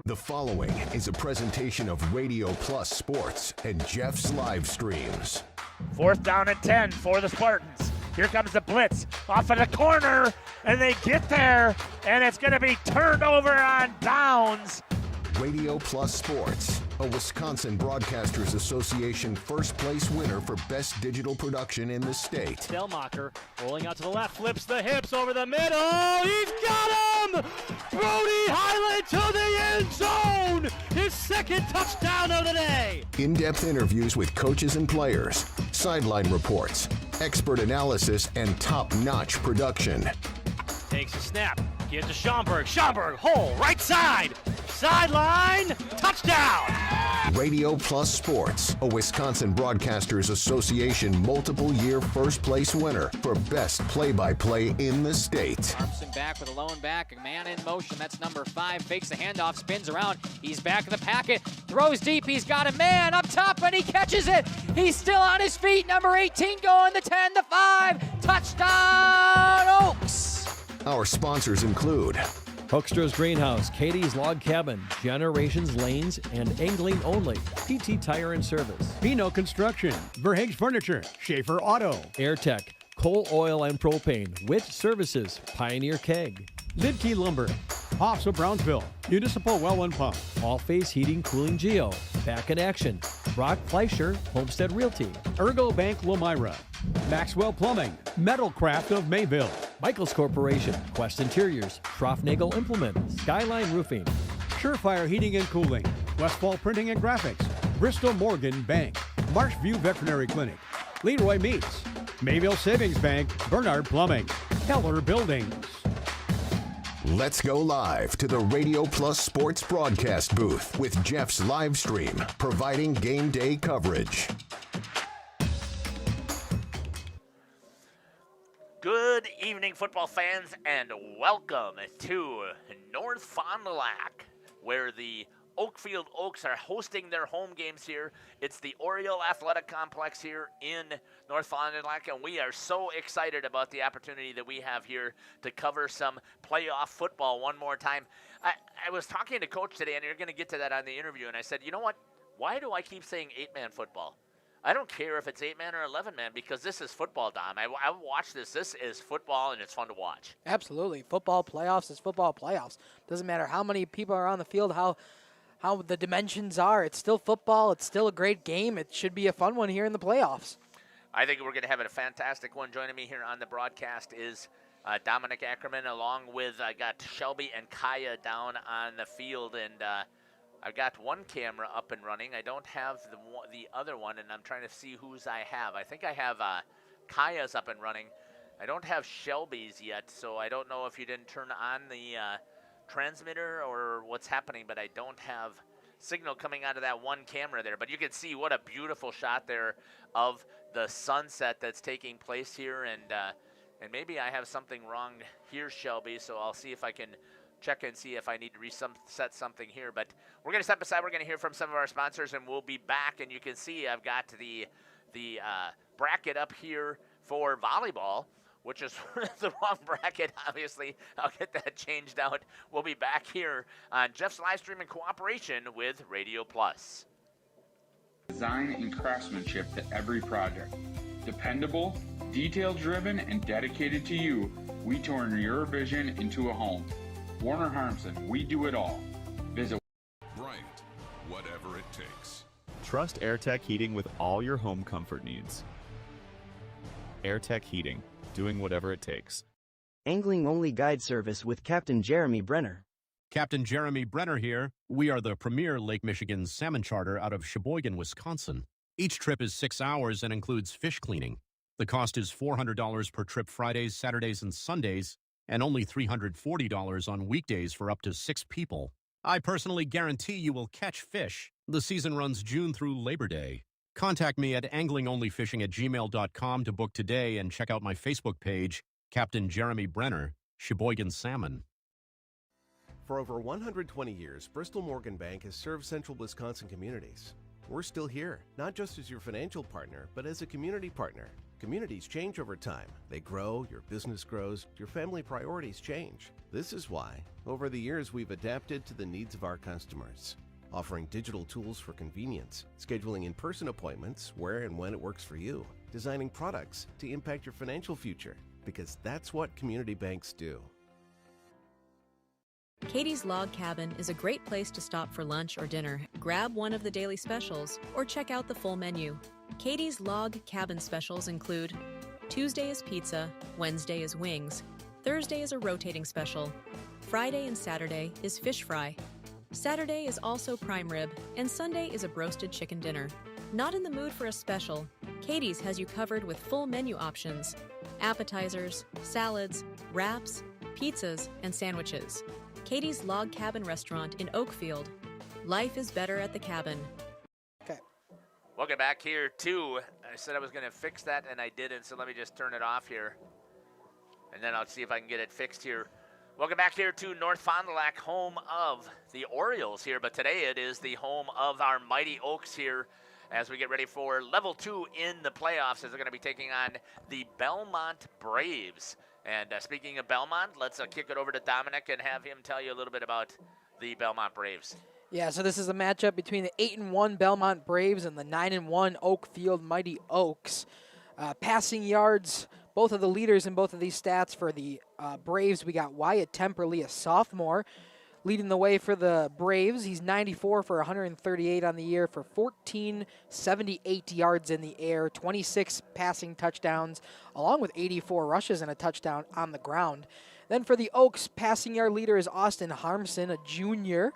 The following is a presentation of Radio Plus Sports and Jeff's live streams. 4th down and 10 for the Spartans. Here comes the blitz off of the corner, and they get there, and it's going to be turned over on downs. Radio Plus Sports, a Wisconsin Broadcasters Association first place winner for best digital production in the state. Delmacher rolling out to the left, flips the hips over the middle. He's got him! Brody Highland to the end zone! His second touchdown of the day! In-depth interviews with coaches and players, sideline reports, expert analysis, and top-notch production. Takes a snap. Get to Schomburg. Schomburg, hole, right side. Sideline, touchdown! Radio Plus Sports, a Wisconsin Broadcasters Association multiple-year first-place winner for best play-by-play in the state. Armson back with a lone back, a man in motion, that's number 5, fakes the handoff, spins around, he's back in the packet, throws deep, he's got a man up top, and he catches it! He's still on his feet, number 18 going the 10, the 5, touchdown Oaks! Our sponsors include Hoekstra's Greenhouse, Katie's Log Cabin, Generations Lanes, and Angling Only, PT Tire and Service, Pino Construction, Verhaeg's Furniture, Schaefer Auto, AirTech, Coal Oil and Propane, Witt Services, Pioneer Keg, Lidkey Lumber, Hoffs of Brownsville, Municipal Well and Pump, All Face Heating Cooling Geo, Back in Action, Brock Fleischer, Homestead Realty, Ergo Bank Lomira, Maxwell Plumbing, Metalcraft of Mayville, Michaels Corporation, Quest Interiors, Schroffnagel Implement, Skyline Roofing, Surefire Heating and Cooling, Westfall Printing and Graphics, Bristol Morgan Bank, Marshview Veterinary Clinic, Leroy Meats, Mayville Savings Bank, Bernard Plumbing, Keller Buildings. Let's go live to the Radio Plus Sports broadcast booth with Jeff's live stream, providing game day coverage. Good evening, football fans, and welcome to North Fond du Lac, where the Oakfield Oaks are hosting their home games here. It's the Oriole Athletic Complex here in North Fond du Lac, and we are so excited about the opportunity that we have here to cover some playoff football one more time. I was talking to Coach today, and you're going to get to that on the interview, and I said, you know what? Why do I keep saying 8-man football? I don't care if it's 8-man or 11-man because this is football, Dom. I watch this. This is football, and it's fun to watch. Absolutely. Football playoffs is football playoffs. Doesn't matter how many people are on the field, how the dimensions are. It's still football. It's still a great game. It should be a fun one here in the playoffs. I think we're going to have a fantastic one. Joining me here on the broadcast is Dominic Ackerman, along with I got Shelby and Kaya down on the field, and I've got one camera up and running. I don't have the other one, and I'm trying to see whose I have. I think I have Kaya's up and running. I don't have Shelby's yet, so I don't know if you didn't turn on the transmitter or what's happening, but I don't have signal coming out of that one camera there. But you can see what a beautiful shot there of the sunset that's taking place here, and maybe I have something wrong here, Shelby, so I'll see if I can check and see if I need to reset something here. But we're going to step aside. We're going to hear from some of our sponsors, and we'll be back. And you can see I've got the bracket up here for volleyball, which is the wrong bracket, obviously. I'll get that changed out. We'll be back here on Jeff's live stream in cooperation with Radio Plus. Design and craftsmanship to every project. Dependable, detail-driven, and dedicated to you, we turn your vision into a home. Warner Harmson, we do it all. Visit Bryant, whatever it takes. Trust AirTech Heating with all your home comfort needs. AirTech Heating, doing whatever it takes. Angling Only Guide Service with Captain Jeremy Brenner. Captain Jeremy Brenner here. We are the premier Lake Michigan salmon charter out of Sheboygan, Wisconsin. Each trip is 6 hours and includes fish cleaning. The cost is $400 per trip Fridays, Saturdays, and Sundays, and only $340 on weekdays for up to 6 people. I personally guarantee you will catch fish. The season runs June through Labor Day. Contact me at anglingonlyfishing@gmail.com to book today and check out my Facebook page, Captain Jeremy Brenner, Sheboygan Salmon. For over 120 years, Bristol Morgan Bank has served central Wisconsin communities. We're still here, not just as your financial partner, but as a community partner. Communities change over time. They grow, your business grows, your family priorities change. This is why, over the years, we've adapted to the needs of our customers, offering digital tools for convenience, scheduling in-person appointments where and when it works for you, designing products to impact your financial future, because that's what community banks do. Katie's Log Cabin is a great place to stop for lunch or dinner, grab one of the daily specials, or check out the full menu. Katie's Log Cabin specials include Tuesday is pizza, Wednesday is wings, Thursday is a rotating special, Friday and Saturday is fish fry, Saturday is also prime rib, and Sunday is a broasted chicken dinner. Not in the mood for a special? Katie's has you covered with full menu options, appetizers, salads, wraps, pizzas, and sandwiches. Katie's Log Cabin Restaurant in Oakfield. Life is better at the cabin. Okay. Welcome back here, too. I said I was going to fix that, and I didn't, so let me just turn it off here. And then I'll see if I can get it fixed here. Welcome back here to North Fond du Lac, home of the Orioles here, but today it is the home of our Mighty Oaks here as we get ready for Level 2 in the playoffs as they're going to be taking on the Belmont Braves. And speaking of Belmont, let's kick it over to Dominic and have him tell you a little bit about the Belmont Braves. Yeah, so this is a matchup between the 8-1 Belmont Braves and the 9-1 Oakfield Mighty Oaks. Passing yards, both of the leaders in both of these stats for the Braves. We got Wyatt Temperley, a sophomore, leading the way for the Braves. He's 94 for 138 on the year for 1,478 yards in the air, 26 passing touchdowns, along with 84 rushes and a touchdown on the ground. Then for the Oaks, passing yard leader is Austin Harmson, a junior.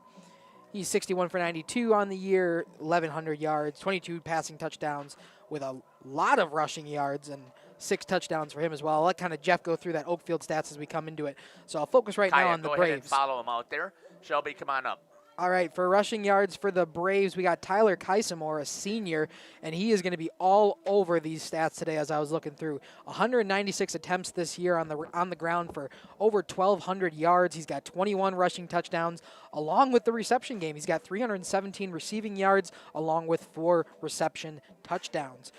He's 61 for 92 on the year, 1,100 yards, 22 passing touchdowns with a lot of rushing yards and 6 touchdowns for him as well. I'll let kind of Jeff go through that Oakfield stats as we come into it. So I'll focus right now on the go Braves. Ahead and follow him out there. Shelby, come on up. All right, for rushing yards for the Braves, we got Tyler Kaisamore, a senior, and he is going to be all over these stats today as I was looking through. 196 attempts this year on the ground for over 1,200 yards. He's got 21 rushing touchdowns, along with the reception game. He's got 317 receiving yards, along with 4 reception touchdowns.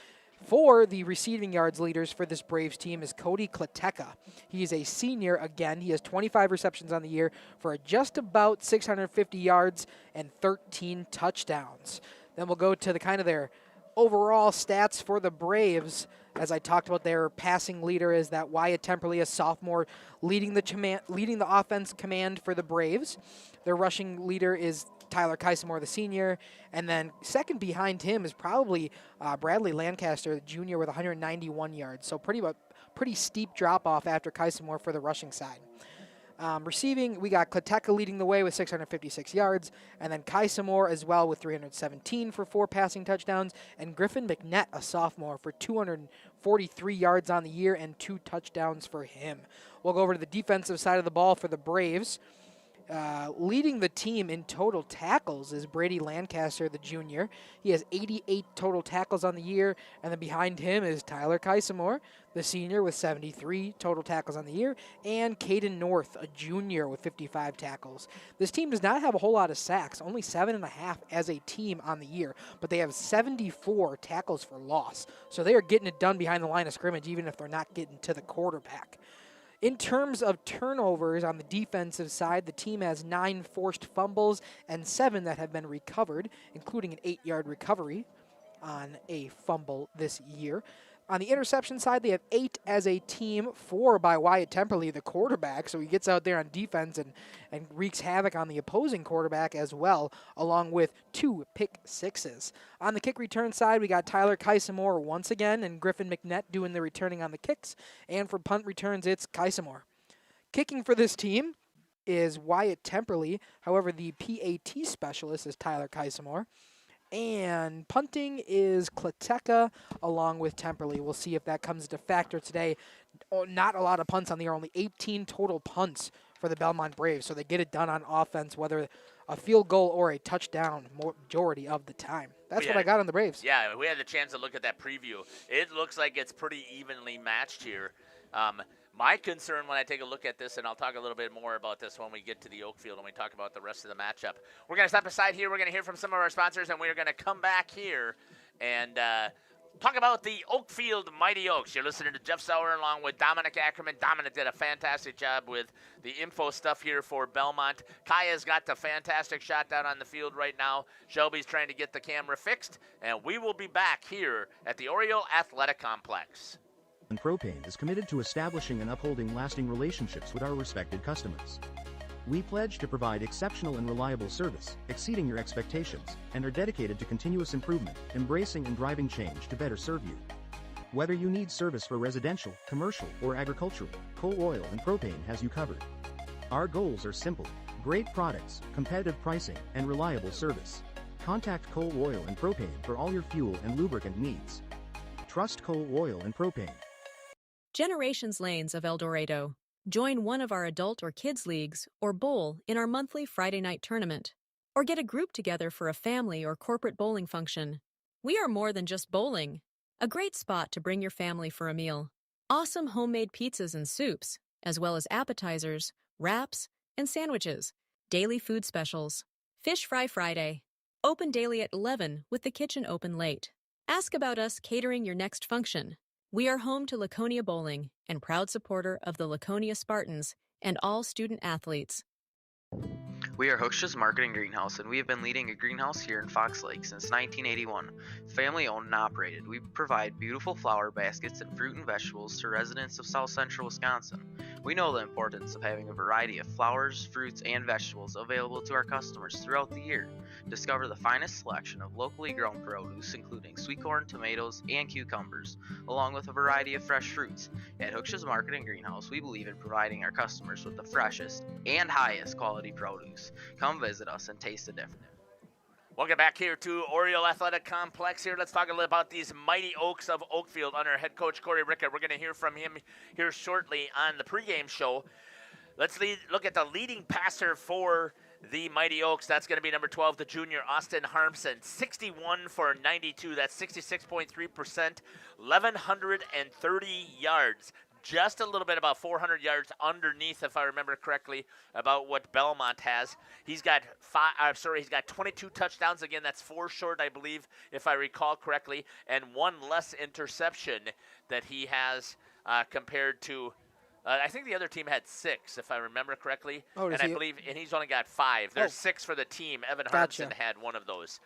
For the receiving yards leaders for this Braves team is Cody Kleteka. He's a senior again. He has 25 receptions on the year for just about 650 yards and 13 touchdowns. Then we'll go to the kind of their overall stats for the Braves. As I talked about, their passing leader is that Wyatt Temperley, a sophomore, leading the offense command for the Braves. Their rushing leader is Tyler Kaisamore, the senior, and then second behind him is probably Bradley Lancaster, the junior, with 191 yards. So pretty steep drop-off after Kaisamore for the rushing side. Receiving, we got Kleteka leading the way with 656 yards, and then Kaisamore as well with 317 for 4 passing touchdowns, and Griffin McNett, a sophomore, for 243 yards on the year and 2 touchdowns for him. We'll go over to the defensive side of the ball for the Braves. Leading the team in total tackles is Brady Lancaster, the junior. He has 88 total tackles on the year, and then behind him is Tyler Kaisamore, the senior, with 73 total tackles on the year, and Caden North, a junior, with 55 tackles. This team does not have a whole lot of sacks, only 7.5 as a team on the year, but they have 74 tackles for loss. So they are getting it done behind the line of scrimmage, even if they're not getting to the quarterback. In terms of turnovers on the defensive side, the team has 9 forced fumbles and 7 that have been recovered, including an 8-yard recovery on a fumble this year. On the interception side, they have 8 as a team, 4 by Wyatt Temperley, the quarterback, so he gets out there on defense and wreaks havoc on the opposing quarterback as well, along with 2 pick sixes. On the kick return side, we got Tyler Kaisamore once again and Griffin McNett doing the returning on the kicks, and for punt returns, it's Kaisamore. Kicking for this team is Wyatt Temperley, however, the PAT specialist is Tyler Kaisamore. And punting is Kleteka along with Temperley. We'll see if that comes into factor today. Not a lot of punts on the year, only 18 total punts for the Belmont Braves. So they get it done on offense, whether a field goal or a touchdown majority of the time. That's what I got on the Braves. Yeah, we had the chance to look at that preview. It looks like it's pretty evenly matched here. My concern when I take a look at this, and I'll talk a little bit more about this when we get to the Oakfield and we talk about the rest of the matchup. We're going to step aside here. We're going to hear from some of our sponsors, and we're going to come back here and Talk about the Oakfield Mighty Oaks. You're listening to Jeff Sauer along with Dominic Ackerman. Dominic did a fantastic job with the info stuff here for Belmont. Kaya's got the fantastic shot down on the field right now. Shelby's trying to get the camera fixed, and we will be back here at the Oriole Athletic Complex. Propane is committed to establishing and upholding lasting relationships with our respected customers. We pledge to provide exceptional and reliable service, exceeding your expectations, and are dedicated to continuous improvement, embracing and driving change to better serve you. Whether you need service for residential, commercial, or agricultural, Coal Oil and Propane has you covered. Our goals are simple: great products, competitive pricing, and reliable service. Contact Coal Oil and Propane for all your fuel and lubricant needs. Trust Coal Oil and Propane. Generations Lanes of El Dorado. Join one of our adult or kids leagues or bowl in our monthly Friday night tournament. Or get a group together for a family or corporate bowling function. We are more than just bowling. A great spot to bring your family for a meal. Awesome homemade pizzas and soups, as well as appetizers, wraps, and sandwiches. Daily food specials. Fish Fry Friday. Open daily at 11 with the kitchen open late. Ask about us catering your next function. We are home to Laconia Bowling and proud supporter of the Laconia Spartans and all student athletes. We are Hooksha's Marketing Greenhouse, and we have been leading a greenhouse here in Fox Lake since 1981. Family owned and operated, we provide beautiful flower baskets and fruit and vegetables to residents of South Central Wisconsin. We know the importance of having a variety of flowers, fruits, and vegetables available to our customers throughout the year. Discover the finest selection of locally grown produce, including sweet corn, tomatoes, and cucumbers, along with a variety of fresh fruits. At Hooksha's Marketing Greenhouse, we believe in providing our customers with the freshest and highest quality produce. Come visit us and taste the difference. Welcome back here to Oriole Athletic Complex here. Let's talk a little about these Mighty Oaks of Oakfield under head coach Corey Rickett. We're going to hear from him here shortly on the pregame show. Let's look at the leading passer for the Mighty Oaks. That's going to be number 12, the junior Austin Harmson. 61 for 92. That's 66.3%. 1,130 yards. Just a little bit, about 400 yards underneath, if I remember correctly, about what Belmont has. He's got 22 touchdowns. Again, that's 4 short, I believe, if I recall correctly, and 1 less interception that he has compared to. I think the other team had 6, if I remember correctly, and he's only got 5. There's 6 for the team. Evan Harmson had 1 of those.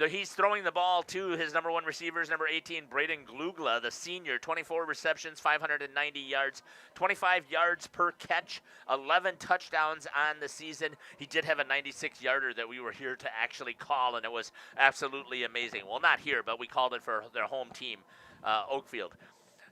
He's throwing the ball to his number 1 receivers, number 18, Braden Glugla, the senior, 24 receptions, 590 yards, 25 yards per catch, 11 touchdowns on the season. He did have a 96-yarder that we were here to actually call, and it was absolutely amazing. Well, not here, but we called it for their home team, Oakfield.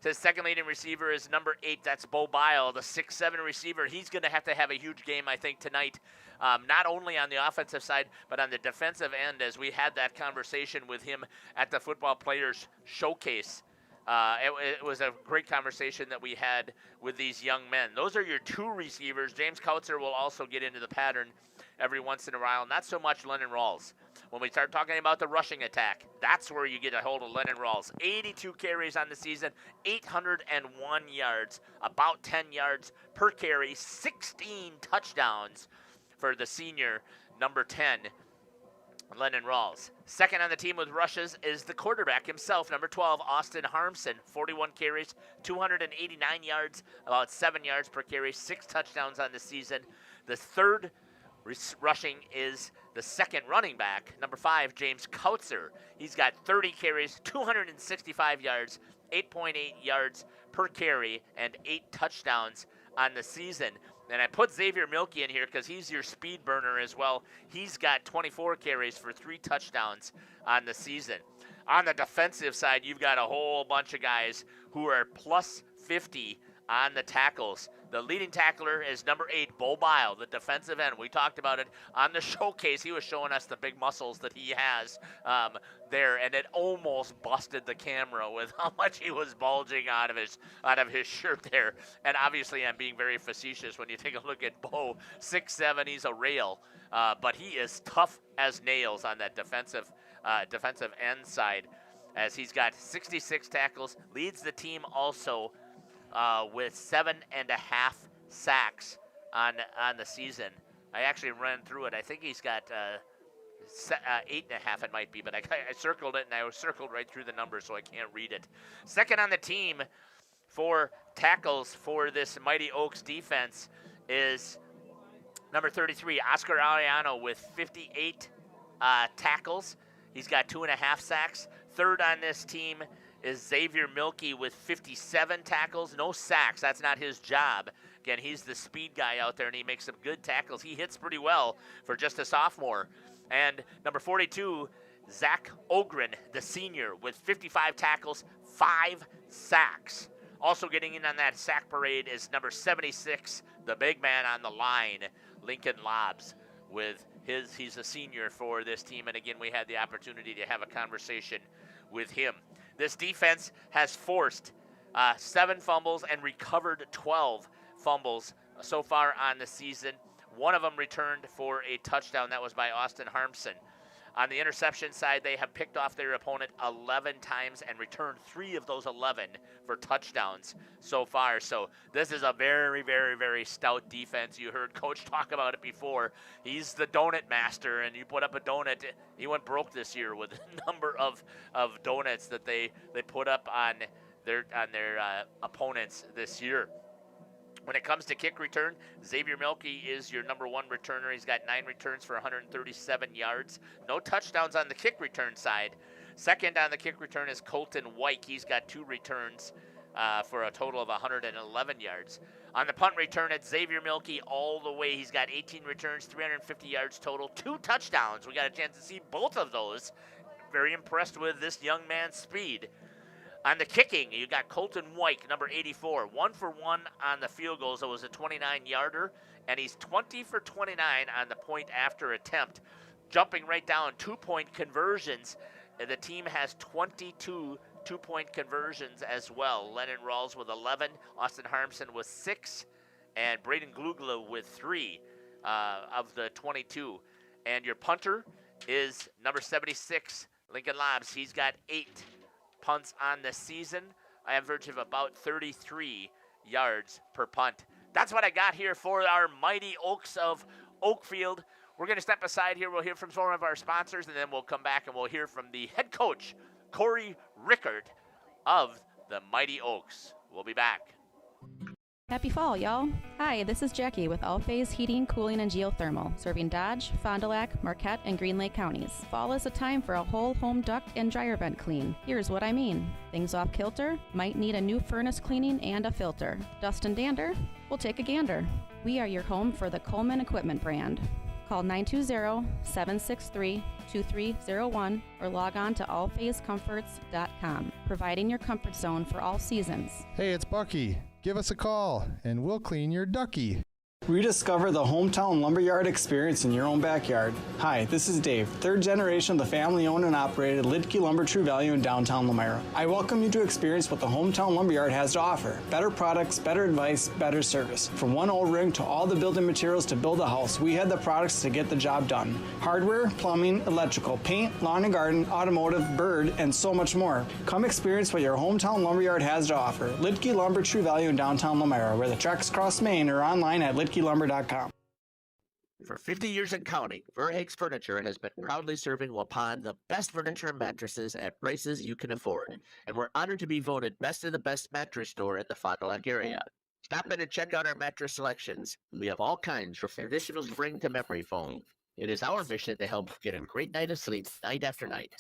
His second leading receiver is number 8. That's Bo Bile, the 6'7" receiver. He's going to have a huge game, I think, tonight, not only on the offensive side, but on the defensive end, as we had that conversation with him at the Football Players Showcase. It was a great conversation that we had with these young men. Those are your 2 receivers. James Kautzer will also get into the pattern every once in a while. Not so much Lennon Rawls. When we start talking about the rushing attack, that's where you get a hold of Lennon Rawls. 82 carries on the season, 801 yards, about 10 yards per carry, 16 touchdowns for the senior, number 10, Lennon Rawls. Second on the team with rushes is the quarterback himself, number 12, Austin Harmson. 41 carries, 289 yards, about 7 yards per carry, 6 touchdowns on the season. The third rushing is the second running back, number 5, James Kautzer. He's got 30 carries, 265 yards, 8.8 yards per carry, and 8 touchdowns on the season. And I put Xavier Milkey in here because he's your speed burner as well. He's got 24 carries for 3 touchdowns on the season. On the defensive side, you've got a whole bunch of guys who are plus 50 on the tackles. The leading tackler is number 8, Bo Bile, the defensive end. We talked about it on the showcase. He was showing us the big muscles that he has there, and it almost busted the camera with how much he was bulging out of his shirt there. And obviously, I'm being very facetious when you take a look at Bo. 6'7", he's a rail, but he is tough as nails on that defensive end side, as he's got 66 tackles, leads the team also with 7.5 sacks on the season. I actually ran through it. I think he's got 8.5 it might be, but I circled it, and I circled right through the numbers, so I can't read it. Second on the team for tackles for this Mighty Oaks defense is number 33, Oscar Ariano, with 58 tackles. He's got 2.5 sacks. Third on this team is Xavier Milkey with 57 tackles. No sacks. That's not his job. Again, he's the speed guy out there, and he makes some good tackles. He hits pretty well for just a sophomore. And number 42, Zach Ogren, the senior, with 55 tackles, 5 sacks. Also getting in on that sack parade is number 76, the big man on the line, Lincoln Lobbs, with he's a senior for this team. And again, we had the opportunity to have a conversation with him. This defense has forced 7 fumbles and recovered 12 fumbles so far on the season. One of them returned for a touchdown. That was by Austin Harmson. On the interception side, they have picked off their opponent 11 times and returned 3 of those 11 for touchdowns so far. So this is a very, very, very stout defense. You heard Coach talk about it before. He's the donut master, and you put up a donut. He went broke this year with a number of donuts that they put up on their opponents this year. When it comes to kick return, Xavier Milkey is your number 1 returner. He's got 9 returns for 137 yards. No touchdowns on the kick return side. Second on the kick return is Colton White. He's got 2 returns for a total of 111 yards. On the punt return, it's Xavier Milkey all the way. He's got 18 returns, 350 yards total, 2 touchdowns. We got a chance to see both of those. Very impressed with this young man's speed. On the kicking, you got Colton White, number 84, 1 for 1 on the field goals. It was a 29-yarder, and he's 20 for 29 on the point after attempt. Jumping right down, 2-point conversions. The team has 22 2-point conversions as well. Lennon Rawls with 11, Austin Harmson with 6, and Braden Glugla with 3 of the 22. And your punter is number 76, Lincoln Lobbs. He's got 8 punts on the season, average of about 33 yards per punt. That's what I got here for our Mighty Oaks of Oakfield. We're going to step aside here. We'll hear from some of our sponsors, and then we'll come back and we'll hear from the head coach, Corey Rickard, of the Mighty Oaks. We'll be back. Happy fall, y'all. Hi, this is Jackie with All Phase Heating, Cooling, and Geothermal, serving Dodge, Fond du Lac, Marquette, and Green Lake counties. Fall is a time for a whole home duct and dryer vent clean. Here's what I mean. Things off kilter? Might need a new furnace cleaning and a filter. Dust and dander? We'll take a gander. We are your home for the Coleman Equipment brand. Call 920-763-2301 or log on to allphasecomforts.com, providing your comfort zone for all seasons. Hey, it's Bucky. Give us a call, and we'll clean your ducky. Rediscover the hometown lumberyard experience in your own backyard. Hi, this is Dave, 3rd generation of the family-owned and operated Lidke Lumber True Value in downtown Lamira. I welcome you to experience what the hometown lumberyard has to offer. Better products, better advice, better service. From one O-ring to all the building materials to build a house, we had the products to get the job done. Hardware, plumbing, electrical, paint, lawn and garden, automotive, bird, and so much more. Come experience what your hometown lumberyard has to offer. Lidke Lumber True Value in downtown Lamira, where the tracks cross Main, or online at lidkelumber.com. For 50 years and counting, Verhaeg's Furniture has been proudly serving Waupun the best furniture and mattresses at prices you can afford. And we're honored to be voted best of the best mattress store in the Fond du Lac area. Stop in and check out our mattress selections. We have all kinds from traditional spring to memory foam. It is our mission to help get a great night of sleep night after night.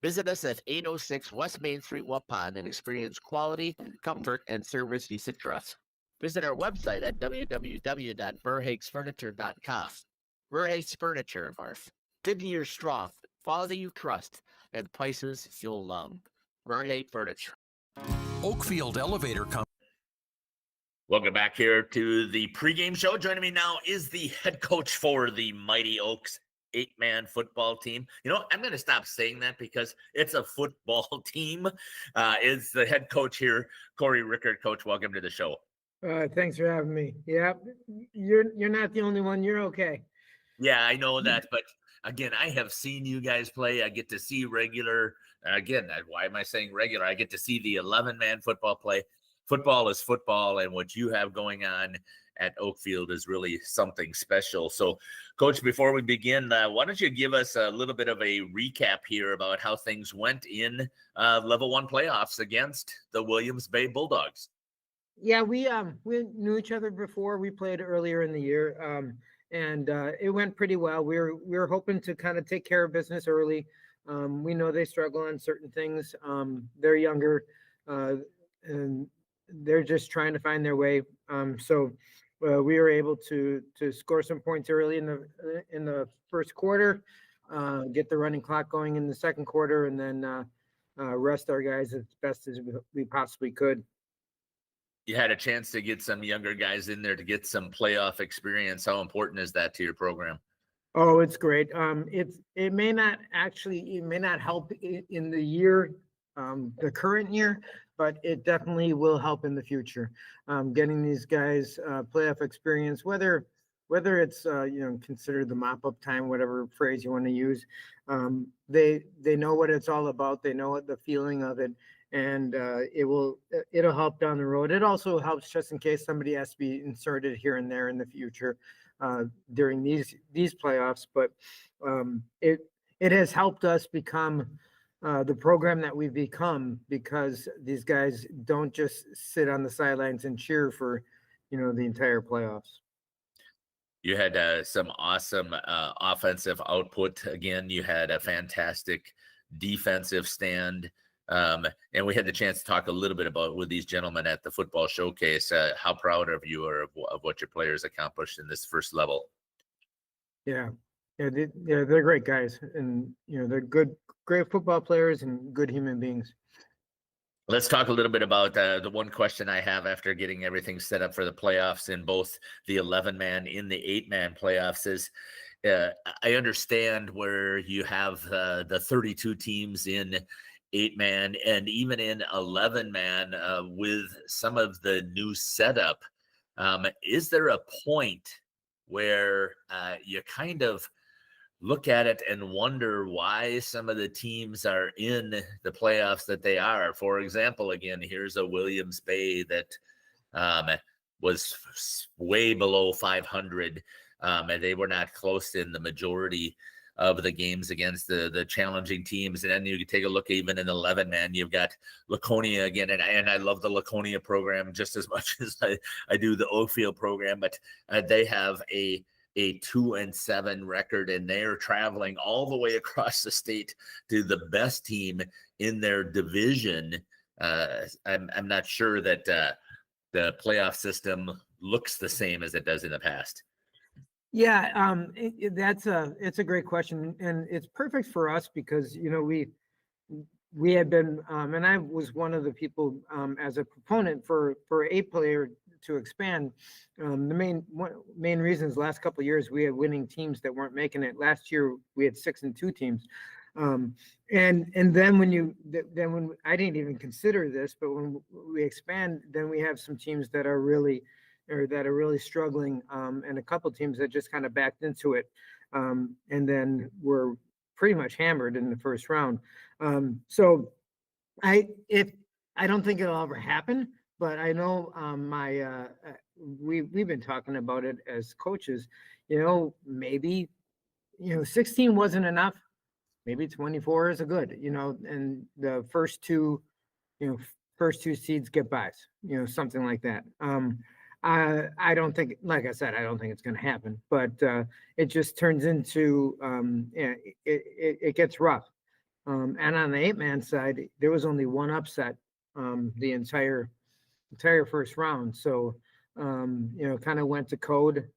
Visit us at 806 West Main Street, Waupun, and experience quality, comfort, and service you should trust. Visit our website at www.verhaegsfurniture.com. Verhaeg's Furniture, 50 years strong, quality you trust, and prices you'll love. Verhaeg Furniture. Oakfield Elevator Company. Welcome back here to the pregame show. Joining me now is the head coach for the Mighty Oaks 8-man football team. You know, I'm going to stop saying that because it's a football team. Is the head coach here, Corey Rickard. Coach, welcome to the show. Thanks for having me. Yeah, you're not the only one. You're okay. Yeah, I know that, but again, I have seen you guys play. I get to see regular. Again, why am I saying regular? I get to see the 11-man football football is football, and what you have going on at Oakfield is really something special. So, Coach, before we begin, why don't you give us a little bit of a recap here about how things went in Level 1 playoffs against the Williams Bay Bulldogs? Yeah, we knew each other before. We played earlier in the year, and it went pretty well. We were hoping to kind of take care of business early. We know they struggle on certain things. They're younger, and they're just trying to find their way. So we were able to score some points early in the first quarter, get the running clock going in the second quarter, and then rest our guys as best as we possibly could. You had a chance to get some younger guys in there to get some playoff experience. How important is that to your program? Oh, it's great. It may not help in the year, the current year, but it definitely will help in the future. Getting these guys playoff experience, whether it's considered the mop-up time, whatever phrase you want to use, they know what it's all about. They know what the feeling of it, and it'll help down the road. It also helps just in case somebody has to be inserted here and there in the future during these playoffs. But it has helped us become the program that we've become, because these guys don't just sit on the sidelines and cheer for the entire playoffs. You had some awesome offensive output. Again, you had a fantastic defensive stand. And we had the chance to talk a little bit about with these gentlemen at the football showcase, how proud of you are of what your players accomplished in this first level. Yeah, they're great guys, and they're great football players and good human beings. Let's talk a little bit about the one question I have after getting everything set up for the playoffs in both the 11-man in the 8-man playoffs is, I understand where you have the 32 teams in 8-man and even in 11-man with some of the new setup. Is there a point where you kind of look at it and wonder why some of the teams are in the playoffs that they are? For example, again, here's a Williams Bay that was way below 500, and they were not close in the majority of the games against the challenging teams. And then you can take a look even in 11-man, you've got Laconia again, and I love the Laconia program just as much as I do the Oakfield program, but they have a 2-7 record, and they're traveling all the way across the state to the best team in their division. I'm not sure that the playoff system looks the same as it does in the past. Yeah, it's a great question, and it's perfect for us because we had been, and I was one of the people as a proponent for 8-player to expand. The main reasons last couple of years we had winning teams that weren't making it. Last year we had 6-2 teams, and then when I didn't even consider this, but when we expand, then we have some teams that are really struggling, and a couple teams that just kind of backed into it, and then were pretty much hammered in the first round. So I don't think it'll ever happen, but I know we've been talking about it as coaches. Maybe 16 wasn't enough. Maybe 24 is a good. And the first two seeds get buys. Something like that. I don't think, like I said, I don't think it's going to happen. But it just turns into it gets rough. And on the 8-man side, there was only one upset the entire first round. So, kind of went to code.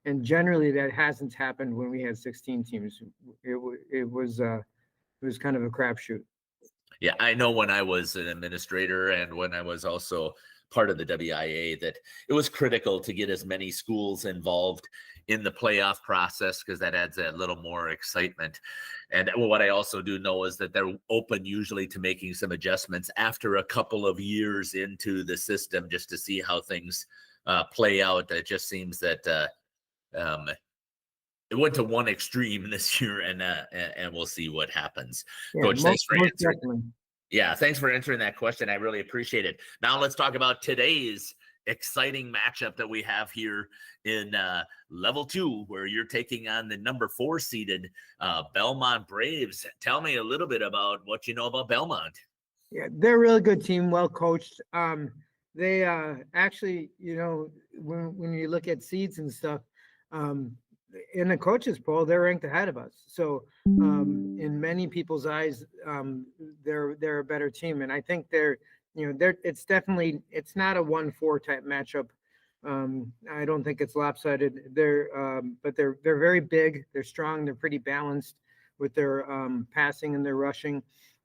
And generally that hasn't happened when we had 16 teams. It was kind of a crapshoot. Yeah, I know when I was an administrator and when I was also part of the WIA that it was critical to get as many schools involved in the playoff process because that adds a little more excitement. And what I also do know is that they're open usually to making some adjustments after a couple of years into the system just to see how things play out. It just seems that it went to one extreme this year, and we'll see what happens. Yeah, Coach, thanks for answering. Definitely. Yeah, thanks for answering that question. I really appreciate it. Now let's talk about today's exciting matchup that we have here in level 2, where you're taking on the number 4 seeded Belmont Braves. Tell me a little bit about what you know about Belmont. Yeah, they're a really good team, well coached. They actually, when you look at seeds and stuff, in the coaches poll, they're ranked ahead of us. So in many people's eyes, they're a better team, and I think it's not a 1-4 type matchup. I don't think it's lopsided. But they're very big. They're strong. They're pretty balanced with their passing and their rushing.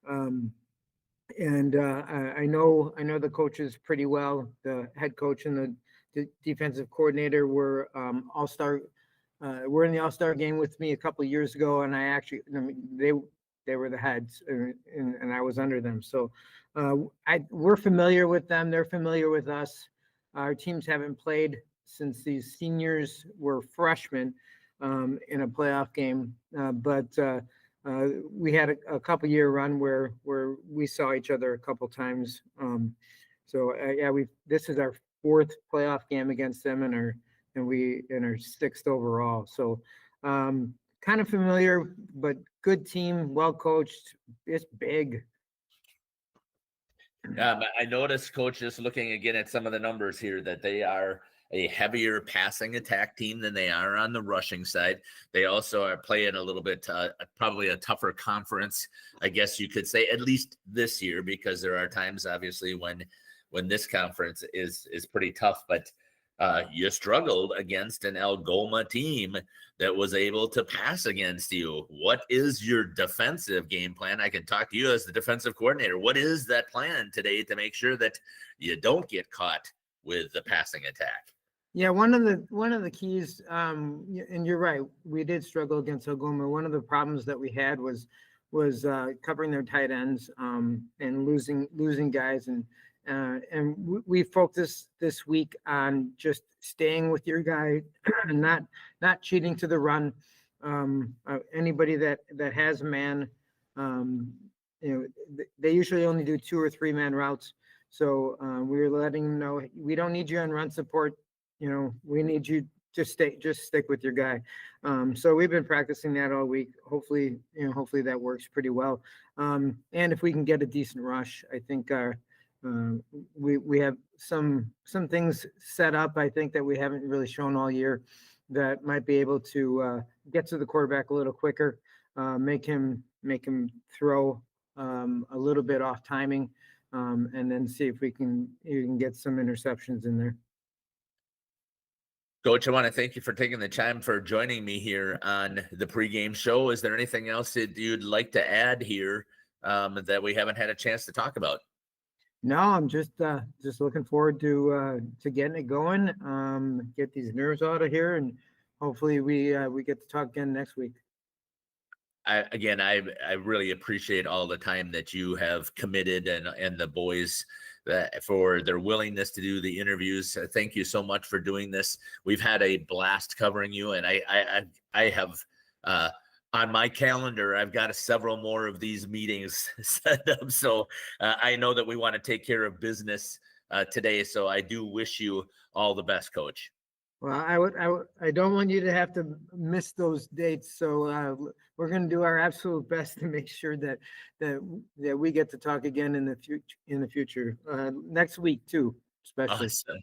And I know the coaches pretty well. The head coach and the defensive coordinator were all-star. Were in the all-star game with me a couple of years ago, and they were the heads, and I was under them. So we're familiar with them. They're familiar with us. Our teams haven't played since these seniors were freshmen in a playoff game, but we had a couple year run where we saw each other a couple times. This is our 4th playoff game against them, and our 6th overall. So kind of familiar, but good team, well coached. It's big. I noticed, Coach, just looking again at some of the numbers here, that they are a heavier passing attack team than they are on the rushing side. They also are playing a little bit, probably a tougher conference, I guess you could say, at least this year, because there are times, obviously, when this conference is pretty tough. But you struggled against an Algoma team that was able to pass against you. What is your defensive game plan? I can talk to you as the defensive coordinator. What is that plan today to make sure that you don't get caught with the passing attack? Yeah, one of the keys, and you're right, we did struggle against Algoma. One of the problems that we had was covering their tight ends and losing guys, and we focused this week on just staying with your guy, and not cheating to the run. Anybody that has a man, they usually only do 2 or 3 man routes. So we were letting them know, we don't need you on run support. We need you to stick with your guy. So we've been practicing that all week. Hopefully that works pretty well. And if we can get a decent rush, I think we have some things set up, I think, that we haven't really shown all year, that might be able to get to the quarterback a little quicker, make him throw a little bit off timing, and then see if you can get some interceptions in there. Coach, I want to thank you for taking the time for joining me here on the pregame show. Is there anything else that you'd like to add here that we haven't had a chance to talk about? No, I'm just looking forward to getting it going, get these nerves out of here, and hopefully we get to talk again next week. I really appreciate all the time that you have committed, and the boys for their willingness to do the interviews. Thank you so much for doing this. We've had a blast covering you, and I have on my calendar, I've got several more of these meetings set up. So I know that we want to take care of business today. So I do wish you all the best, Coach. Well, I don't want you to have to miss those dates. So we're going to do our absolute best to make sure that we get to talk again in the future, next week too, especially. Awesome.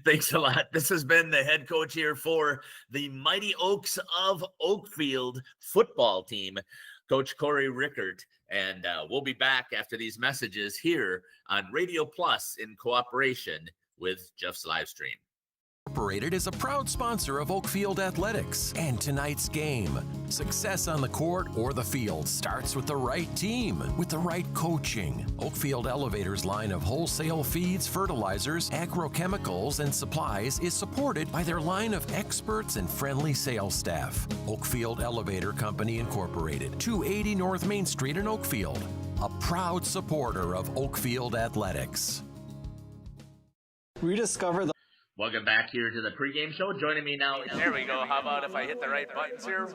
Thanks a lot. This has been the head coach here for the Mighty Oaks of Oakfield football team, Coach Corey Rickert. And we'll be back after these messages here on Radio Plus in cooperation with Jeff's Livestream. Incorporated is a proud sponsor of Oakfield Athletics and tonight's game. Success on the court or the field starts with the right team, with the right coaching. Oakfield Elevator's line of wholesale feeds, fertilizers, agrochemicals, and supplies is supported by their line of experts and friendly sales staff. Oakfield Elevator Company Incorporated, 280 North Main Street in Oakfield, a proud supporter of Oakfield Athletics. Rediscover the Welcome back here to the pregame show. Joining me now. There we go. How about if I hit the right buttons here?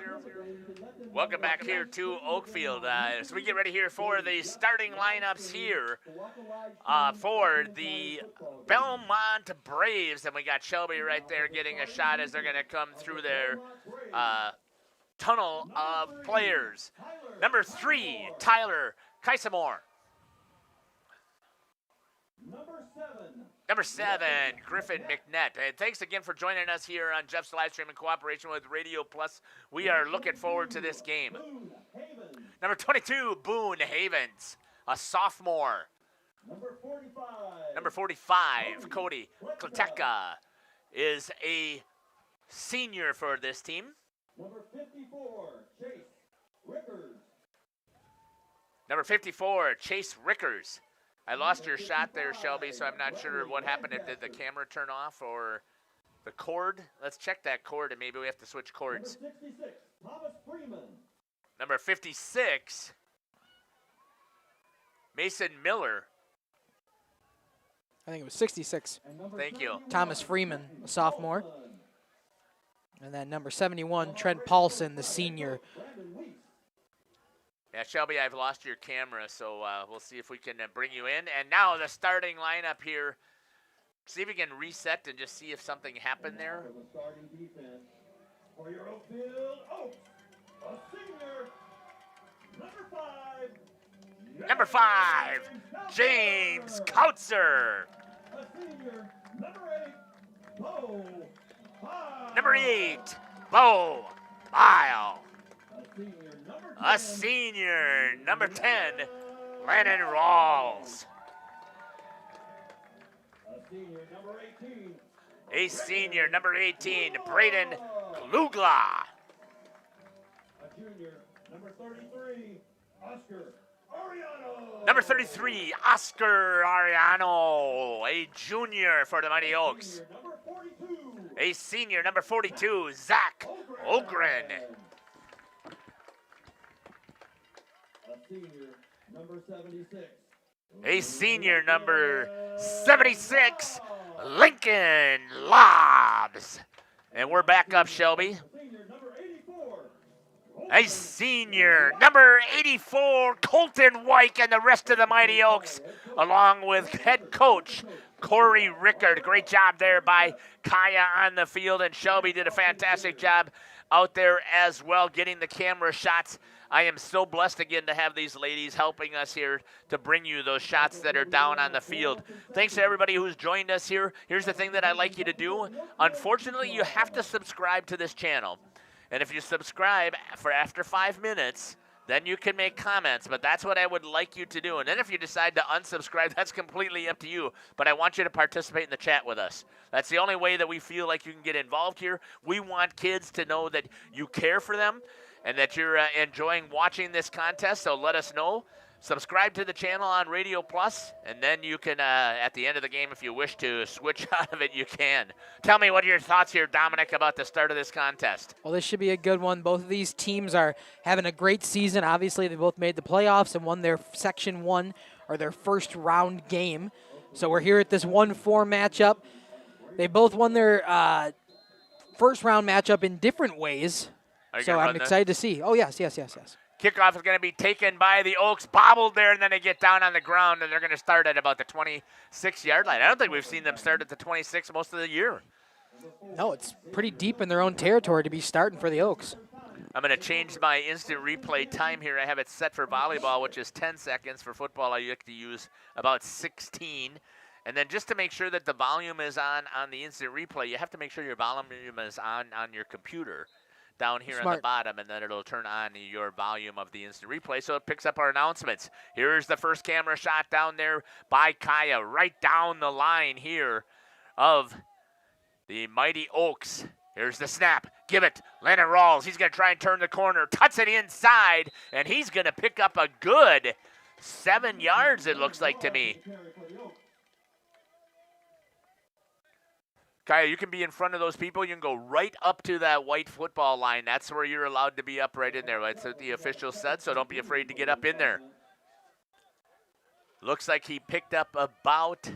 Welcome back here to Oakfield. As we get ready here for the starting lineups here for the Belmont Braves. And we got Shelby right there getting a shot as they're going to come through their tunnel of players. Number 3, Tyler Kaisamore. Number 7, Griffin McNett. And thanks again for joining us here on Jeff's live stream in cooperation with Radio Plus. We are looking forward to this game. Number 22, Boone Havens, a sophomore. Number 45, Cody Kleteka is a senior for this team. Number 54, Chase Rickers. Number 54, Chase Rickers. I lost your shot there, Shelby, so I'm not sure what happened. Did the camera turn off or the cord? Let's check that cord, and maybe we have to switch cords. Number 66, Thomas Freeman. Number 56, Mason Miller. I think it was 66. Thank you. Thomas Freeman, a sophomore. And then number 71, Trent Paulson, the senior. Yeah, Shelby, I've lost your camera, so we'll see if we can bring you in. And now the starting lineup here. See if we can reset and just see if something happened there. The starting defense for your Oakfield Oaks, a senior, Number 5, James Kautzer. A senior, number 8, Bo Pyle. Number 8, Bo Pyle. A senior, number 10. A senior, number 10, Lennon Rawls. A senior, number 18. A senior, number 18, Braden Klugla. A junior, number 33, Oscar Ariano. Number 33, Oscar Ariano, a junior for the Mighty Oaks. Number 42. A senior, number 42, Zach Ogren. A senior, number 76. A senior, number 76, Lincoln Lobbs. And we're back up, Shelby. Senior, number 84. A senior, number 84, Colton Wyke, and the rest of the Mighty Oaks, along with head coach Corey Rickard. Great job there by Kaya on the field, and Shelby did a fantastic job out there as well, getting the camera shots. I am so blessed again to have these ladies helping us here to bring you those shots that are down on the field. Thanks to everybody who's joined us here. Here's the thing that I'd like you to do. Unfortunately, you have to subscribe to this channel. And if you subscribe for after 5 minutes, then you can make comments. But that's what I would like you to do. And then if you decide to unsubscribe, that's completely up to you. But I want you to participate in the chat with us. That's the only way that we feel like you can get involved here. We want kids to know that you care for them and that you're enjoying watching this contest. So let us know. Subscribe to the channel on Radio Plus, and then you can, at the end of the game, if you wish to switch out of it, you can. Tell me what are your thoughts here, Dominic, about the start of this contest. Well, this should be a good one. Both of these teams are having a great season. Obviously, they both made the playoffs and won their Section 1 or their first round game. So we're here at this 1-4 matchup. They both won their first round matchup in different ways. So I'm excited to see. Oh, yes. Kickoff is going to be taken by the Oaks, bobbled there, and then they get down on the ground, and they're going to start at about the 26-yard line. I don't think we've seen them start at the 26 most of the year. No, it's pretty deep in their own territory to be starting for the Oaks. I'm going to change my instant replay time here. I have it set for volleyball, which is 10 seconds. For football, I like to use about 16. And then just to make sure that the volume is on the instant replay, you have to make sure your volume is on your computer down here on the bottom, and then it'll turn on your volume of the instant replay so it picks up our announcements. Here's the first camera shot down there by Kaya, right down the line here of the Mighty Oaks. Here's the snap. Give it. Lennon Rawls. He's going to try and turn the corner. Cuts it inside, and he's going to pick up a good 7 yards, it looks like to me. Kaya, you can be in front of those people. You can go right up to that white football line. That's where you're allowed to be up right in there. That's what the official said, so don't be afraid to get up in there. Looks like he picked up about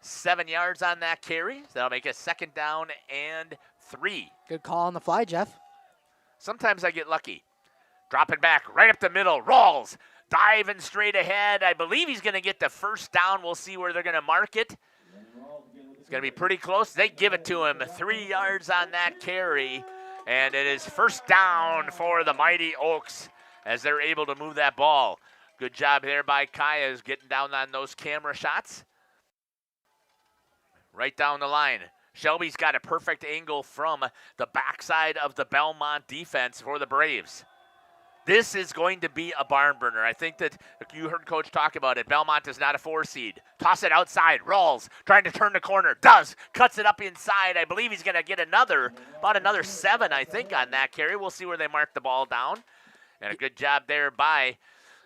7 yards on that carry. That'll make it 2nd down and 3. Good call on the fly, Jeff. Sometimes I get lucky. Dropping back right up the middle. Rawls diving straight ahead. I believe he's going to get the 1st down. We'll see where they're going to mark it. It's going to be pretty close. They give it to him. 3 yards on that carry. And it is 1st down for the Mighty Oaks as they're able to move that ball. Good job there by Kaya, is getting down on those camera shots. Right down the line. Shelby's got a perfect angle from the backside of the Belmont defense for the Braves. This is going to be a barn burner. I think that you heard Coach talk about it. Belmont is not a 4 seed. Toss it outside. Rolls. Trying to turn the corner. Does. Cuts it up inside. I believe he's going to get about another 7, I think, on that carry. We'll see where they mark the ball down. And a good job there by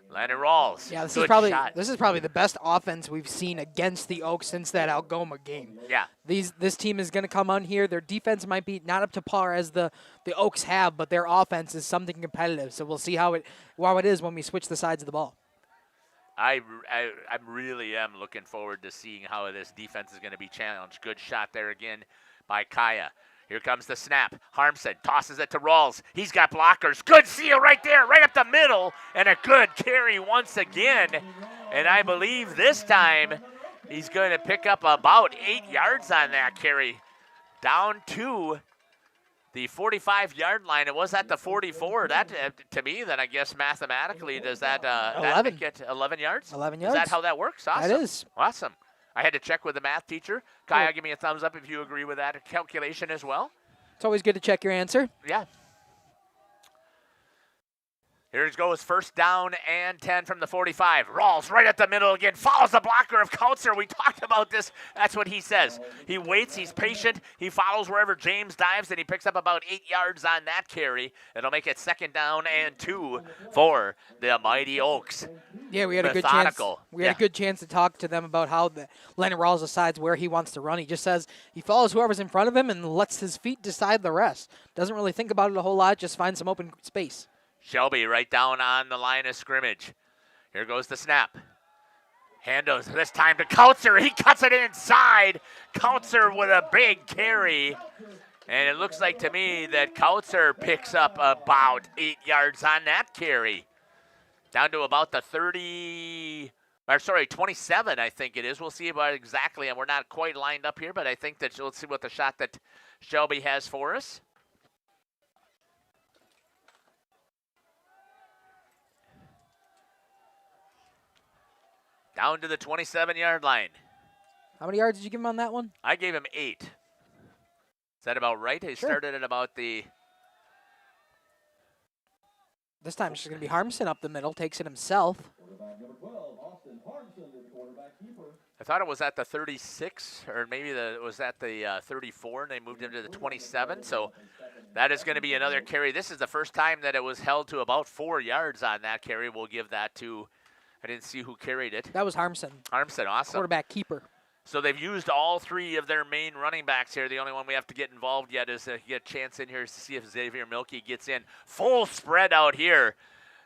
Landon Rawls. Yeah, this is probably the best offense we've seen against the Oaks since that Algoma game. Yeah. This team is going to come on here. Their defense might be not up to par as the Oaks have, but their offense is something competitive. So we'll see how it is when we switch the sides of the ball. I really am looking forward to seeing how this defense is going to be challenged. Good shot there again by Kaya. Here comes the snap. Harmson tosses it to Rawls. He's got blockers. Good seal right there, right up the middle. And a good carry once again. And I believe this time he's going to pick up about 8 yards on that carry. Down to the 45-yard line. It was at the 44. That, to me, then I guess mathematically, does that, 11. get 11 yards? 11 Is yards. that how that works? Awesome. That is. Awesome. I had to check with the math teacher. Kaya, give me a thumbs up if you agree with that calculation as well. It's always good to check your answer. Yeah. Here it goes, 1st down and 10 from the 45. Rawls right at the middle again, follows the blocker of Kautzer. We talked about this. That's what he says. He waits, he's patient, he follows wherever James dives, and he picks up about 8 yards on that carry. It'll make it 2nd down and 2 for the Mighty Oaks. Yeah, we had a good chance. We had a good chance to talk to them about how Lennon Rawls decides where he wants to run. He just says he follows whoever's in front of him and lets his feet decide the rest. Doesn't really think about it a whole lot, just finds some open space. Shelby right down on the line of scrimmage. Here goes the snap. Handos this time to Kautzer. He cuts it inside. Kautzer with a big carry. And it looks like to me that Kautzer picks up about 8 yards on that carry. Down to about the 27, I think it is. We'll see about exactly, and we're not quite lined up here, but I think that let's see what the shot that Shelby has for us. Down to the 27-yard line. How many yards did you give him on that one? I gave him 8. Is that about right? He started at about the... This time it's just going to be Harmson up the middle, takes it himself. I thought it was at the 36, or maybe it was at the 34, and they moved him to the 27. So that is going to be another carry. This is the first time that it was held to about 4 yards on that carry. We'll give that to... I didn't see who carried it. That was Harmson. Harmson, awesome. Quarterback keeper. So they've used all 3 of their main running backs here. The only one we have to get involved yet is get a chance in here to see if Xavier Milkey gets in. Full spread out here.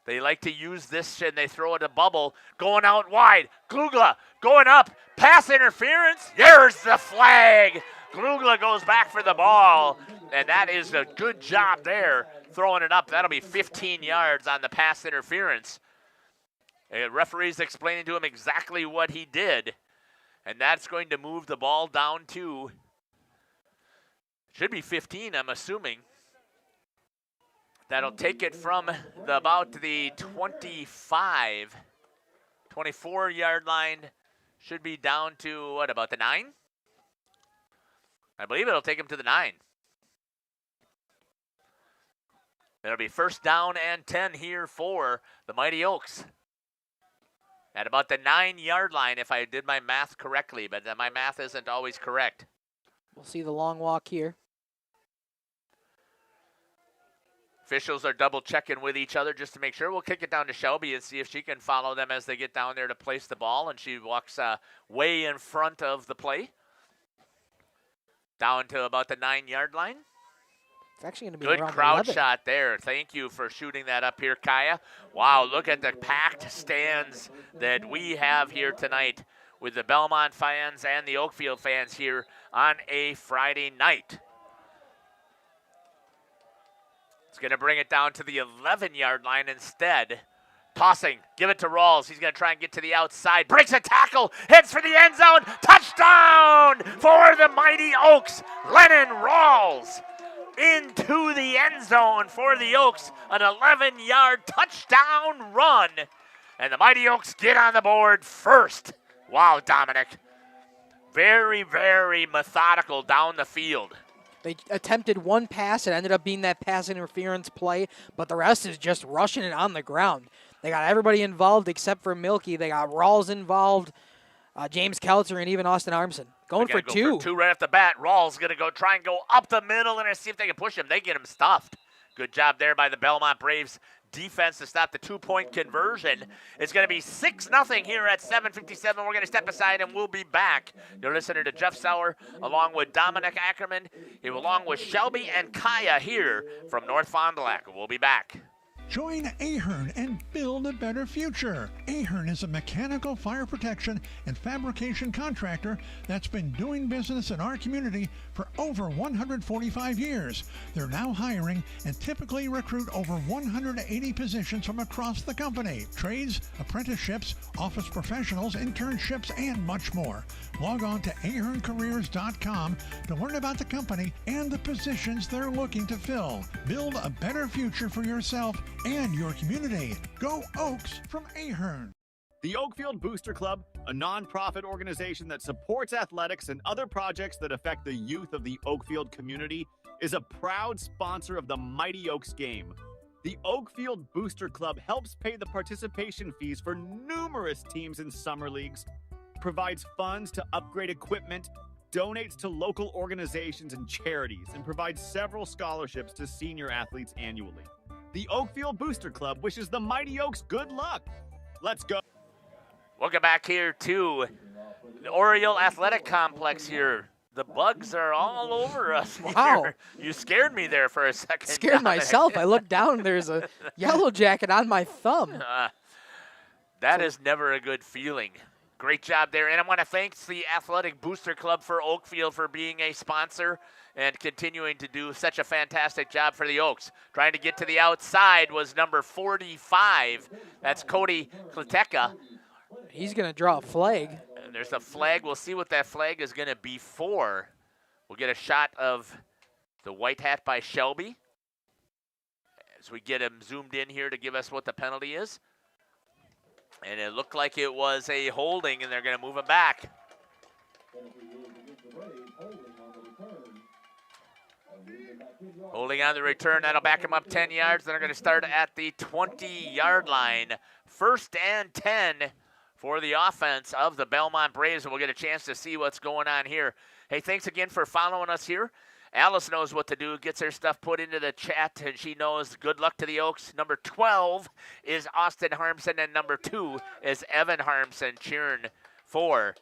They like to use this, and they throw it a bubble. Going out wide. Glugla going up. Pass interference. There's the flag. Glugla goes back for the ball, and that is a good job there throwing it up. That'll be 15 yards on the pass interference. Referee's explaining to him exactly what he did. And that's going to move the ball down to, should be 15, I'm assuming. That'll take it from about the 24-yard line. Should be down to, what, about the 9? I believe it'll take him to the 9. It'll be 1st down and 10 here for the Mighty Oaks. At about the 9-yard line, if I did my math correctly, but my math isn't always correct. We'll see the long walk here. Officials are double-checking with each other just to make sure. We'll kick it down to Shelby and see if she can follow them as they get down there to place the ball, and she walks way in front of the play. Down to about the 9-yard line. It's actually going to be good around crowd 11. shot there. Thank you for shooting that up here, Kaya. Wow, look at the packed stands that we have here tonight. with the Belmont fans and the Oakfield fans here on a Friday night. It's going to bring it down to the 11-yard line instead. Tossing, give it to Rawls. He's going to try and get to the outside. Breaks a tackle, hits for the end zone. Touchdown for the Mighty Oaks. Lennon Rawls into the end zone for the Oaks. An 11-yard touchdown run. And the Mighty Oaks get on the board first. Wow, Dominic. Very, very methodical down the field. They attempted one pass. It ended up being that pass interference play, but the rest is just rushing it on the ground. They got everybody involved except for Milky. They got Rawls involved, James Keltzer, and even Austin Armson. Going for two. Two right off the bat. Rawls going to go try and go up the middle and see if they can push him. They get him stuffed. Good job there by the Belmont Braves defense to stop the two-point conversion. It's going to be 6-0 here at 7:57. We're going to step aside and we'll be back. You're listening to Jeff Sauer along with Dominic Ackerman, along with Shelby and Kaya here from North Fond du Lac. We'll be back. Join Ahern and build a better future. Ahern is a mechanical fire protection and fabrication contractor that's been doing business in our community for over 145 years. They're now hiring and typically recruit over 180 positions from across the company. Trades, apprenticeships, office professionals, internships, and much more. Log on to aherncareers.com to learn about the company and the positions they're looking to fill. Build a better future for yourself and your community. Go Oaks from Ahern. The Oakfield Booster Club, a nonprofit organization that supports athletics and other projects that affect the youth of the Oakfield community, is a proud sponsor of the Mighty Oaks game. The Oakfield Booster Club helps pay the participation fees for numerous teams in summer leagues, provides funds to upgrade equipment, donates to local organizations and charities, and provides several scholarships to senior athletes annually. The Oakfield Booster Club wishes the Mighty Oaks good luck. Let's go. Welcome back here to the Oriole Athletic Complex here. The bugs are all over us. Wow. Here. You scared me there for a second. Scared myself. I looked down, there's a yellow jacket on my thumb. That is never a good feeling. Great job there. And I want to thank the Athletic Booster Club for Oakfield for being a sponsor and continuing to do such a fantastic job for the Oaks. Trying to get to the outside was number 45. That's Cody Kleteka. He's going to draw a flag. And there's a flag. We'll see what that flag is going to be for. We'll get a shot of the white hat by Shelby as we get him zoomed in here to give us what the penalty is. And it looked like it was a holding, and they're going to move him back. Holding on the return, that'll back him up 10 yards. Then they're going to start at the 20-yard line. 1st and 10 for the offense of the Belmont Braves, and we'll get a chance to see what's going on here. Hey, thanks again for following us here. Alice knows what to do, gets her stuff put into the chat, and she knows good luck to the Oaks. Number 12 is Austin Harmson, and number 2 is Evan Harmson cheering for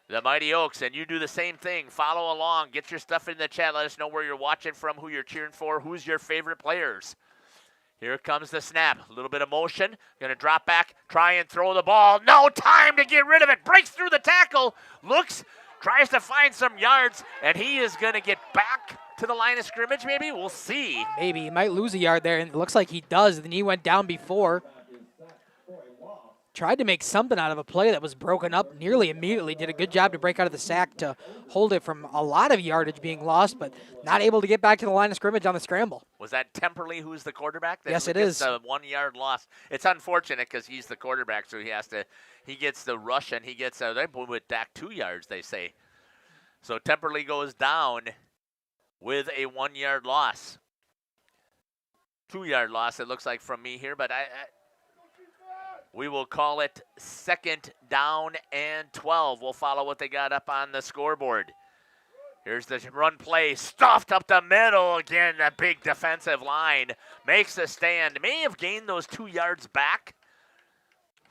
the Mighty Oaks. And you do the same thing. Follow along. Get your stuff in the chat. Let us know where you're watching from, who you're cheering for, who's your favorite players. Here comes the snap. A little bit of motion. Going to drop back, try and throw the ball. No time to get rid of it. Breaks through the tackle. Looks, tries to find some yards, and he is going to get back to the line of scrimmage, maybe? We'll see. Maybe. He might lose a yard there, and it looks like he does. The knee went down before. Tried to make something out of a play that was broken up nearly immediately. Did a good job to break out of the sack to hold it from a lot of yardage being lost, but not able to get back to the line of scrimmage on the scramble. Was that Temperley who's the quarterback? Yes, it is. A 1-yard loss. It's unfortunate because he's the quarterback, so he gets the rush, and he gets, they move it back 2 yards, they say. So Temperley goes down with a 1-yard loss. 2-yard loss, it looks like from me here, but we will call it 2nd down and 12. We'll follow what they got up on the scoreboard. Here's the run play, stuffed up the middle. Again, a big defensive line makes a stand. May have gained those 2 yards back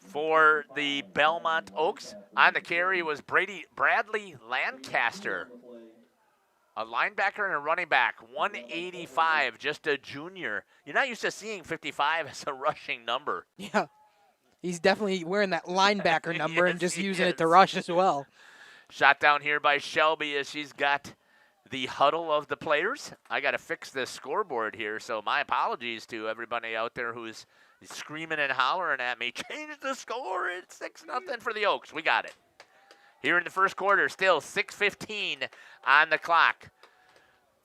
for the Belmont Oaks. On the carry was Bradley Lancaster, a linebacker and a running back, 185, just a junior. You're not used to seeing 55 as a rushing number. Yeah. He's definitely wearing that linebacker number and just using it to rush as well. Shot down here by Shelby as she's got the huddle of the players. I got to fix this scoreboard here, so my apologies to everybody out there who's screaming and hollering at me. Change the score. It's 6-0 for the Oaks. We got it. Here in the first quarter, still 6:15 on the clock.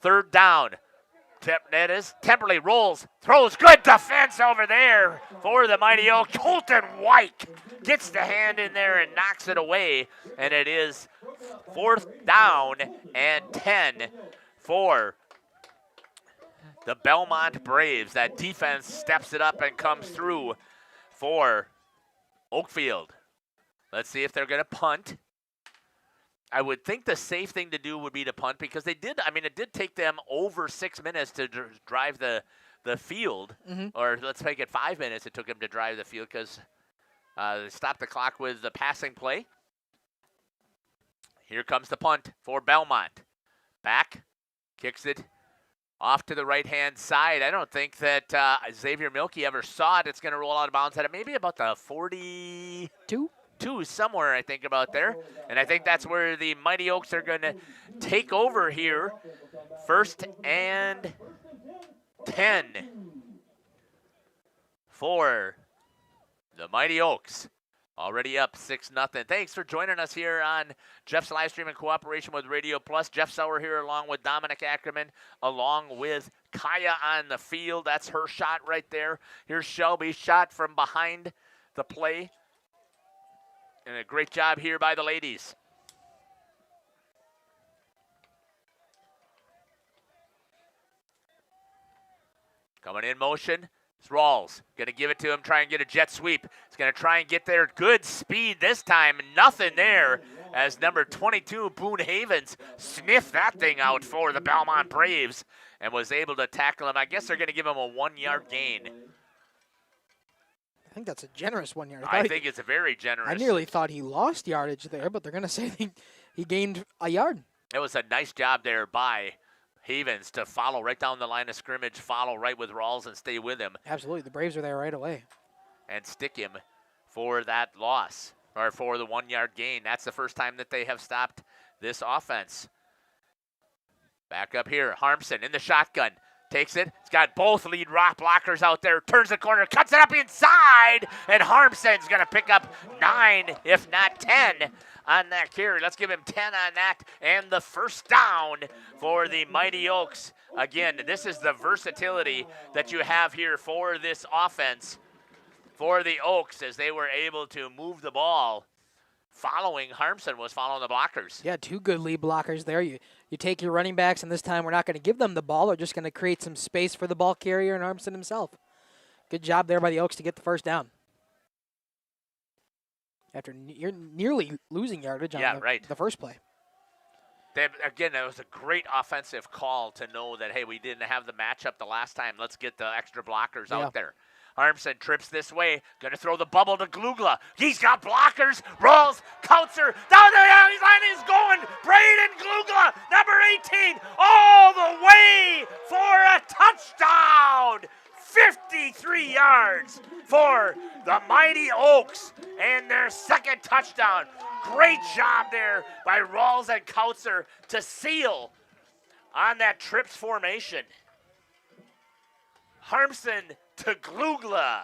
Third down. Temperley rolls, throws, good defense over there for the Mighty Oaks. Colton White gets the hand in there and knocks it away, and it is 4th down and 10 for the Belmont Braves. That defense steps it up and comes through for Oakfield. Let's see if they're going to punt. I would think the safe thing to do would be to punt because it did take them over 6 minutes to drive the field. Or let's make it 5 minutes it took them to drive the field because they stopped the clock with the passing play. Here comes the punt for Belmont. Back, kicks it off to the right-hand side. I don't think that Xavier Milkey ever saw it. It's going to roll out of bounds at maybe about the 42? Somewhere, I think, about there. And I think that's where the Mighty Oaks are going to take over here. 1st and 10 for the Mighty Oaks. Already up 6-0. Thanks for joining us here on Jeff's live stream in cooperation with Radio Plus. Jeff Sauer here along with Dominic Ackerman, along with Kaya on the field. That's her shot right there. Here's Shelby, shot from behind the play. And a great job here by the ladies. Coming in motion. It's Rawls. Going to give it to him, try and get a jet sweep. He's going to try and get there. Good speed this time. Nothing there as number 22, Boone Havens, sniffed that thing out for the Belmont Braves and was able to tackle him. I guess they're going to give him a 1-yard gain. I think that's a generous 1 yard. I think it's a very generous. I nearly thought he lost yardage there, but they're going to say he gained a yard. It was a nice job there by Havens to follow right down the line of scrimmage, follow right with Rawls and stay with him. Absolutely. The Braves are there right away. And stick him for that loss, or for the 1-yard gain. That's the first time that they have stopped this offense. Back up here, Harmson in the shotgun. Takes it. It's got both lead rock blockers out there. Turns the corner, cuts it up inside, and Harmson's going to pick up 9, if not 10, on that carry. Let's give him 10 on that, and the first down for the Mighty Oaks. Again, this is the versatility that you have here for this offense for the Oaks as they were able to move the ball. Harmson was following the blockers. Yeah, 2 good lead blockers there. You take your running backs, and this time we're not going to give them the ball. We're just going to create some space for the ball carrier and Harmson himself. Good job there by the Oaks to get the first down. After you're nearly losing yardage on the first play. Again, that was a great offensive call to know that, hey, we didn't have the matchup the last time. Let's get the extra blockers out there. Harmson trips this way, going to throw the bubble to Glugla. He's got blockers, rolls, Kautzer, down the line, he's going. Braden Glugla, number 18, all the way for a touchdown. 53 yards for the Mighty Oaks and their second touchdown. Great job there by Rawls and Kautzer to seal on that trips formation. Harmson to Glugla,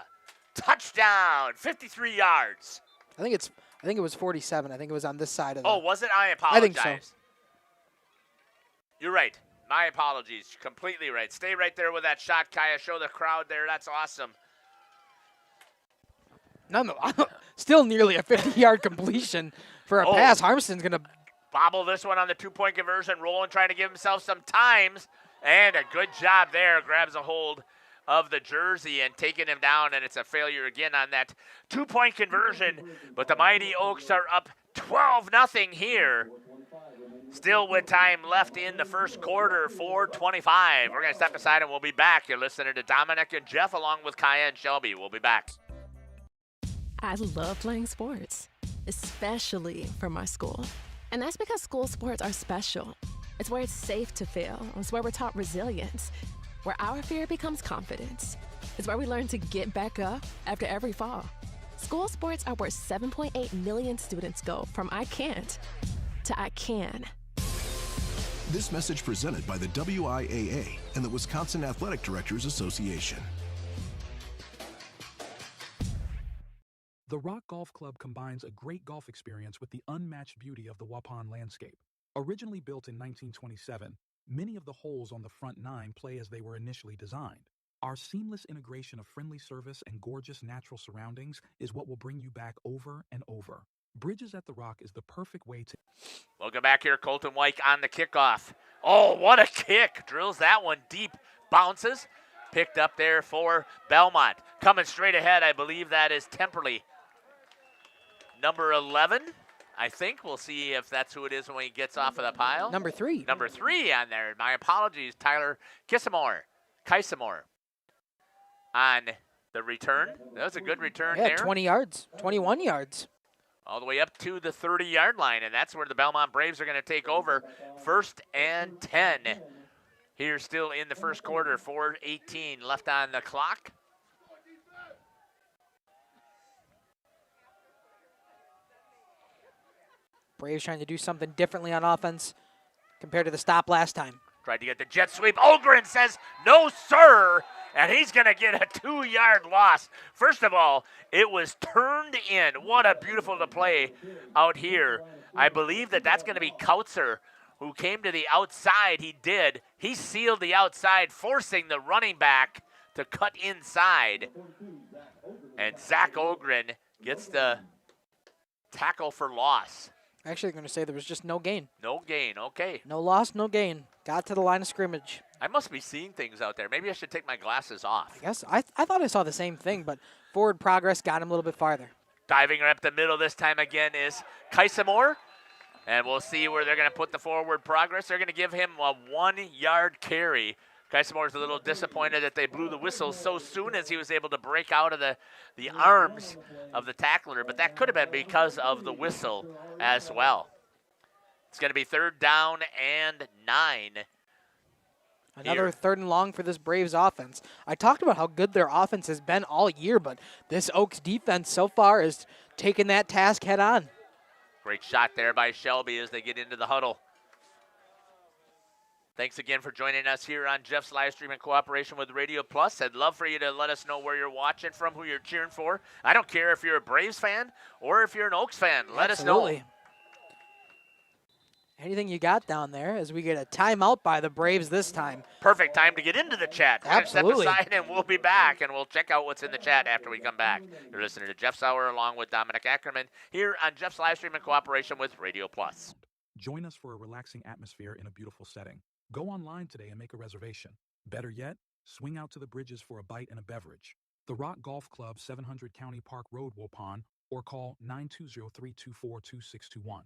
touchdown, 53 yards. I think it was 47. I think it was on this side of the. Oh, was it? I apologize. I think so. You're right. My apologies. Completely right. Stay right there with that shot, Kaya. Show the crowd there. That's awesome. Still nearly a 50-yard completion for a pass. Harmson's going to bobble this one on the 2-point conversion. Rolling, trying to give himself some times. And a good job there. Grabs a hold of the jersey and taking him down, and it's a failure again on that 2-point conversion. But the Mighty Oaks are up 12-0 here. Still with time left in the first quarter, 4:25. We're going to step aside and we'll be back. You're listening to Dominic and Jeff along with Kaya and Shelby. We'll be back. I love playing sports, especially for my school. And that's because school sports are special. It's where it's safe to fail. It's where we're taught resilience, where our fear becomes confidence. It's where we learn to get back up after every fall. School sports are where 7.8 million students go from I can't to I can. This message presented by the WIAA and the Wisconsin Athletic Directors Association. The Rock Golf Club combines a great golf experience with the unmatched beauty of the Waupun landscape. Originally built in 1927, many of the holes on the front nine play as they were initially designed. Our seamless integration of friendly service and gorgeous natural surroundings is what will bring you back over and over. Bridges at the Rock is the perfect way to... Welcome back here, Colton White on the kickoff. Oh, what a kick. Drills that one deep. Bounces. Picked up there for Belmont. Coming straight ahead, I believe that is Temperley. Number 11, I think. We'll see if that's who it is when he gets off of the pile. Number 3. Number 3 on there. My apologies, Tyler Kaisamore on the return. That was a good return there. 20 yards, 21 yards. All the way up to the 30-yard line, and that's where the Belmont Braves are going to take over. 1st and 10. Here still in the first quarter, 4:18 left on the clock. Braves trying to do something differently on offense compared to the stop last time. Tried to get the jet sweep. Ogren says, no, sir, and he's going to get a 2-yard loss. First of all, it was turned in. What a beautiful play out here. I believe that's going to be Kautzer, who came to the outside. He did. He sealed the outside, forcing the running back to cut inside. And Zach Ogren gets the tackle for loss. Actually, I'm going to say there was just no gain. No gain, okay. No loss, no gain. Got to the line of scrimmage. I must be seeing things out there. Maybe I should take my glasses off. I guess. I thought I saw the same thing, but forward progress got him a little bit farther. Diving up the middle this time again is Kaisamore. And we'll see where they're going to put the forward progress. They're going to give him a 1-yard carry. Kaisamore's a little disappointed that they blew the whistle so soon as he was able to break out of the arms of the tackler, but that could have been because of the whistle as well. It's going to be 3rd down and 9. Another 3rd and long for this Braves offense. I talked about how good their offense has been all year, but this Oaks defense so far has taken that task head on. Great shot there by Shelby as they get into the huddle. Thanks again for joining us here on Jeff's live stream in cooperation with Radio Plus. I'd love for you to let us know where you're watching from, who you're cheering for. I don't care if you're a Braves fan or if you're an Oaks fan. Let us know. Anything you got down there as we get a timeout by the Braves this time. Perfect time to get into the chat. Absolutely. Step aside and we'll be back, and we'll check out what's in the chat after we come back. You're listening to Jeff's Hour along with Dominic Ackerman here on Jeff's live stream in cooperation with Radio Plus. Join us for a relaxing atmosphere in a beautiful setting. Go online today and make a reservation. Better yet, swing out to the Bridges for a bite and a beverage. The Rock Golf Club, 700 County Park Road, Waupun, or call 920-324-2621.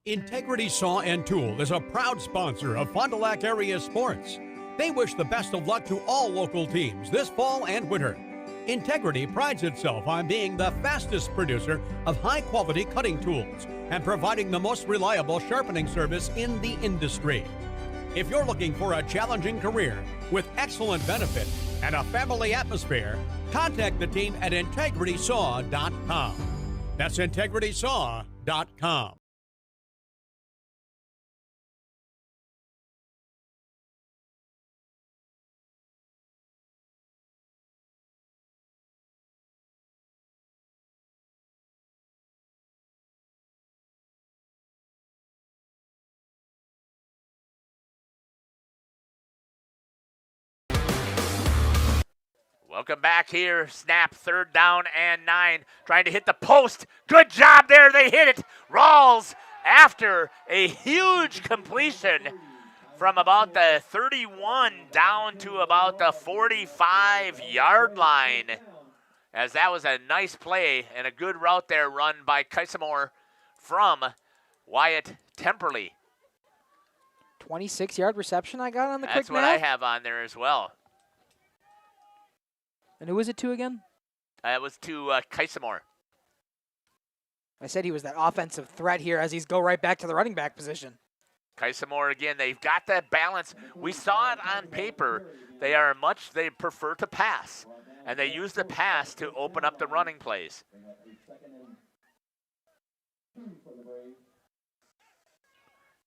Integrity Saw and Tool is a proud sponsor of Fond du Lac area sports. They wish the best of luck to all local teams this fall and winter. Integrity prides itself on being the fastest producer of high-quality cutting tools and providing the most reliable sharpening service in the industry. If you're looking for a challenging career with excellent benefits and a family atmosphere, contact the team at integritysaw.com. That's integritysaw.com. Welcome back here. Snap, 3rd down and 9. Trying to hit the post. Good job there. They hit it. Rawls after a huge completion from about the 31 down to about the 45-yard line. As that was a nice play and a good route there run by Kaisamore from Wyatt Temperley. 26-yard reception I got on the quick That's what I have on there as well. And who was it to again? It was to Kaisamore. I said he was that offensive threat here as he's go right back to the running back position. Kaisamore again, they've got that balance. We saw it on paper. They prefer to pass. and they use the pass to open up the running plays.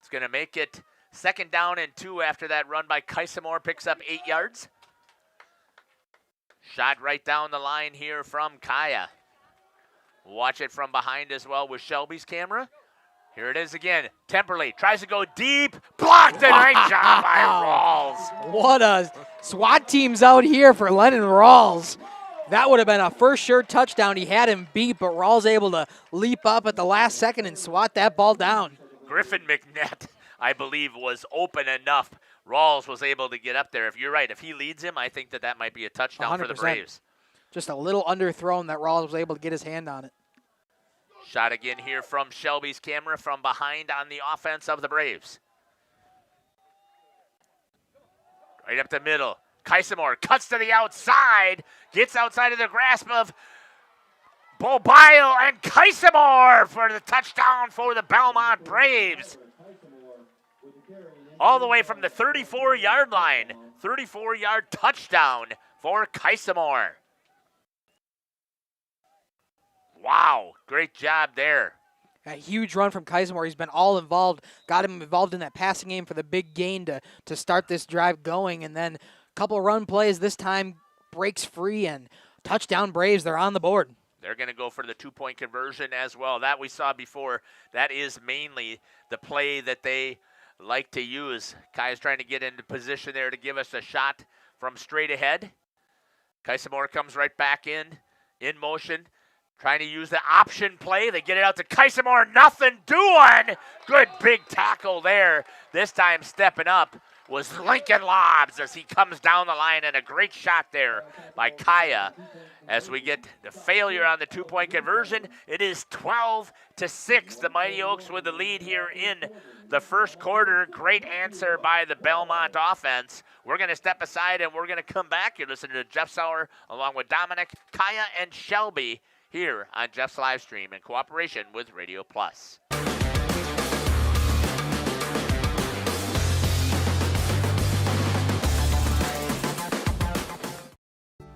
It's going to make it 2nd down and 2 after that run by Kaisamore, picks up 8 yards. Shot right down the line here from Kaya. Watch it from behind as well with Shelby's camera. Here it is again. Temperley tries to go deep. Blocked. A nice job by Rawls. What a SWAT team's out here for Lennon Rawls. That would have been a first sure touchdown. He had him beat, but Rawls able to leap up at the last second and swat that ball down. Griffin McNett, I believe, was open enough. Rawls was able to get up there. If you're right, if he leads him, I think that might be a touchdown 100%. For the Braves. Just a little underthrown that Rawls was able to get his hand on it. Shot again here from Shelby's camera from behind on the offense of the Braves. Right up the middle. Kaisamore cuts to the outside, gets outside of the grasp of Bobile and Kaisamore for the touchdown for the Belmont Braves. All the way from the 34-yard line. 34-yard touchdown for Kaisamore. Wow, great job there. A huge run from Kaisamore. He's been all involved, got him involved in that passing game for the big gain to start this drive going. And then a couple run plays this time, breaks free, and touchdown Braves. They're on the board. They're going to go for the 2-point conversion as well. That we saw before. That is mainly the play that they like to use. Kai's trying to get into position there to give us a shot from straight ahead. Kaisamore comes right back in motion. Trying to use the option play. They get it out to Kaisamore. Nothing doing. Good big tackle there. This time stepping up was Lincoln Lobbs as he comes down the line, and a great shot there by Kaya. As we get the failure on the 2-point conversion, it is 12-6. The Mighty Oaks with the lead here in the first quarter. Great answer by the Belmont offense. We're going to step aside and we're going to come back. You're listening to Jeff Sauer along with Dominic, Kaya, and Shelby here on Jeff's live stream in cooperation with Radio Plus.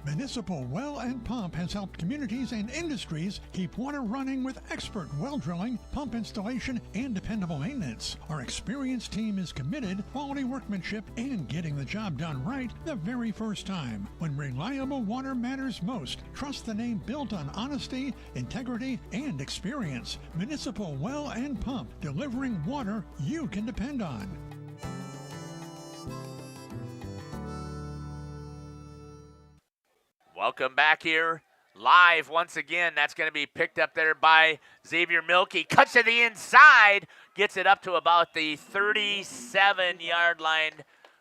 Municipal Well and Pump has helped communities and industries keep water running with expert well drilling, pump installation, and dependable maintenance. Our experienced team is committed, quality workmanship, and getting the job done right the very first time. When reliable water matters most, trust the name built on honesty, integrity, and experience. Municipal Well and Pump, delivering water you can depend on. Welcome back here live once again. That's going to be picked up there by Xavier Milkey. Cuts to the inside, gets it up to about the 37-yard line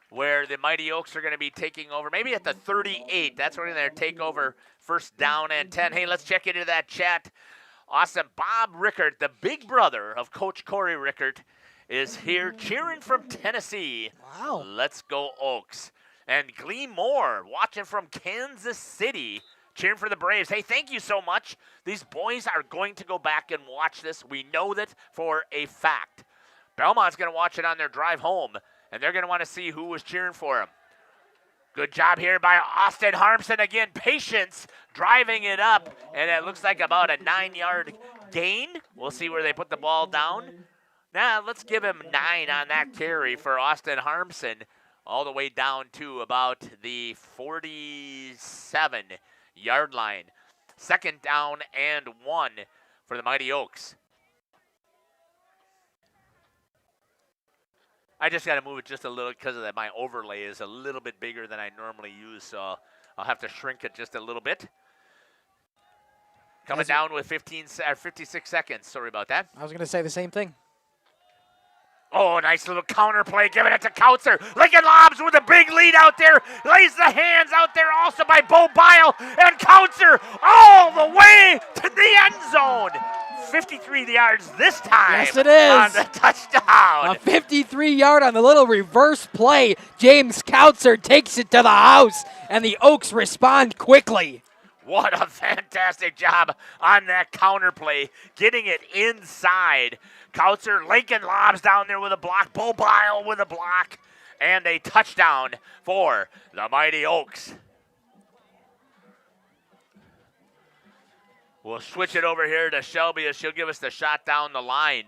where the Mighty Oaks are going to be taking over. Maybe at the 38. That's where they're going to take over, first down and 10. Hey, let's check into that chat. Awesome. Bob Rickert, the big brother of Coach Corey Rickert, is here cheering from Tennessee. Wow. Let's go Oaks. And Glee Moore watching from Kansas City, cheering for the Braves. Hey, thank you so much. These boys are going to go back and watch this. We know that for a fact. Belmont's going to watch it on their drive home, and they're going to want to see who was cheering for them. Good job here by Austin Harmson. Again, patience driving it up, and it looks like about a 9-yard gain. We'll see where they put the ball down. Now, let's give him 9 on that carry for Austin Harmson, all the way down to about the 47-yard line. Second down and 1 for the Mighty Oaks. I just got to move it just a little because of that. My overlay is a little bit bigger than I normally use, so I'll have to shrink it just a little bit. Coming down with 56 seconds. Sorry about that. I was going to say the same thing. Oh, nice little counter play, giving it to Kautzer. Lincoln Lobbs with a big lead out there. Lays the hands out there also by Bo Bile. And Kautzer all the way to the end zone. 53 yards this time. Yes, it is. On the touchdown. A 53-yard on the little reverse play. James Kautzer takes it to the house, and the Oaks respond quickly. What a fantastic job on that counter play, getting it inside. Kautzer, Lincoln Lobbs down there with a block, Bo Bile with a block, and a touchdown for the Mighty Oaks. We'll switch it over here to Shelby as she'll give us the shot down the line.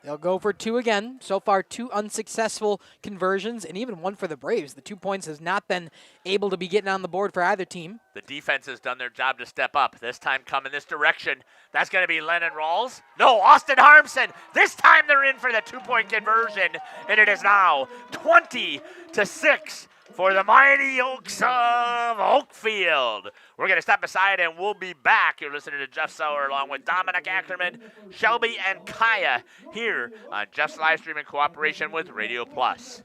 They'll go for 2 again. So far, 2 unsuccessful conversions and even 1 for the Braves. The 2 points has not been able to be getting on the board for either team. The defense has done their job to step up. This time coming this direction. That's going to be Lennon Rawls. No, Austin Harmson. This time they're in for the 2-point conversion, and it is now 20-6 for the Mighty Oaks of Oakfield. We're going to step aside and we'll be back. You're listening to Jeff Sauer along with Dominic Ackerman, Shelby, and Kaya here on Jeff's live stream in cooperation with Radio Plus.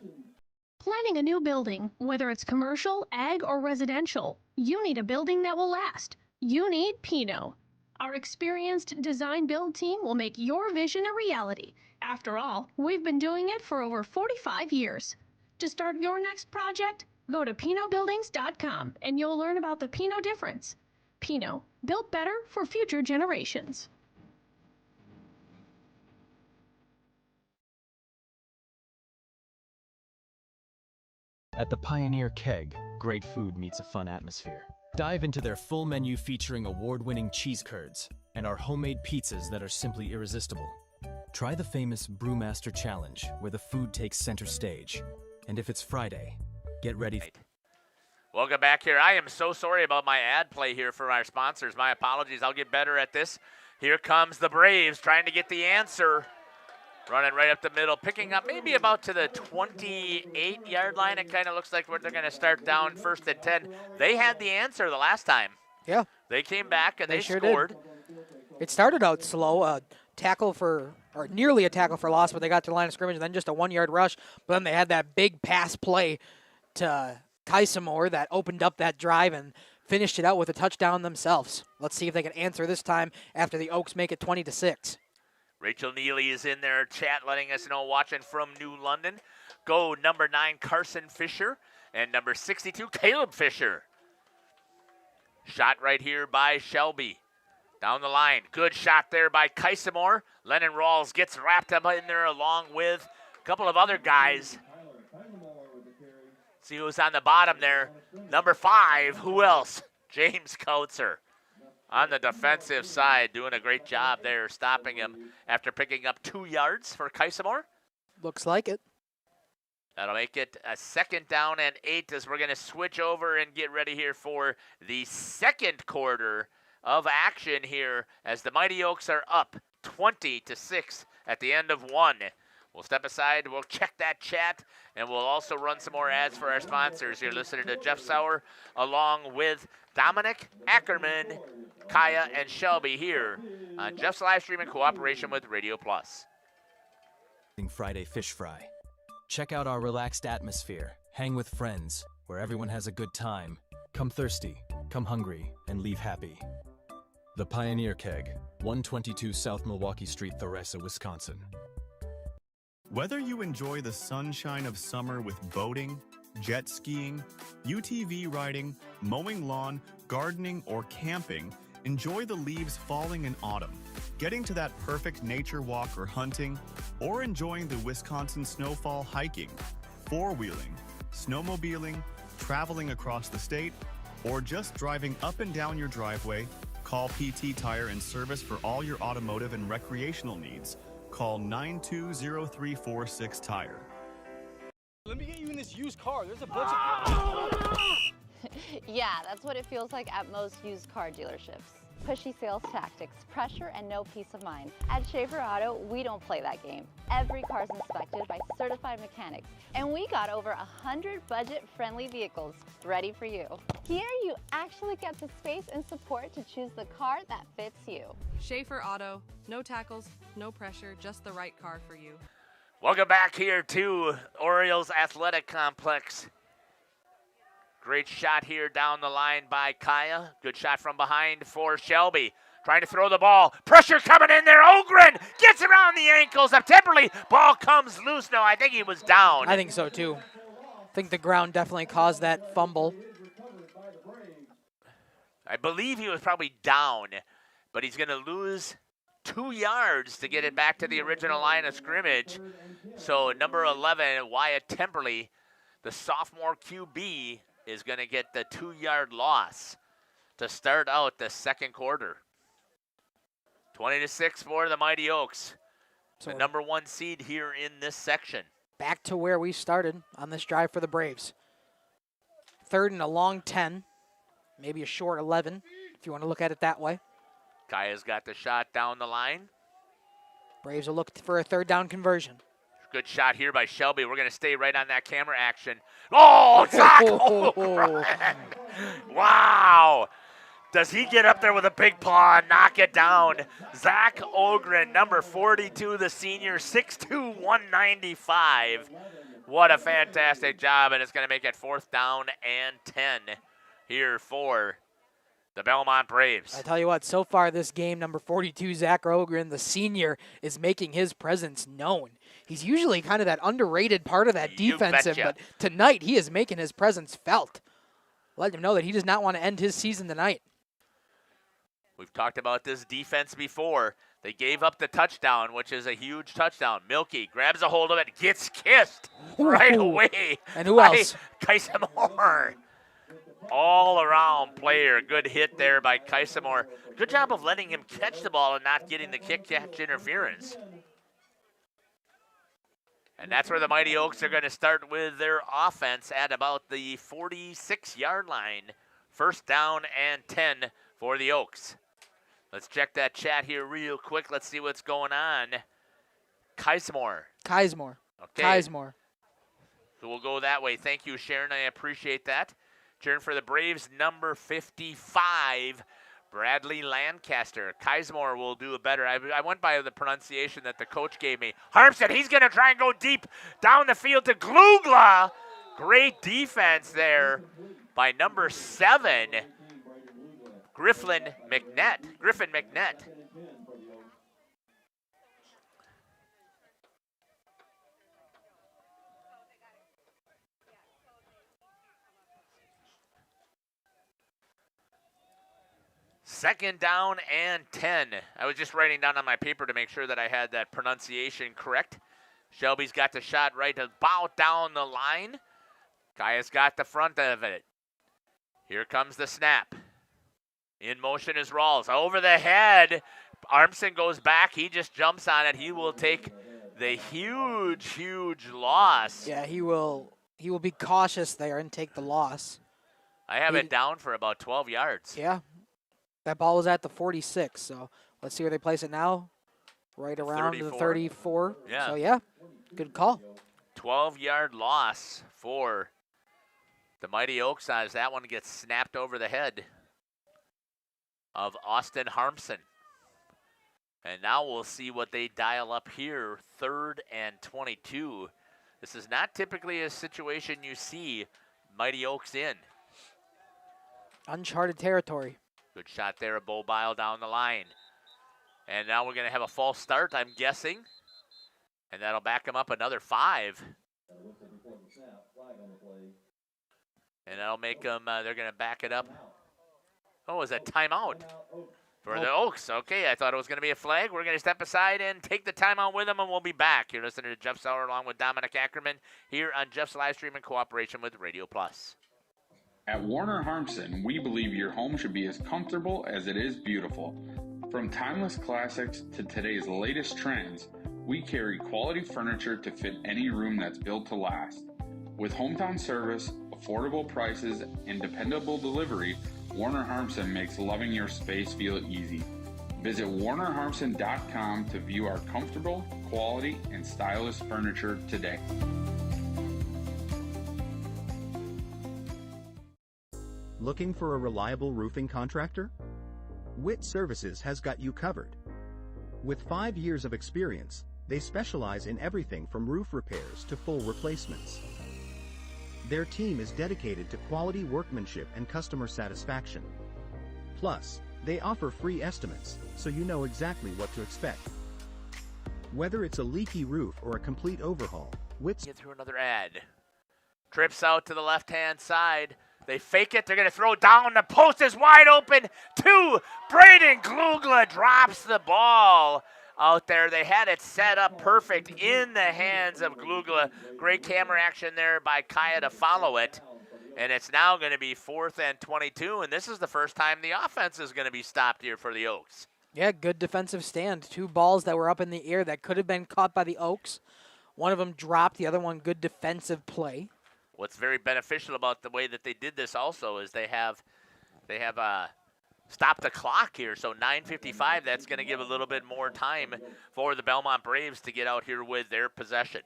Planning a new building, whether it's commercial, ag, or residential, you need a building that will last. You need Pino. Our experienced design build team will make your vision a reality. After all, we've been doing it for over 45 years. To start your next project, go to PinoBuildings.com and you'll learn about the Pino difference. Pino, built better for future generations. At the Pioneer Keg, great food meets a fun atmosphere. Dive into their full menu featuring award-winning cheese curds and our homemade pizzas that are simply irresistible. Try the famous Brewmaster Challenge, where the food takes center stage. And if it's Friday, get ready. Welcome back here. I am so sorry about my ad play here for our sponsors. My apologies. I'll get better at this. Here comes the Braves trying to get the answer. Running right up the middle, picking up maybe about to the 28-yard line. It kind of looks like they're going to start down 1st and 10. They had the answer the last time. Yeah. They came back and they sure scored. Did. It started out slow, nearly a tackle for loss, but they got to the line of scrimmage, and then just a 1-yard rush. But then they had that big pass play to Kaisamore that opened up that drive and finished it out with a touchdown themselves. Let's see if they can answer this time after the Oaks make it 20-6. Rachel Neely is in their chat letting us know, watching from New London. Go number 9, Carson Fisher, and number 62, Caleb Fisher. Shot right here by Shelby. Down the line. Good shot there by Kaisamore. Lennon Rawls gets wrapped up in there along with a couple of other guys. See who's on the bottom there. Number 5, who else? James Coutzer. On the defensive side, doing a great job there, stopping him after picking up 2 yards for Kaisamore. Looks like it. That'll make it a 2nd down and 8 as we're going to switch over and get ready here for the 2nd quarter of action here as the Mighty Oaks are up 20-6 at the end of 1. We'll step aside, we'll check that chat, and we'll also run some more ads for our sponsors. You're listening to Jeff Sauer along with Dominic Ackerman, Kaya, and Shelby here on Jeff's live stream in cooperation with Radio Plus. Friday Fish Fry. Check out our relaxed atmosphere. Hang with friends, where everyone has a good time. Come thirsty, come hungry, and leave happy. The Pioneer Keg, 122 South Milwaukee Street, Theresa, Wisconsin. Whether you enjoy the sunshine of summer with boating, jet skiing, UTV riding, mowing lawn, gardening, or camping, enjoy the leaves falling in autumn, getting to that perfect nature walk or hunting, or enjoying the Wisconsin snowfall hiking, four-wheeling, snowmobiling, traveling across the state, or just driving up and down your driveway, call PT Tire and Service for all your automotive and recreational needs. Call 920-346 Tire. Let me get you in this used car. There's a bunch of... Yeah, that's what it feels like at most used car dealerships. Pushy sales tactics, pressure, and no peace of mind. At Schaefer Auto, we don't play that game. Every car's inspected by certified mechanics, and we got over 100 budget-friendly vehicles ready for you. Here, you actually get the space and support to choose the car that fits you. Schaefer Auto, no tackles, no pressure, just the right car for you. Welcome back here to Orioles Athletic Complex. Great shot here down the line by Kaya. Good shot from behind for Shelby. Trying to throw the ball. Pressure coming in there. Ogren gets around the ankles of Timberley. Ball comes loose. No, I think he was down. I think so too. I think the ground definitely caused that fumble. I believe he was probably down, but he's going to lose 2 yards to get it back to the original line of scrimmage. So number 11, Wyatt Temperley, the sophomore QB, is going to get the 2-yard loss to start out the second quarter. 20-6 for the Mighty Oaks. So the number 1 seed here in this section. back to where we started on this drive for the Braves. 3rd and a long 10, maybe a short 11, if you want to look at it that way. Kaya's got the shot down the line. Braves will look for a 3rd down conversion. Good shot here by Shelby. We're going to stay right on that camera action. Oh, Zach Ogren. Wow. Does he get up there with a big paw and knock it down? Zach Ogren, number 42, the senior, 6'2", 195. What a fantastic job, and it's going to make it 4th down and 10 here for the Belmont Braves. I tell you what, so far this game, number 42, Zach Ogren, the senior, is making his presence known. He's usually kind of that underrated part of that defensive, but tonight he is making his presence felt. Let him know that he does not want to end his season tonight. We've talked about this defense before. They gave up the touchdown, which is a huge touchdown. Milky grabs a hold of it, gets kissed right away. And who else? Kaisamore. All-around player. Good hit there by Kaisamore. Good job of letting him catch the ball and not getting the kick-catch interference. And that's where the Mighty Oaks are going to start with their offense at about the 46-yard line. 1st down and 10 for the Oaks. Let's check that chat here real quick. Let's see what's going on. Kaisamore. Okay. Kaisamore. So we'll go that way. Thank you, Sharon. I appreciate that. Cheering for the Braves, number 55, Bradley Lancaster. Kaisamore will do a better. I went by the pronunciation that the coach gave me. Harmstead, he's going to try and go deep down the field to Glugla. Great defense there by number 7, Griffin McNett. Second down and 10. I was just writing down on my paper to make sure that I had that pronunciation correct. Shelby's got the shot right about down the line. Kaya's got the front of it. Here comes the snap. In motion is Rawls. Over the head. Armson goes back. He just jumps on it. He will take the huge loss. Yeah, he will be cautious there and take the loss. I have it down for about 12 yards. Yeah. That ball was at the 46, so let's see where they place it now. Right around 34. The 34. Yeah. So, yeah, good call. 12-yard loss for the Mighty Oaks as that one gets snapped over the head of Austin Harmson. And now we'll see what they dial up here, 3rd and 22. This is not typically a situation you see Mighty Oaks in. Uncharted territory. Good shot there, a Bobile down the line. And now we're going to have a false start, I'm guessing. And that'll back them up another 5. And that'll make them, they're going to back it up. Oh, is that timeout for the Oaks? Okay, I thought it was going to be a flag. We're going to step aside and take the timeout with them, and we'll be back. You're listening to Jeff Sauer along with Dominic Ackerman here on Jeff's live stream in cooperation with Radio Plus. At Warner Harmson, we believe your home should be as comfortable as it is beautiful. From timeless classics to today's latest trends, we carry quality furniture to fit any room that's built to last. With hometown service, affordable prices, and dependable delivery, Warner Harmson makes loving your space feel easy. Visit warnerharmson.com to view our comfortable, quality, and stylish furniture today. Looking for a reliable roofing contractor? Witt Services has got you covered. With 5 years of experience, they specialize in everything from roof repairs to full replacements. Their team is dedicated to quality workmanship and customer satisfaction. Plus, they offer free estimates, so you know exactly what to expect. Whether it's a leaky roof or a complete overhaul, Witt's... Get through another ad. Trips out to the left-hand side. They fake it. They're going to throw down. The post is wide open. 2. Braden Glugla drops the ball out there. They had it set up perfect in the hands of Glugla. Great camera action there by Kaya to follow it. And it's now going to be 4th and 22. And this is the first time the offense is going to be stopped here for the Oaks. Yeah, good defensive stand. 2 balls that were up in the air that could have been caught by the Oaks. One of them dropped, the other one good defensive play. What's very beneficial about the way that they did this also is they have stopped the clock here. So 9:55, that's going to give a little bit more time for the Belmont Braves to get out here with their possession.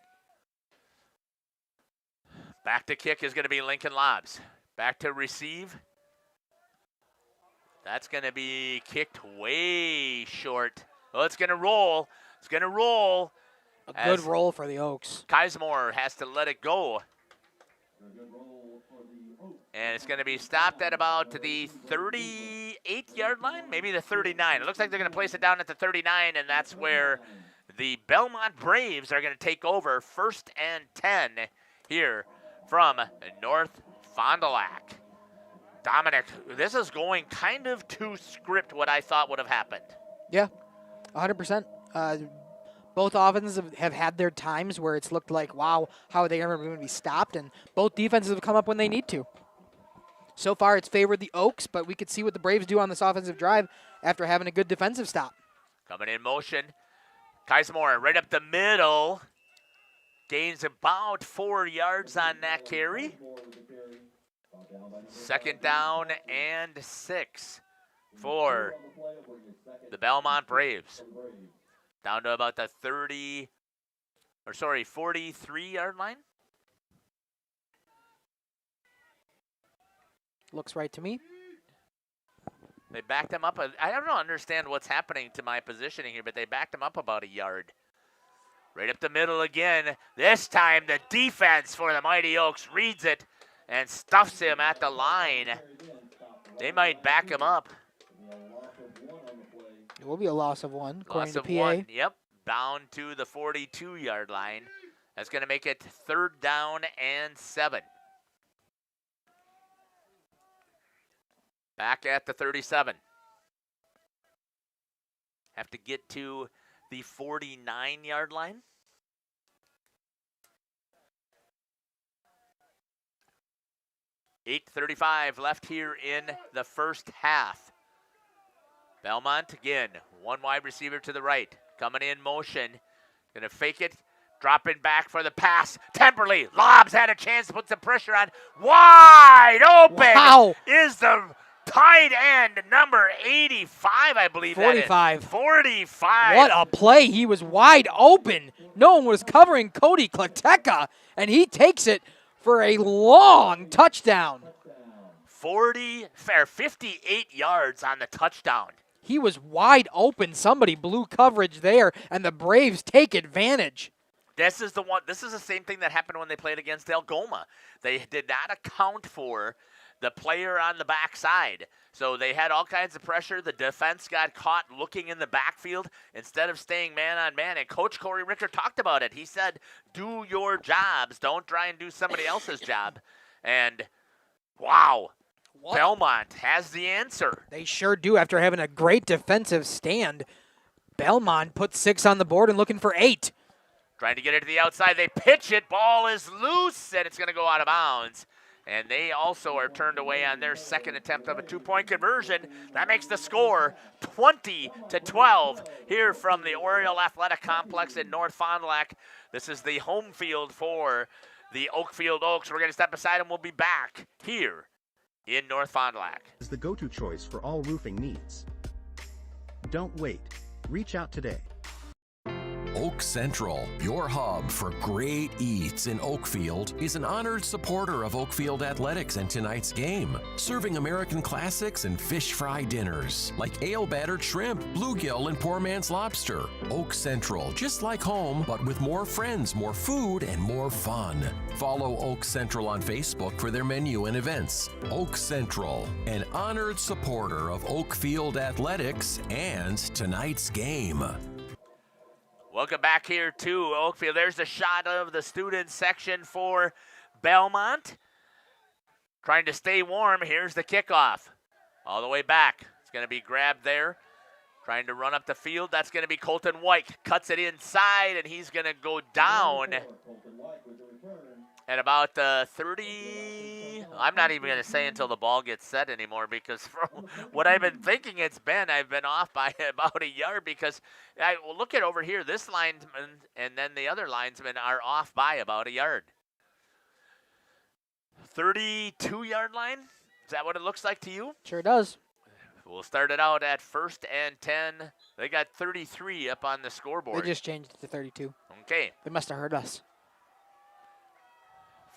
Back to kick is going to be Lincoln Lobbs. Back to receive. That's going to be kicked way short. Well, it's going to roll. It's going to roll. A good roll for the Oaks. Kaisemore has to let it go. And it's going to be stopped at about the 38-yard line, maybe the 39. It looks like they're going to place it down at the 39, and that's where the Belmont Braves are going to take over 1st and 10 here from North Fond du Lac. Dominic, this is going kind of to script what I thought would have happened. Yeah, 100%. Both offenses have had their times where it's looked like, wow, how are they ever going to be stopped? And both defenses have come up when they need to. So far, it's favored the Oaks, but we could see what the Braves do on this offensive drive after having a good defensive stop. Coming in motion. Kaisemore right up the middle. Gains about 4 yards on that carry. 2nd down and 6 for the Belmont Braves. Down to about the 43-yard line. Looks right to me. They backed him up. I don't understand what's happening to my positioning here, but they backed him up about a yard. Right up the middle again. This time the defense for the Mighty Oaks reads it and stuffs him at the line. They might back him up. It will be a loss of 1, according Loss to of PA. 1, yep. Down to the 42-yard line. That's going to make it 3rd down and 7. Back at the 37. Have to get to the 49-yard line. .8:35 left here in the first half. Belmont again, 1 wide receiver to the right. Coming in motion. Going to fake it. Dropping back for the pass. Temperley. Lobbs had a chance to put some pressure on. Wide open. Wow. Is the tight end number 85, I believe. 45. 45. What a play. He was wide open. No one was covering Cody Klateka, and he takes it for a long touchdown. 58 yards on the touchdown. He was wide open. Somebody blew coverage there, and the Braves take advantage. This is the same thing that happened when they played against Algoma. They did not account for the player on the backside. So they had all kinds of pressure. The defense got caught looking in the backfield instead of staying man on man. And Coach Corey Ricker talked about it. He said, do your jobs. Don't try and do somebody else's job. And wow, Belmont has the answer. They sure do after having a great defensive stand. Belmont put 6 on the board and looking for 8. Trying to get it to the outside. They pitch it. Ball is loose, and it's going to go out of bounds. And they also are turned away on their second attempt of a 2-point conversion. That makes the score 20-12 here from the Oriole Athletic Complex in North Fond du Lac. This is the home field for the Oakfield Oaks. We're going to step aside and we'll be back here in North Fond du Lac. Is the go-to choice for all roofing needs. Don't wait. Reach out today. Oak Central, your hub for great eats in Oakfield, is an honored supporter of Oakfield Athletics and tonight's game, serving American classics and fish fry dinners like ale-battered shrimp, bluegill, and poor man's lobster. Oak Central, just like home, but with more friends, more food, and more fun. Follow Oak Central on Facebook for their menu and events. Oak Central, an honored supporter of Oakfield Athletics and tonight's game. Welcome back here to Oakfield. There's a shot of the student section for Belmont. Trying to stay warm. Here's the kickoff. All the way back. It's going to be grabbed there. Trying to run up the field. That's going to be Colton White. Cuts it inside, and he's going to go down at about the 30. I'm not even going to say until the ball gets set anymore, because from what I've been thinking it's been, I've been off by about a yard, because well, look at over here. This linesman and then the other linesman are off by about a yard. 32-yard line? Is that what it looks like to you? Sure does. We'll start it out at 1st and 10. They got 33 up on the scoreboard. They just changed it to 32. Okay. They must have heard us.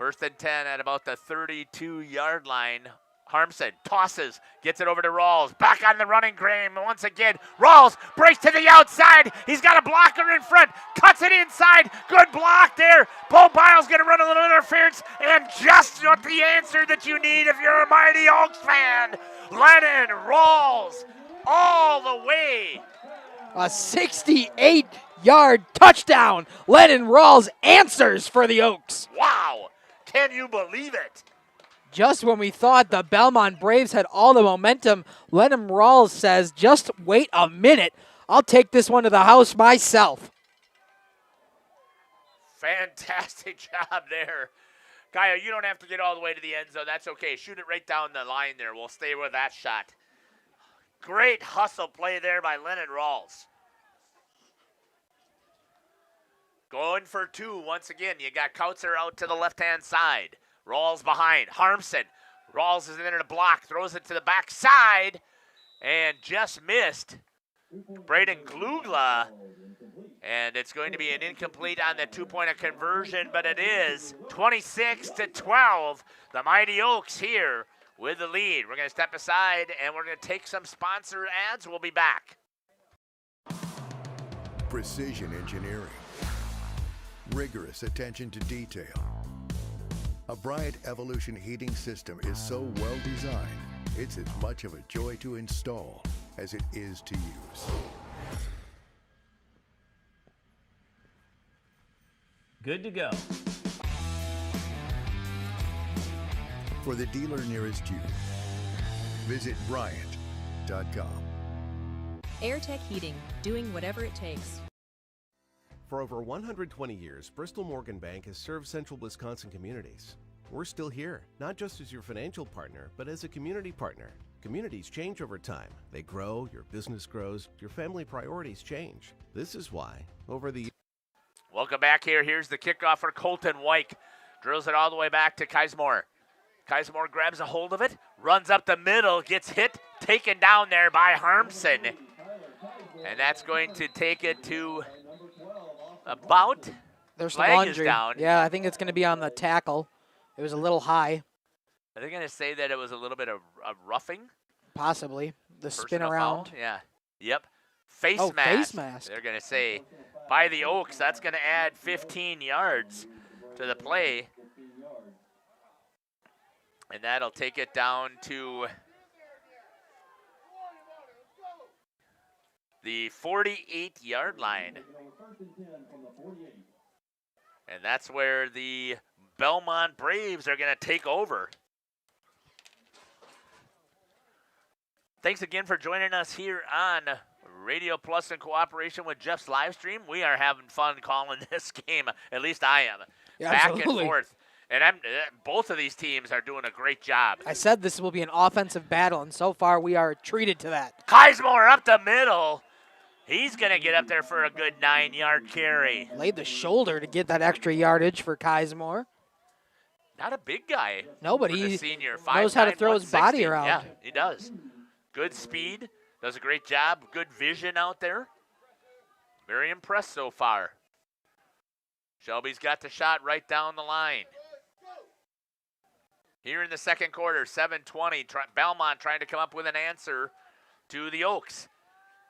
1st and 10 at about the 32-yard line. Harmson tosses, gets it over to Rawls. Back on the running game once again. Rawls breaks to the outside. He's got a blocker in front. Cuts it inside. Good block there. Bo Biles going to run a little interference. And just what the answer that you need if you're a Mighty Oaks fan. Lennon Rawls all the way. A 68-yard touchdown. Lennon Rawls answers for the Oaks. Wow. Can you believe it? Just when we thought the Belmont Braves had all the momentum, Lennon Rawls says, just wait a minute. I'll take this one to the house myself. Fantastic job there. Kaya, you don't have to get all the way to the end zone. That's okay. Shoot it right down the line there. We'll stay with that shot. Great hustle play there by Lennon Rawls. Going for 2 once again. You got Kautzer out to the left-hand side. Rawls behind. Harmson. Rawls is in there to block. Throws it to the backside. And just missed Braden Glugla. And it's going to be an incomplete on the 2-point conversion, but it is 26-12. The Mighty Oaks here with the lead. We're going to step aside, and we're going to take some sponsor ads. We'll be back. Precision engineering. Rigorous attention to detail. A Bryant Evolution heating system is so well designed, it's as much of a joy to install as it is to use. Good to go. For the dealer nearest you, visit Bryant.com. AirTech Heating, doing whatever it takes. For over 120 years, Bristol Morgan Bank has served central Wisconsin communities. We're still here, not just as your financial partner, but as a community partner. Communities change over time. They grow, your business grows, your family priorities change. This is why, over the Welcome back here. Here's the kickoff for Colton Wyke. Drills it all the way back to Keismore. Keismore grabs a hold of it, runs up the middle, gets hit, taken down there by Harmson. And that's going to take it to about, There's some flag laundry. is down. Yeah, I think it's going to be on the tackle. It was a little high. Are they going to say that it was a little bit of roughing? Possibly. The spin Personal around. foul? Yeah. Yep. Face Oh, mask. face mask. They're going to say by the Oaks. That's going to add 15 yards to the play. And that'll take it down to the 48-yard line. And that's where the Belmont Braves are going to take over. Thanks again for joining us here on Radio Plus in cooperation with Jeff's live stream. We are having fun calling this game. At least I am. Yeah, back absolutely. and forth. And both of these teams are doing a great job. I said this will be an offensive battle, and so far we are treated to that. Keismore up the middle. He's going to get up there for a good 9-yard carry. Laid the shoulder to get that extra yardage for Keismore. Not a big guy. No, but for the he senior. knows how to 5'9", throw his body 160. around. Yeah, he does. Good speed. Does a great job. Good vision out there. Very impressed so far. Shelby's got the shot right down the line. Here in the second quarter, 7:20, Belmont trying to come up with an answer to the Oaks.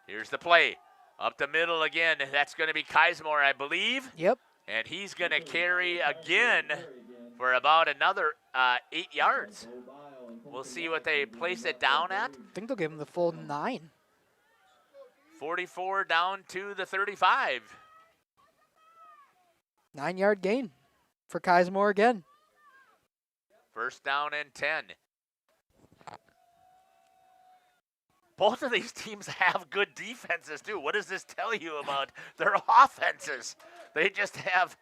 Here's the play. Up the middle again. That's going to be Keismore, I believe. Yep. And he's going to carry again for about another 8 yards. We'll see what they place it down at. I think they'll give him the full 9. 44 down to the 35. 9-yard gain for Keismore again. First down and 10. Both of these teams have good defenses, too. What does this tell you about their offenses? They just have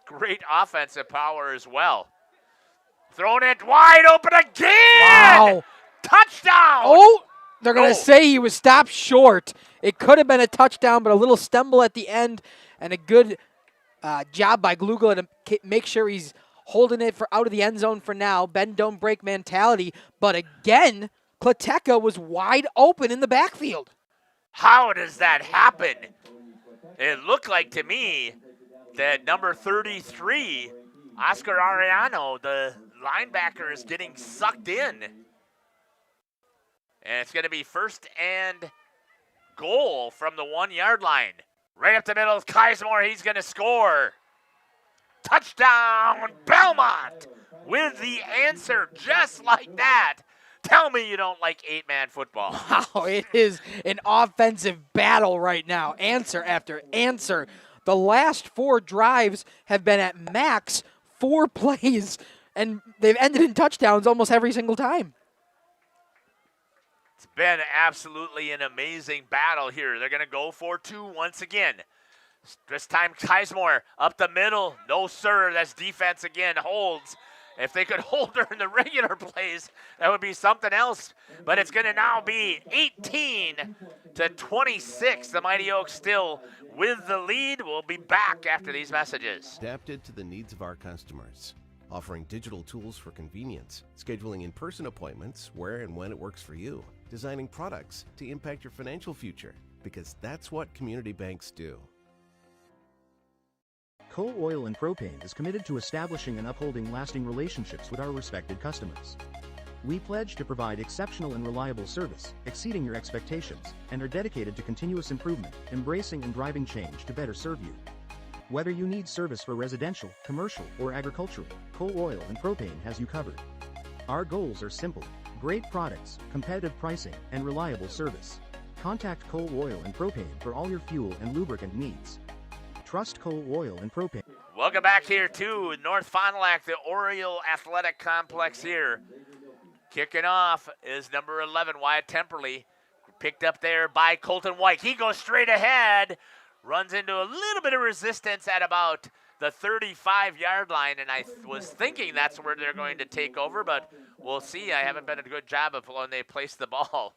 great offensive power as well. Throwing it wide open again. Wow. Touchdown. Oh, they're going to say he was stopped short. It could have been a touchdown, but a little stumble at the end and a good job by Glugla to make sure he's holding it for out of the end zone for now. Bend, don't break mentality. But again, Klateca was wide open in the backfield. How does that happen? It looked like to me that number 33, Oscar Arellano, the linebacker, is getting sucked in. And it's going to be first and goal from the 1 yard line. Right up the middle of Kaisemore. He's going to score. Touchdown, Belmont, with the answer just like that. Tell me you don't like 8-man football. Wow, it is an offensive battle right now. Answer after answer. The last 4 drives have been at max 4 plays, and they've ended in touchdowns almost every single time. It's been absolutely an amazing battle here. They're going to go for 2 once again. This time Kaisemore up the middle. No, sir. That's defense again. Holds. If they could hold her in the regular plays, that would be something else. But it's going to now be 18-26. The Mighty Oaks still with the lead. We'll be back after these messages. Adapted to the needs of our customers, offering digital tools for convenience, scheduling in-person appointments where and when it works for you, designing products to impact your financial future, because that's what community banks do. Coal Oil and Propane is committed to establishing and upholding lasting relationships with our respected customers. We pledge to provide exceptional and reliable service, exceeding your expectations, and are dedicated to continuous improvement, embracing and driving change to better serve you. Whether you need service for residential, commercial, or agricultural, Coal Oil and Propane has you covered. Our goals are simple: great products, competitive pricing, and reliable service. Contact Coal Oil and Propane for all your fuel and lubricant needs. Trust Coal Oil and Propane. Welcome back here to North Fond du Lac, the Oriole Athletic Complex here. Kicking off is number 11, Wyatt Temperley. Picked up there by Colton White. He goes straight ahead, runs into a little bit of resistance at about the 35-yard line, and I was thinking that's where they're going to take over, but we'll see. I haven't been a good job of when they place the ball.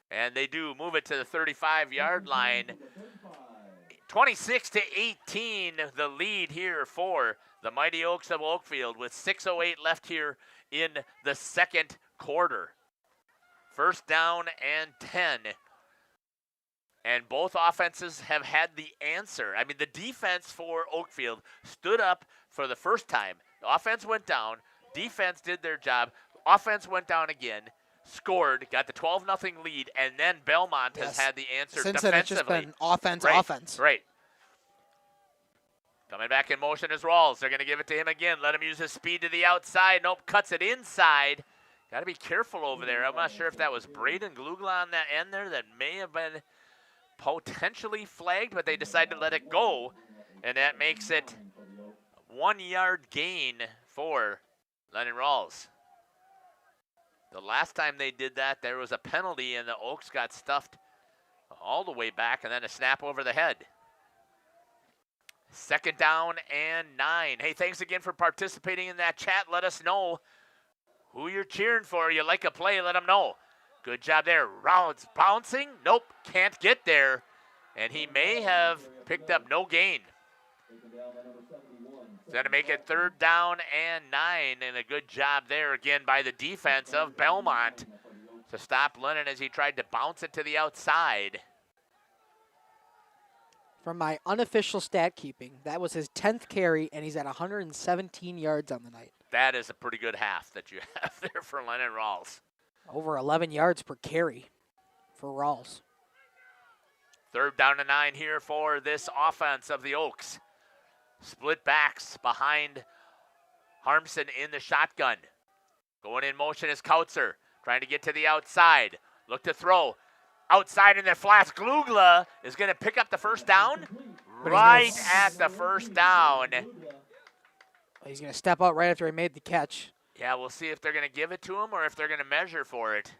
And they do move it to the 35-yard line. 26-18, the lead here for the Mighty Oaks of Oakfield with 6:08 left here in the second quarter. First down and 10. And both offenses have had the answer. I mean, the defense for Oakfield stood up for the first time. The offense went down. Defense did their job. Offense went down again. Scored, got the 12-0 lead, and then Belmont has had the answer Since defensively. then, it's just been offense, right, offense. Right. Coming back in motion is Rawls. They're going to give it to him again. Let him use his speed to the outside. Nope, cuts it inside. Got to be careful over there. I'm not sure if that was Braden Glugla on that end there that may have been potentially flagged, but they decided to let it go, and that makes it a 1-yard gain for Lennon Rawls. The last time they did that, there was a penalty, and the Oaks got stuffed all the way back, and then a snap over the head. Second down and 9. Hey, thanks again for participating in that chat. Let us know who you're cheering for. You like a play, let them know. Good job there. Rounds bouncing. Nope, can't get there. And he may have picked up no gain. Going to make it third down and 9, and a good job there again by the defense of Belmont to stop Lennon as he tried to bounce it to the outside. From my unofficial stat keeping, that was his 10th carry, and he's at 117 yards on the night. That is a pretty good half that you have there for Lennon Rawls. Over 11 yards per carry for Rawls. Third down and 9 here for this offense of the Oaks. Split backs behind Harmson in the shotgun. Going in motion is Kautzer, trying to get to the outside. Look to throw. Outside in the flats, Glugla is going to pick up the first down right at the first down. He's going to step out right after he made the catch. Yeah, we'll see if they're going to give it to him or if they're going to measure for it.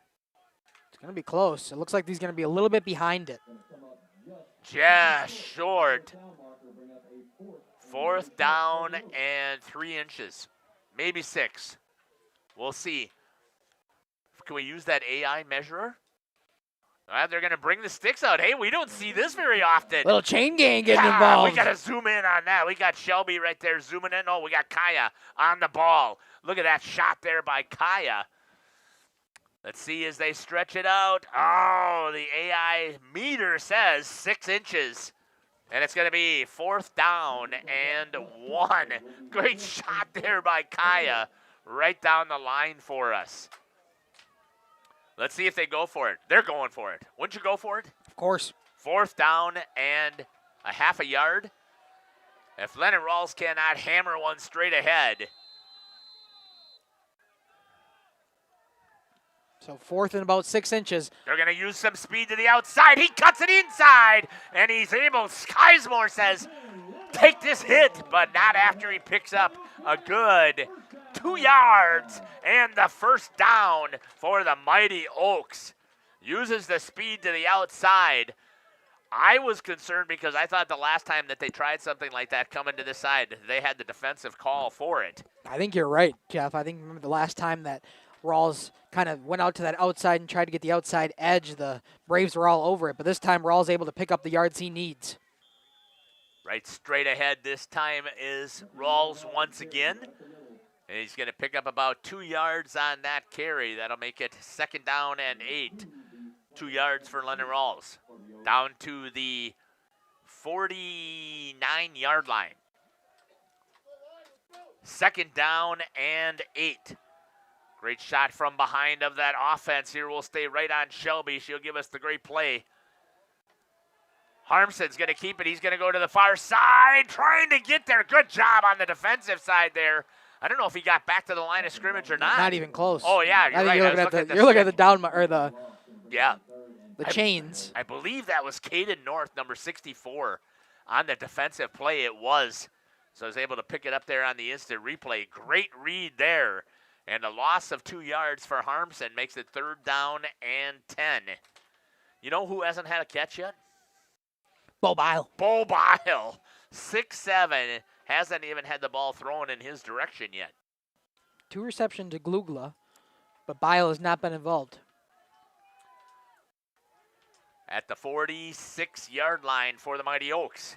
It's going to be close. It looks like he's going to be a little bit behind it. Just short. Fourth down and 3 inches, maybe 6. We'll see. Can we use that AI measurer? They're going to bring the sticks out. Hey, we don't see this very often. Little chain gang getting We involved. got to zoom in on that. We got Shelby right there zooming in. Oh, we got Kaya on the ball. Look at that shot there by Kaya. Let's see as they stretch it out. Oh, the AI meter says 6 inches. And it's going to be 4th down and 1. Great shot there by Kaya right down the line for us. Let's see if they go for it. They're going for it. Wouldn't you go for it? Of course. 4th down and a half a yard. If Leonard Rawls cannot hammer one straight ahead. So 4th and about 6 inches. They're going to use some speed to the outside. He cuts it inside, and he's able, Skysmore says, take this hit, but not after he picks up a good 2 yards and the 1st down for the Mighty Oaks. Uses the speed to the outside. I was concerned because I thought the last time that they tried something like that coming to this side, they had the defensive call for it. I think you're right, Jeff. I think remember the last time that Rawls kind of went out to that outside and tried to get the outside edge, the Braves were all over it. But this time Rawls able to pick up the yards he needs. Right straight ahead this time is Rawls once again. And he's going to pick up about 2 yards on that carry. That'll make it 2nd down and 8. 2 yards for Leonard Rawls. Down to the 49-yard line. 2nd down and 8. Great shot from behind of that offense here. We'll stay right on Shelby. She'll give us the great play. Harmson's going to keep it. He's going to go to the far side, trying to get there. Good job on the defensive side there. I don't know if he got back to the line of scrimmage or not. Not even close. Oh, yeah, you're right. You're looking at the down or the chains. I believe that was Caden North, number 64, on the defensive play. It was. So I was able to pick it up there on the instant replay. Great read there. And a loss of 2 yards for Harmson makes it 3rd down and 10. You know who hasn't had a catch yet? Bo Bile. Bo Bile. 6'7", hasn't even had the ball thrown in his direction yet. 2 receptions to Glugla, but Bile has not been involved. At the 46-yard line for the Mighty Oaks.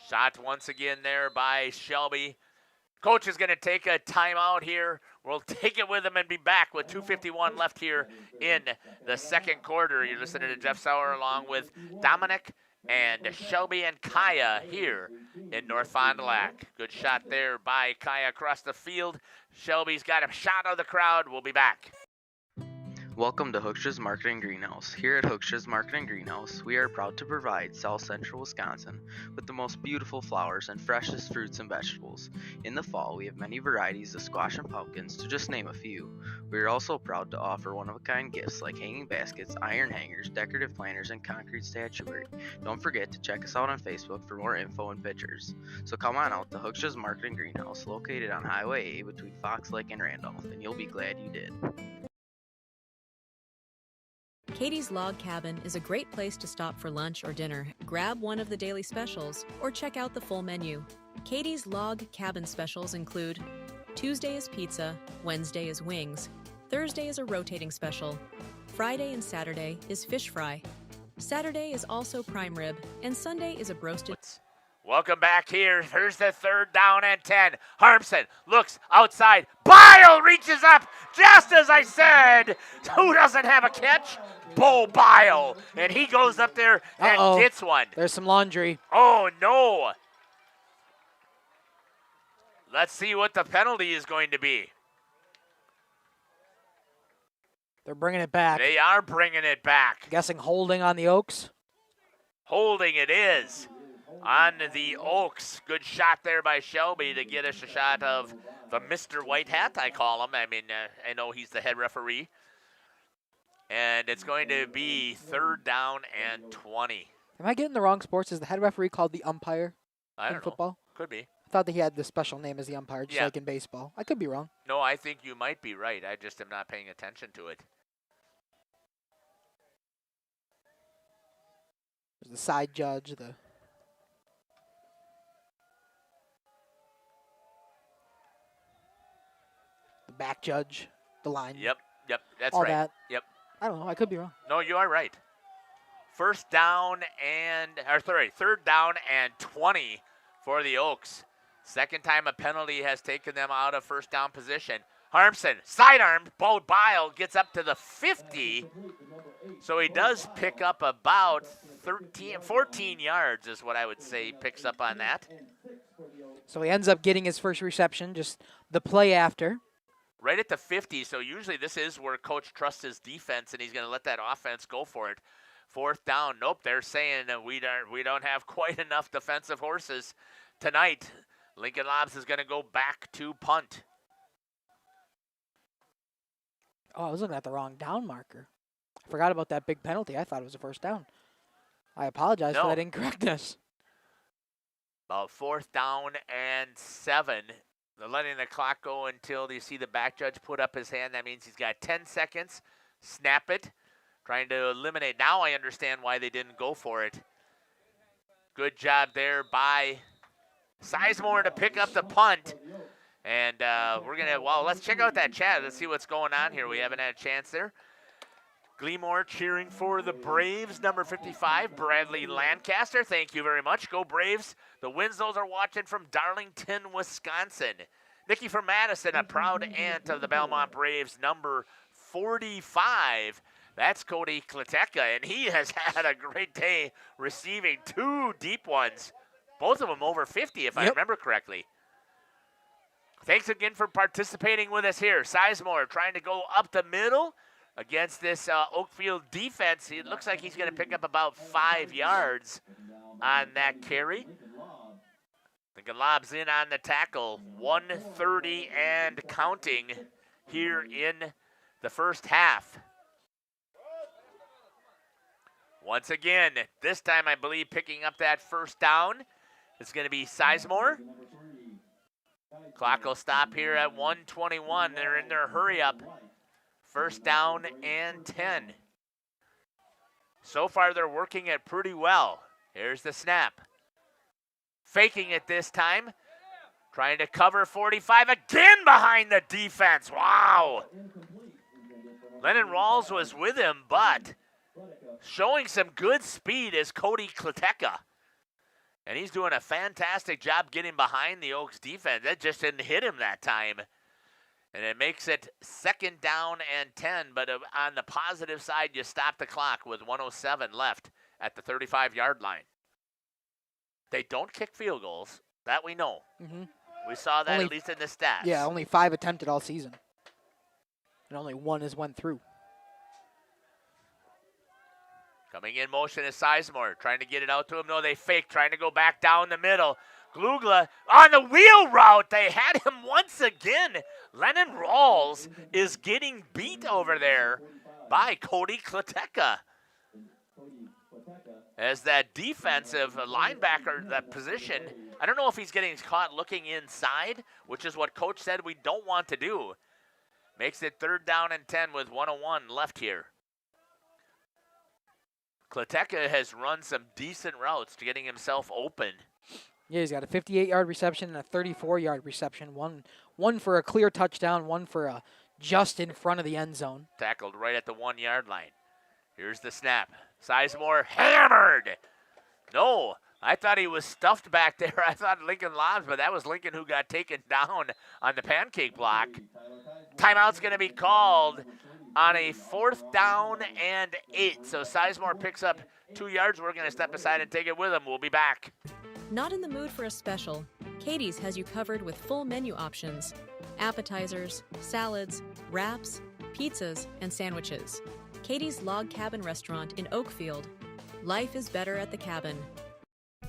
Shot once again there by Shelby. Coach is going to take a timeout here. We'll take it with him and be back with 2:51 left here in the 2nd quarter. You're listening to Jeff Sauer along with Dominic and Shelby and Kaya here in North Fond du Lac. Good shot there by Kaya across the field. Shelby's got a shot of the crowd. We'll be back. Welcome to Hookstra's Marketing Greenhouse. Here at Hookstra's Marketing Greenhouse, we are proud to provide South Central Wisconsin with the most beautiful flowers and freshest fruits and vegetables. In the fall, we have many varieties of squash and pumpkins, to just name a few. We are also proud to offer one-of-a-kind gifts like hanging baskets, iron hangers, decorative planters, and concrete statuary. Don't forget to check us out on Facebook for more info and pictures. So come on out to Hookstra's Marketing Greenhouse, located on Highway A between Fox Lake and Randolph, and you'll be glad you did. Katie's Log Cabin is a great place to stop for lunch or dinner. Grab one of the daily specials or check out the full menu. Katie's Log Cabin specials include Tuesday is pizza, Wednesday is wings, Thursday is a rotating special, Friday and Saturday is fish fry, Saturday is also prime rib, and Sunday is a broasted. Welcome back here. Here's the 3rd down and 10. Harmson looks outside. Bile reaches up, just as I said. Who doesn't have a catch? Bo Bile. And he goes up there and gets one. There's some laundry. Oh, no. Let's see what the penalty is going to be. They're bringing it back. They are bringing it back. Guessing holding on the Oaks. Holding it is. On the Oaks. Good shot there by Shelby to get us a shot of the Mr. White Hat, I call him. I mean, I know he's the head referee. And it's going to be 3rd down and 20. Am I getting the wrong sports? Is the head referee called the umpire in football? Know. Could be. I thought that he had the special name as the umpire, just like in baseball. I could be wrong. No, I think you might be right. I just am not paying attention to it. There's the side judge, back judge, the line. Yep, that's all right. That. Yep. I don't know. I could be wrong. No, you are right. Third down and 20 for the Oaks. Second time a penalty has taken them out of first down position. Harmson, sidearmed, Bo Bile gets up to the 50. So he does pick up about 14 yards is what I would say he picks up on that. So he ends up getting his first reception, just the play after. Right at the 50, so usually this is where Coach trusts his defense, and he's going to let that offense go for it. Fourth down, nope, they're saying that we don't have quite enough defensive horses tonight. Lincoln Lobs is going to go back to punt. Oh, I was looking at the wrong down marker. I forgot about that big penalty. I thought it was a first down. I apologize for that incorrectness. About fourth down and 7. They're letting the clock go until you see the back judge put up his hand. That means he's got 10 seconds. Snap it. Trying to eliminate. Now I understand why they didn't go for it. Good job there by Sizemore to pick up the punt. And let's check out that chat. Let's see what's going on here. We haven't had a chance there. Gleemore cheering for the Braves, number 55, Bradley Lancaster. Thank you very much. Go Braves. The Winslow's are watching from Darlington, Wisconsin. Nikki from Madison, a proud aunt of the Belmont Braves, number 45. That's Cody Kleteka, and he has had a great day receiving 2 deep ones. Both of them over 50, if I remember correctly. Thanks again for participating with us here. Sizemore trying to go up the middle against this Oakfield defense. It looks like he's going to pick up about 5 yards on that carry. Lincoln Lobs in on the tackle. 1:30 and counting here in the first half. Once again, this time I believe picking up that first down is going to be Sizemore. Clock will stop here at 1:21. They're in their hurry up. First down and 10. So far, they're working it pretty well. Here's the snap. Faking it this time. Trying to cover 45 again behind the defense. Wow. Lennon Rawls was with him, but showing some good speed is Cody Kleteka. And he's doing a fantastic job getting behind the Oaks defense. That just didn't hit him that time. And it makes it second down and 10. But on the positive side, you stop the clock with 1:07 left at the 35-yard line. They don't kick field goals. That we know. Mm-hmm. We saw that at least in the stats. Yeah, only 5 attempted all season. And only 1 has went through. Coming in motion is Sizemore, trying to get it out to him. No, they fake, trying to go back down the middle. Glugla on the wheel route. They had him once again. Lennon Rawls is getting beat over there by Cody Kleteka. As that defensive linebacker, that position, I don't know if he's getting caught looking inside, which is what Coach said we don't want to do. Makes it third down and 10 with 1:01 left here. Kleteka has run some decent routes to getting himself open. Yeah, he's got a 58-yard reception and a 34-yard reception. One for a clear touchdown, one for a just in front of the end zone. Tackled right at the 1-yard line. Here's the snap. Sizemore hammered. No, I thought he was stuffed back there. I thought Lincoln Lobs, but that was Lincoln who got taken down on the pancake block. Timeout's going to be called on a 4th down and 8. So Sizemore picks up 2 yards. We're going to step aside and take it with him. We'll be back. Not in the mood for a special? Katie's has you covered with full menu options. Appetizers, salads, wraps, pizzas, and sandwiches. Katie's Log Cabin Restaurant in Oakfield. Life is better at the cabin.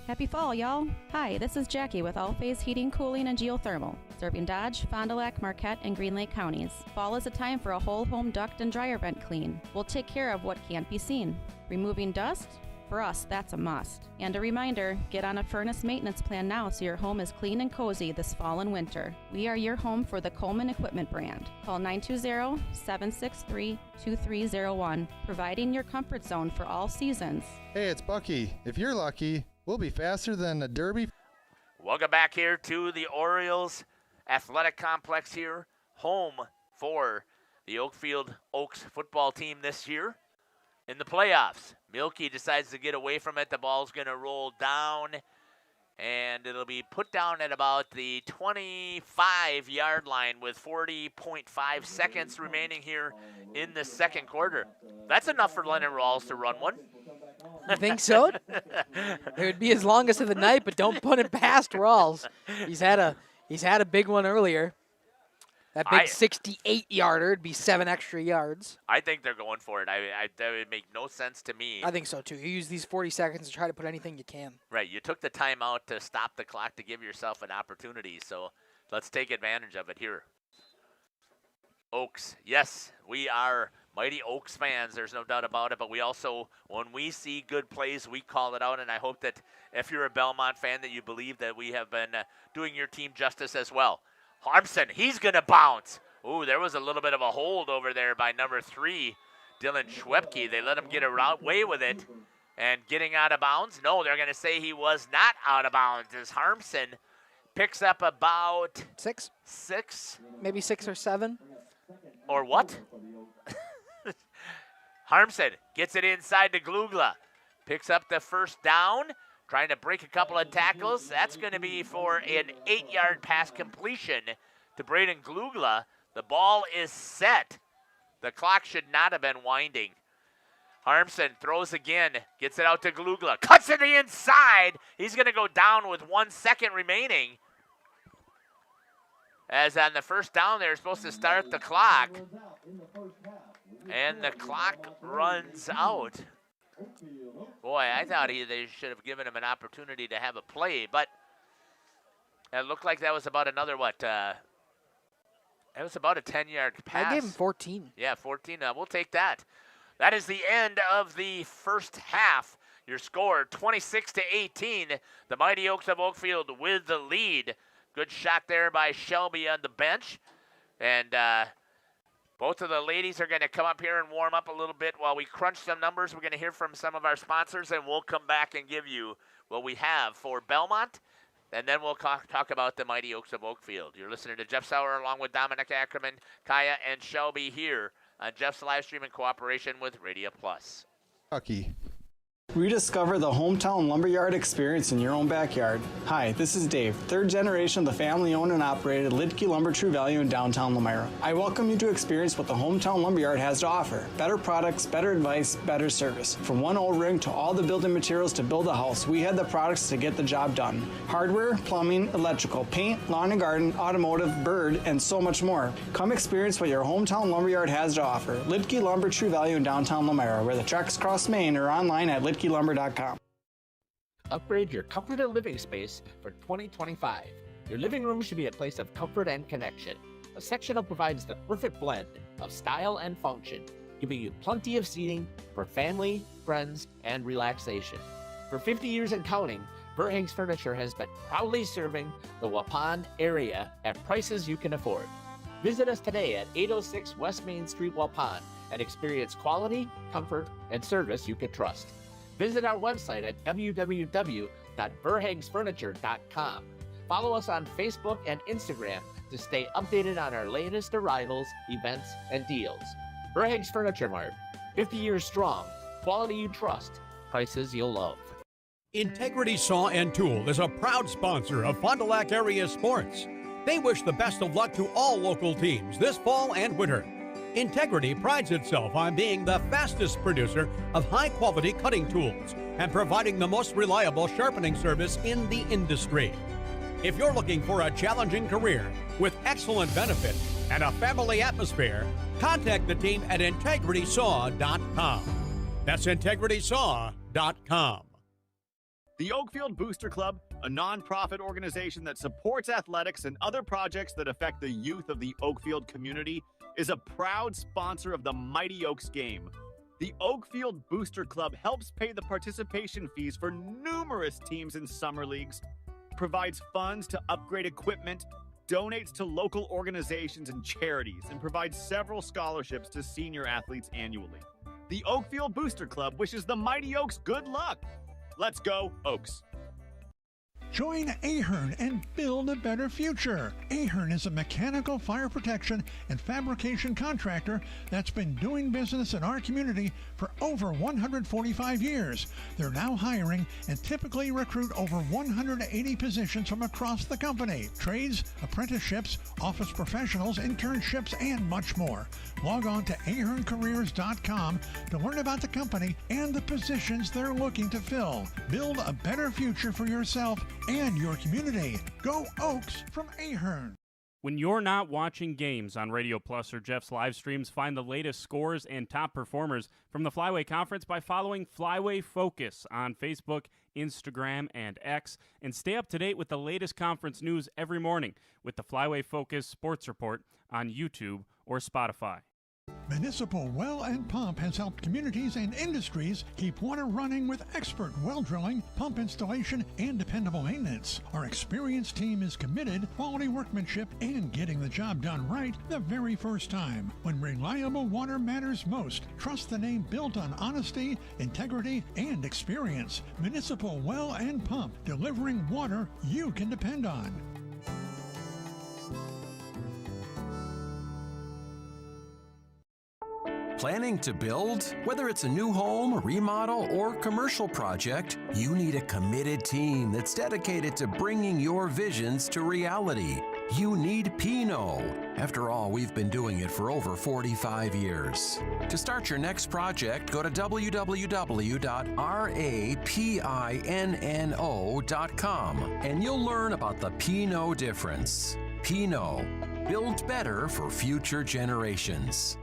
Happy fall, y'all. Hi, this is Jackie with All Phase Heating, Cooling, and Geothermal, serving Dodge, Fond du Lac, Marquette, and Green Lake counties. Fall is a time for a whole home duct and dryer vent clean. We'll take care of what can't be seen. Removing dust? For us, that's a must. And a reminder, get on a furnace maintenance plan now so your home is clean and cozy this fall and winter. We are your home for the Coleman Equipment brand. Call 920-763-2301, providing your comfort zone for all seasons. Hey, it's Bucky. If you're lucky, we'll be faster than a Derby. Welcome back here to the Orioles Athletic Complex here, home for the Oakfield Oaks football team this year in the playoffs. Milky decides to get away from it. The ball's going to roll down, and it'll be put down at about the 25-yard line with 40.5 seconds remaining here in the second quarter. That's enough for Lennon Rawls to run one. You think so? It would be his longest of the night, but don't put him past Rawls. He's had a big one earlier. That big 68-yarder would be 7 extra yards. I think they're going for it. That would make no sense to me. I think so, too. You use these 40 seconds to try to put anything you can. Right. You took the time out to stop the clock to give yourself an opportunity, so let's take advantage of it here. Oaks. Yes, we are Mighty Oaks fans. There's no doubt about it, but we also, when we see good plays, we call it out, and I hope that if you're a Belmont fan that you believe that we have been doing your team justice as well. Harmson, he's going to bounce. Ooh, there was a little bit of a hold over there by number 3, Dylan Schwepke. They let him get away with it. And getting out of bounds? No, they're going to say he was not out of bounds as Harmson picks up about 6. Maybe 6 or 7. Or what? Harmson gets it inside to Glugla. Picks up the first down. Trying to break a couple of tackles. That's going to be for an 8-yard pass completion to Braden Glugla. The ball is set. The clock should not have been winding. Harmson throws again, gets it out to Glugla. Cuts to the inside. He's going to go down with 1 second remaining. As on the first down, they're supposed to start the clock. And the clock runs out. Boy, I thought they should have given him an opportunity to have a play, but it looked like that was about another, it was about a 10-yard pass. I gave him 14. Yeah, 14. We'll take that. That is the end of the first half. Your score, 26-18. The Mighty Oaks of Oakfield with the lead. Good shot there by Shelby on the bench. And both of the ladies are going to come up here and warm up a little bit while we crunch some numbers. We're going to hear from some of our sponsors, and we'll come back and give you what we have for Belmont, and then we'll talk about the Mighty Oaks of Oakfield. You're listening to Jeff Sauer along with Dominic Ackerman, Kaya, and Shelby here on Jeff's live stream in cooperation with Radio Plus. Lucky. Rediscover the hometown lumberyard experience in your own backyard. Hi, this is Dave, third generation of the family-owned and operated Lidke Lumber True Value in downtown Lamira. I welcome you to experience what the hometown lumberyard has to offer. Better products, better advice, better service. From one old ring to all the building materials to build a house, we have the products to get the job done. Hardware, plumbing, electrical, paint, lawn and garden, automotive, bird, and so much more. Come experience what your hometown lumberyard has to offer. Lidke Lumber True Value in downtown Lamira, where the tracks cross Main, or online at lidkelumber.com. Upgrade your comfort and living space for 2025. Your living room should be a place of comfort and connection. A sectional provides the perfect blend of style and function, giving you plenty of seating for family, friends, and relaxation. For 50 years and counting, Verheg's Furniture has been proudly serving the Waupun area at prices you can afford. Visit us today at 806 West Main Street, Waupun, and experience quality, comfort, and service you can trust. Visit our website at www.verhegsfurniture.com. Follow us on Facebook and Instagram to stay updated on our latest arrivals, events, and deals. Verheg's Furniture Mart, 50 years strong, quality you trust, prices you'll love. Integrity Saw and Tool is a proud sponsor of Fond du Lac area sports. They wish the best of luck to all local teams this fall and winter. Integrity prides itself on being the fastest producer of high-quality cutting tools and providing the most reliable sharpening service in the industry. If you're looking for a challenging career with excellent benefits and a family atmosphere, contact the team at integritysaw.com. That's integritysaw.com. The Oakfield Booster Club, a non-profit organization that supports athletics and other projects that affect the youth of the Oakfield community, is a proud sponsor of the Mighty Oaks game. The Oakfield Booster Club helps pay the participation fees for numerous teams in summer leagues, provides funds to upgrade equipment, donates to local organizations and charities, and provides several scholarships to senior athletes annually. The Oakfield Booster Club wishes the Mighty Oaks good luck. Let's go, Oaks. Join Ahern and build a better future. Ahern is a mechanical fire protection and fabrication contractor that's been doing business in our community for over 145 years. They're now hiring and typically recruit over 180 positions from across the company. Trades, apprenticeships, office professionals, internships, and much more. Log on to aherncareers.com to learn about the company and the positions they're looking to fill. Build a better future for yourself and your community. Go Oaks from Ahern. When you're not watching games on Radio Plus or Jeff's live streams, find the latest scores and top performers from the Flyway Conference by following Flyway Focus on Facebook, Instagram, and X, and stay up to date with the latest conference news every morning with the Flyway Focus Sports Report on YouTube or Spotify. Municipal Well and Pump has helped communities and industries keep water running with expert well drilling, pump installation, and dependable maintenance. Our experienced team is committed, quality workmanship, and getting the job done right the very first time. When reliable water matters most, trust the name built on honesty, integrity, and experience. Municipal Well and Pump, delivering water you can depend on. Planning to build? Whether it's a new home, remodel, or commercial project, you need a committed team that's dedicated to bringing your visions to reality. You need Pino. After all, we've been doing it for over 45 years. To start your next project, go to www.rapinno.com and you'll learn about the Pino difference. Pino. Build better for future generations.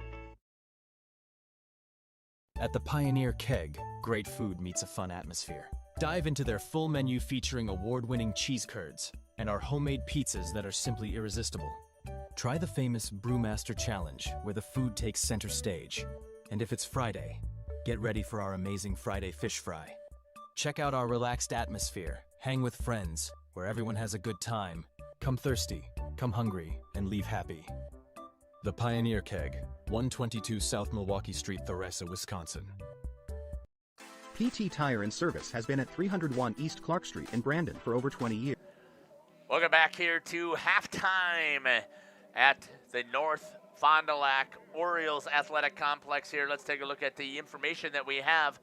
At the Pioneer Keg, great food meets a fun atmosphere. Dive into their full menu featuring award-winning cheese curds and our homemade pizzas that are simply irresistible. Try the famous Brewmaster Challenge, where the food takes center stage. And if it's Friday, get ready for our amazing Friday fish fry. Check out our relaxed atmosphere, hang with friends, where everyone has a good time. Come thirsty, come hungry, and leave happy. The Pioneer Keg, 122 South Milwaukee Street, Theresa, Wisconsin. PT Tire and Service has been at 301 East Clark Street in Brandon for over 20 years. Welcome back here to halftime at the North Fond du Lac Orioles Athletic Complex here. Let's take a look at the information that we have.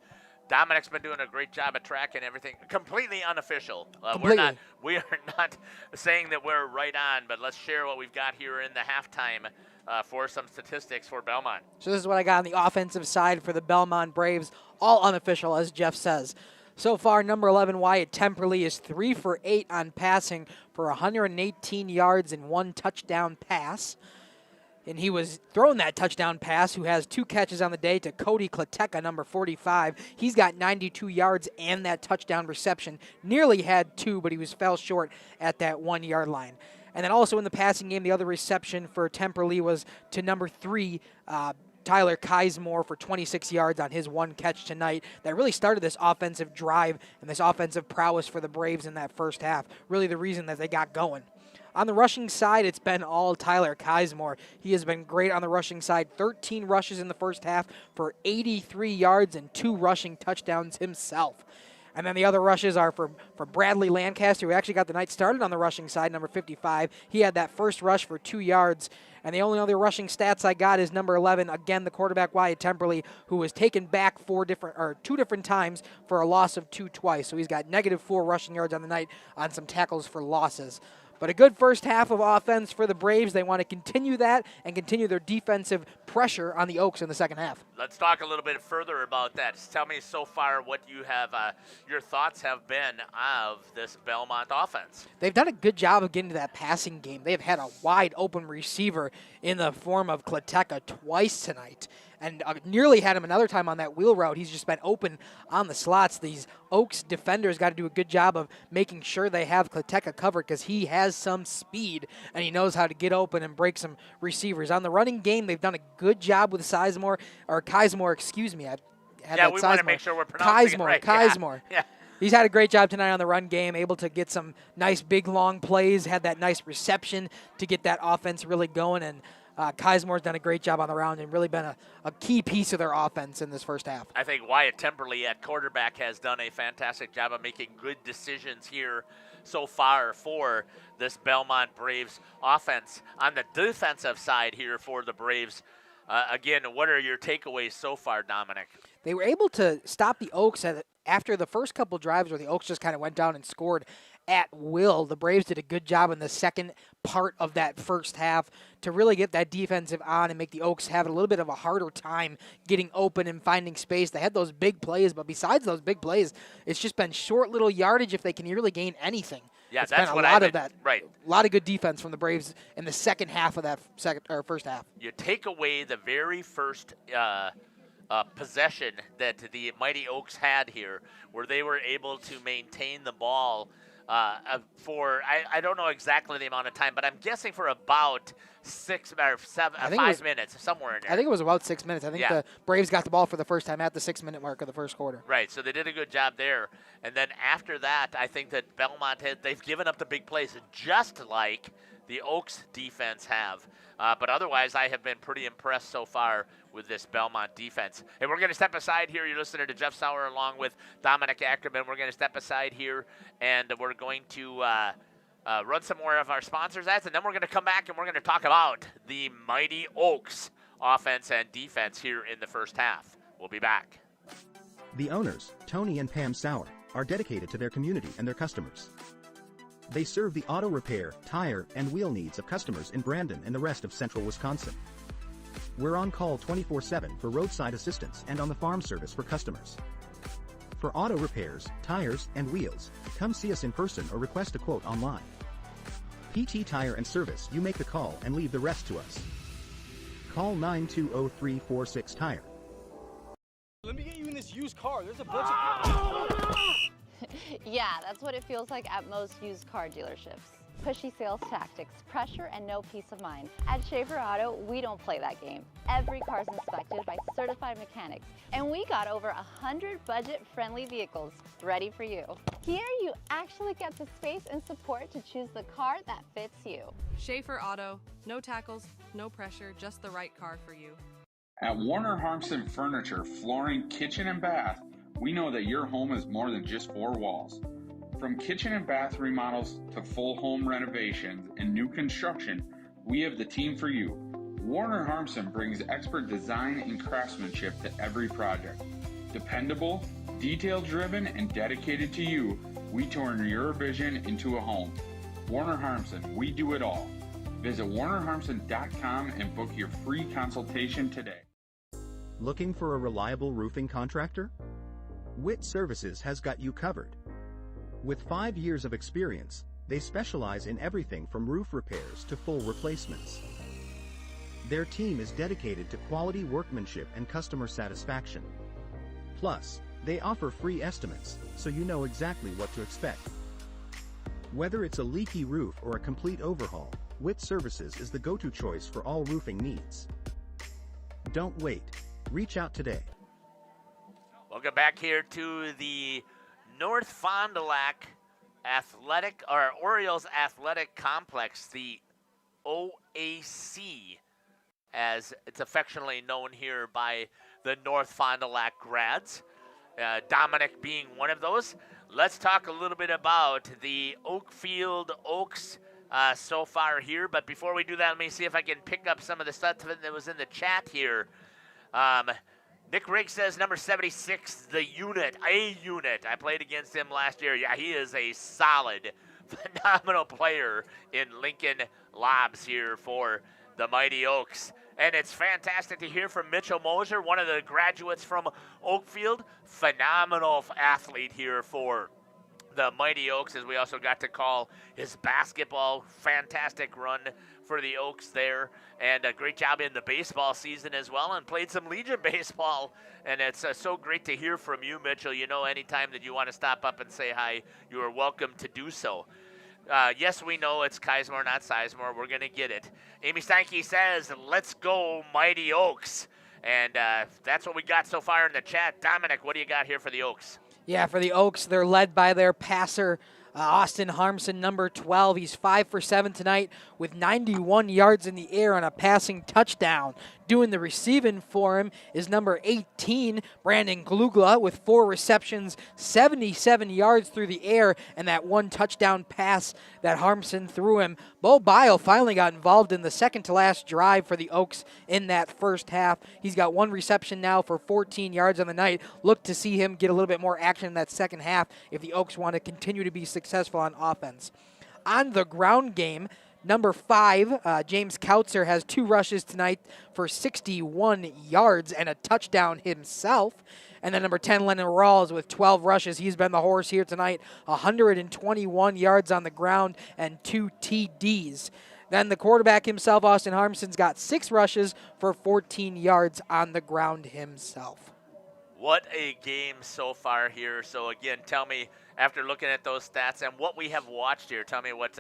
Dominic's been doing a great job of tracking everything. Completely unofficial. We are not saying that we're right on, but let's share what we've got here in the halftime for some statistics for Belmont. So this is what I got on the offensive side for the Belmont Braves, all unofficial, as Jeff says. So far, number 11, Wyatt Temperley, is 3 for 8 on passing for 118 yards and 1 touchdown pass. And he was throwing that touchdown pass, who has 2 catches on the day, to Cody Kleteka, number 45. He's got 92 yards and that touchdown reception. Nearly had 2, but he fell short at that 1-yard line. And then also in the passing game, the other reception for Temperley was to number 3, Tyler Kizemore, for 26 yards on his 1 catch tonight. That really started this offensive drive and this offensive prowess for the Braves in that first half. Really the reason that they got going. On the rushing side, it's been all Tyler Kizemore. He has been great on the rushing side. 13 rushes in the first half for 83 yards and 2 rushing touchdowns himself. And then the other rushes are for Bradley Lancaster, who actually got the night started on the rushing side, number 55. He had that first rush for 2 yards. And the only other rushing stats I got is number 11, again, the quarterback Wyatt Temperley, who was taken back 2 different times for a loss of 2 twice. So he's got -4 rushing yards on the night on some tackles for losses. But a good first half of offense for the Braves. They want to continue that and continue their defensive pressure on the Oaks in the second half. Let's talk a little bit further about that. Just tell me so far what you have, your thoughts have been of this Belmont offense. They've done a good job of getting to that passing game. They've had a wide open receiver in the form of Kleteka twice tonight, and nearly had him another time on that wheel route. He's just been open on the slots. These Oaks defenders got to do a good job of making sure they have Kleteka covered, because he has some speed and he knows how to get open and break some receivers. On the running game, they've done a good job with Kizemore, excuse me. We want to make sure we're pronouncing it right. Kizemore. Yeah. He's had a great job tonight on the run game, able to get some nice big long plays, had that nice reception to get that offense really going, and Kizemore's done a great job on the round and really been a key piece of their offense in this first half. I think Wyatt Temperley at quarterback has done a fantastic job of making good decisions here so far for this Belmont Braves offense. On the defensive side here for the Braves, again, what are your takeaways so far, Dominic? They were able to stop the Oaks after the first couple drives where the Oaks just kind of went down and scored at will. The Braves did a good job in the second part of that first half to really get that defensive on and make the Oaks have a little bit of a harder time getting open and finding space. They had those big plays, but besides those big plays, it's just been short little yardage if they can really gain anything. Yeah, it's that's been what a lot I've of been, that. Right. A lot of good defense from the Braves in the second half of that first half. You take away the very first possession that the Mighty Oaks had here, where they were able to maintain the ball for, I don't know exactly the amount of time, but I'm guessing for about 6 or 5 minutes, somewhere in there. I think it was about 6 minutes. I think the Braves got the ball for the first time at the 6-minute mark of the first quarter. Right, so they did a good job there. And then after that, I think that Belmont they've given up the big plays, just like the Oaks defense have. But otherwise, I have been pretty impressed so far with this Belmont defense. And we're going to step aside here. You're listening to Jeff Sauer along with Dominic Ackerman. We're going to step aside here, and we're going to run some more of our sponsors' ads, and then we're going to come back and we're going to talk about the Mighty Oaks offense and defense here in the first half. We'll be back. The owners, Tony and Pam Sauer, are dedicated to their community and their customers. They serve the auto repair, tire, and wheel needs of customers in Brandon and the rest of central Wisconsin. We're on call 24/7 for roadside assistance and on the farm service for customers. For auto repairs, tires, and wheels, come see us in person or request a quote online. PT Tire and Service, you make the call and leave the rest to us. Call 920-346-TIRE. Let me get you in this used car. There's a bunch of... Yeah, that's what it feels like at most used car dealerships. Pushy sales tactics, pressure, and no peace of mind. At Schaefer Auto, we don't play that game. Every car's inspected by certified mechanics, and we got over 100 budget-friendly vehicles ready for you. Here, you actually get the space and support to choose the car that fits you. Schaefer Auto, no tackles, no pressure, just the right car for you. At Warner Harmson Furniture, Flooring, Kitchen, and Bath, we know that your home is more than just four walls. From kitchen and bath remodels to full home renovations and new construction, we have the team for you. Warner Harmson brings expert design and craftsmanship to every project. Dependable, detail-driven, and dedicated to you, we turn your vision into a home. Warner Harmson, we do it all. Visit warnerharmson.com and book your free consultation today. Looking for a reliable roofing contractor? Witt Services has got you covered. With 5 years of experience, they specialize in everything from roof repairs to full replacements. Their team is dedicated to quality workmanship and customer satisfaction. Plus, they offer free estimates, so you know exactly what to expect. Whether it's a leaky roof or a complete overhaul, Witt Services is the go-to choice for all roofing needs. Don't wait. Reach out today. Welcome back here to the North Fond du Lac Orioles Athletic Complex, the OAC, as it's affectionately known here by the North Fond du Lac grads. Dominic being one of those. Let's talk a little bit about the Oakfield Oaks so far here. But before we do that, let me see if I can pick up some of the stuff that was in the chat here. Nick Rigg says number 76, a unit. I played against him last year. Yeah, he is a solid, phenomenal player in Lincoln Lobs here for the Mighty Oaks. And it's fantastic to hear from Mitchell Moser, one of the graduates from Oakfield. Phenomenal athlete here for the Mighty Oaks, as we also got to call his basketball. Fantastic run for the Oaks there, and a great job in the baseball season as well, and played some Legion baseball. And it's so great to hear from you, Mitchell. You know, anytime that you want to stop up and say hi, you are welcome to do so. Yes, we know it's Keismore, not Sizemore. We're going to get it. Amy Steinke says, let's go Mighty Oaks. And that's what we got so far in the chat. Dominic, what do you got here for the Oaks? Yeah, for the Oaks, they're led by their passer, Austin Harmson, number 12. He's 5 for 7 tonight with 91 yards in the air on a passing touchdown. Doing the receiving for him is number 18, Brandon Glugla, with 4 receptions, 77 yards through the air, and that 1 touchdown pass that Harmson threw him. Bo Bile finally got involved in the second-to-last drive for the Oaks in that first half. He's got 1 reception now for 14 yards on the night. Look to see him get a little bit more action in that second half if the Oaks want to continue to be successful on offense. On the ground game, number 5, James Kautzer, has 2 rushes tonight for 61 yards and a touchdown himself. And then number 10, Lennon Rawls, with 12 rushes. He's been the horse here tonight, 121 yards on the ground and 2 TDs. Then the quarterback himself, Austin Harmson's got 6 rushes for 14 yards on the ground himself. What a game so far here. So, again, tell me, after looking at those stats and what we have watched here, tell me what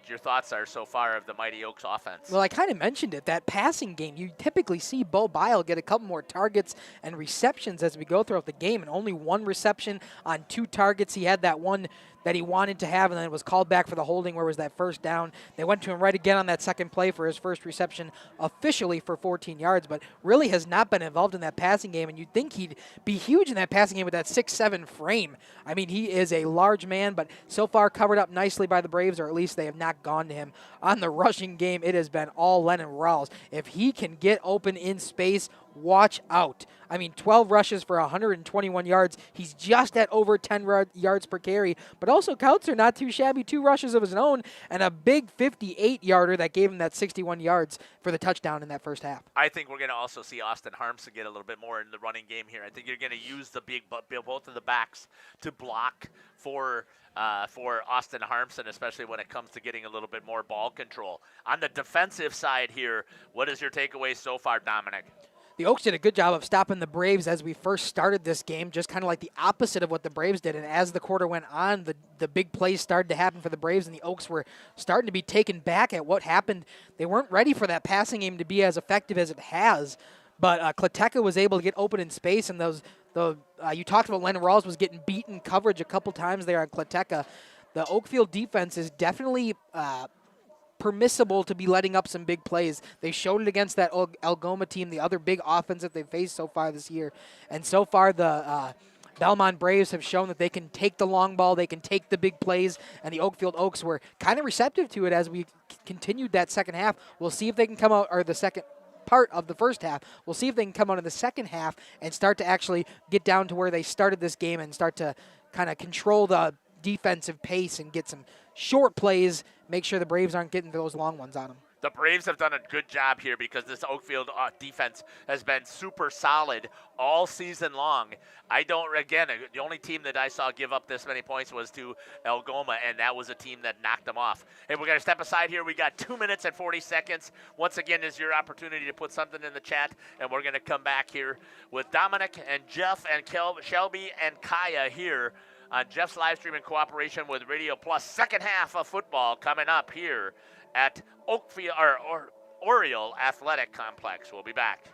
your thoughts are so far of the Mighty Oaks offense. Well, I kind of mentioned it, that passing game. You typically see Bo Bile get a couple more targets and receptions as we go throughout the game, and only 1 reception on 2 targets. He had that one that he wanted to have, and then it was called back for the holding where it was that first down. They went to him right again on that second play for his first reception officially for 14 yards, but really has not been involved in that passing game, and you'd think he'd be huge in that passing game with that 6'7" frame. I mean, he is a large man, but so far covered up nicely by the Braves, or at least they have not gone to him. On the rushing game, it has been all Lennon Rawls. If he can get open in space, watch out. I mean, 12 rushes for 121 yards. He's just at over 10 yards per carry. But also, Kautzer, not too shabby. 2 rushes of his own and a big 58-yarder that gave him that 61 yards for the touchdown in that first half. I think we're going to also see Austin Harmson get a little bit more in the running game here. I think you're going to use the both of the backs to block for Austin Harmson, especially when it comes to getting a little bit more ball control. On the defensive side here, what is your takeaway so far, Dominic? The Oaks did a good job of stopping the Braves as we first started this game, just kind of like the opposite of what the Braves did. And as the quarter went on, the big plays started to happen for the Braves, and the Oaks were starting to be taken back at what happened. They weren't ready for that passing game to be as effective as it has. But Kleteka was able to get open in space, and you talked about Lennon Rawls was getting beaten coverage a couple times there on Kleteka. The Oakfield defense is definitely permissible to be letting up some big plays. They showed it against that Algoma team, the other big offense that they've faced so far this year. And so far, the Belmont Braves have shown that they can take the long ball, they can take the big plays, and the Oakfield Oaks were kind of receptive to it as we continued that second half. We'll see if they can come out, or the second part of the first half. We'll see if they can come out in the second half and start to actually get down to where they started this game and start to kind of control the defensive pace and get some short plays, make sure the Braves aren't getting those long ones on them. The Braves have done a good job here because this Oakfield defense has been super solid all season long. The only team that I saw give up this many points was to Algoma, and that was a team that knocked them off. Hey, we're going to step aside here. We got 2 minutes and 40 seconds. Once again, is your opportunity to put something in the chat, and we're going to come back here with Dominic and Jeff and Shelby and Kaya here on Jeff's live stream in cooperation with Radio Plus. Second half of football coming up here at Oakfield or Oriole Athletic Complex. We'll be back.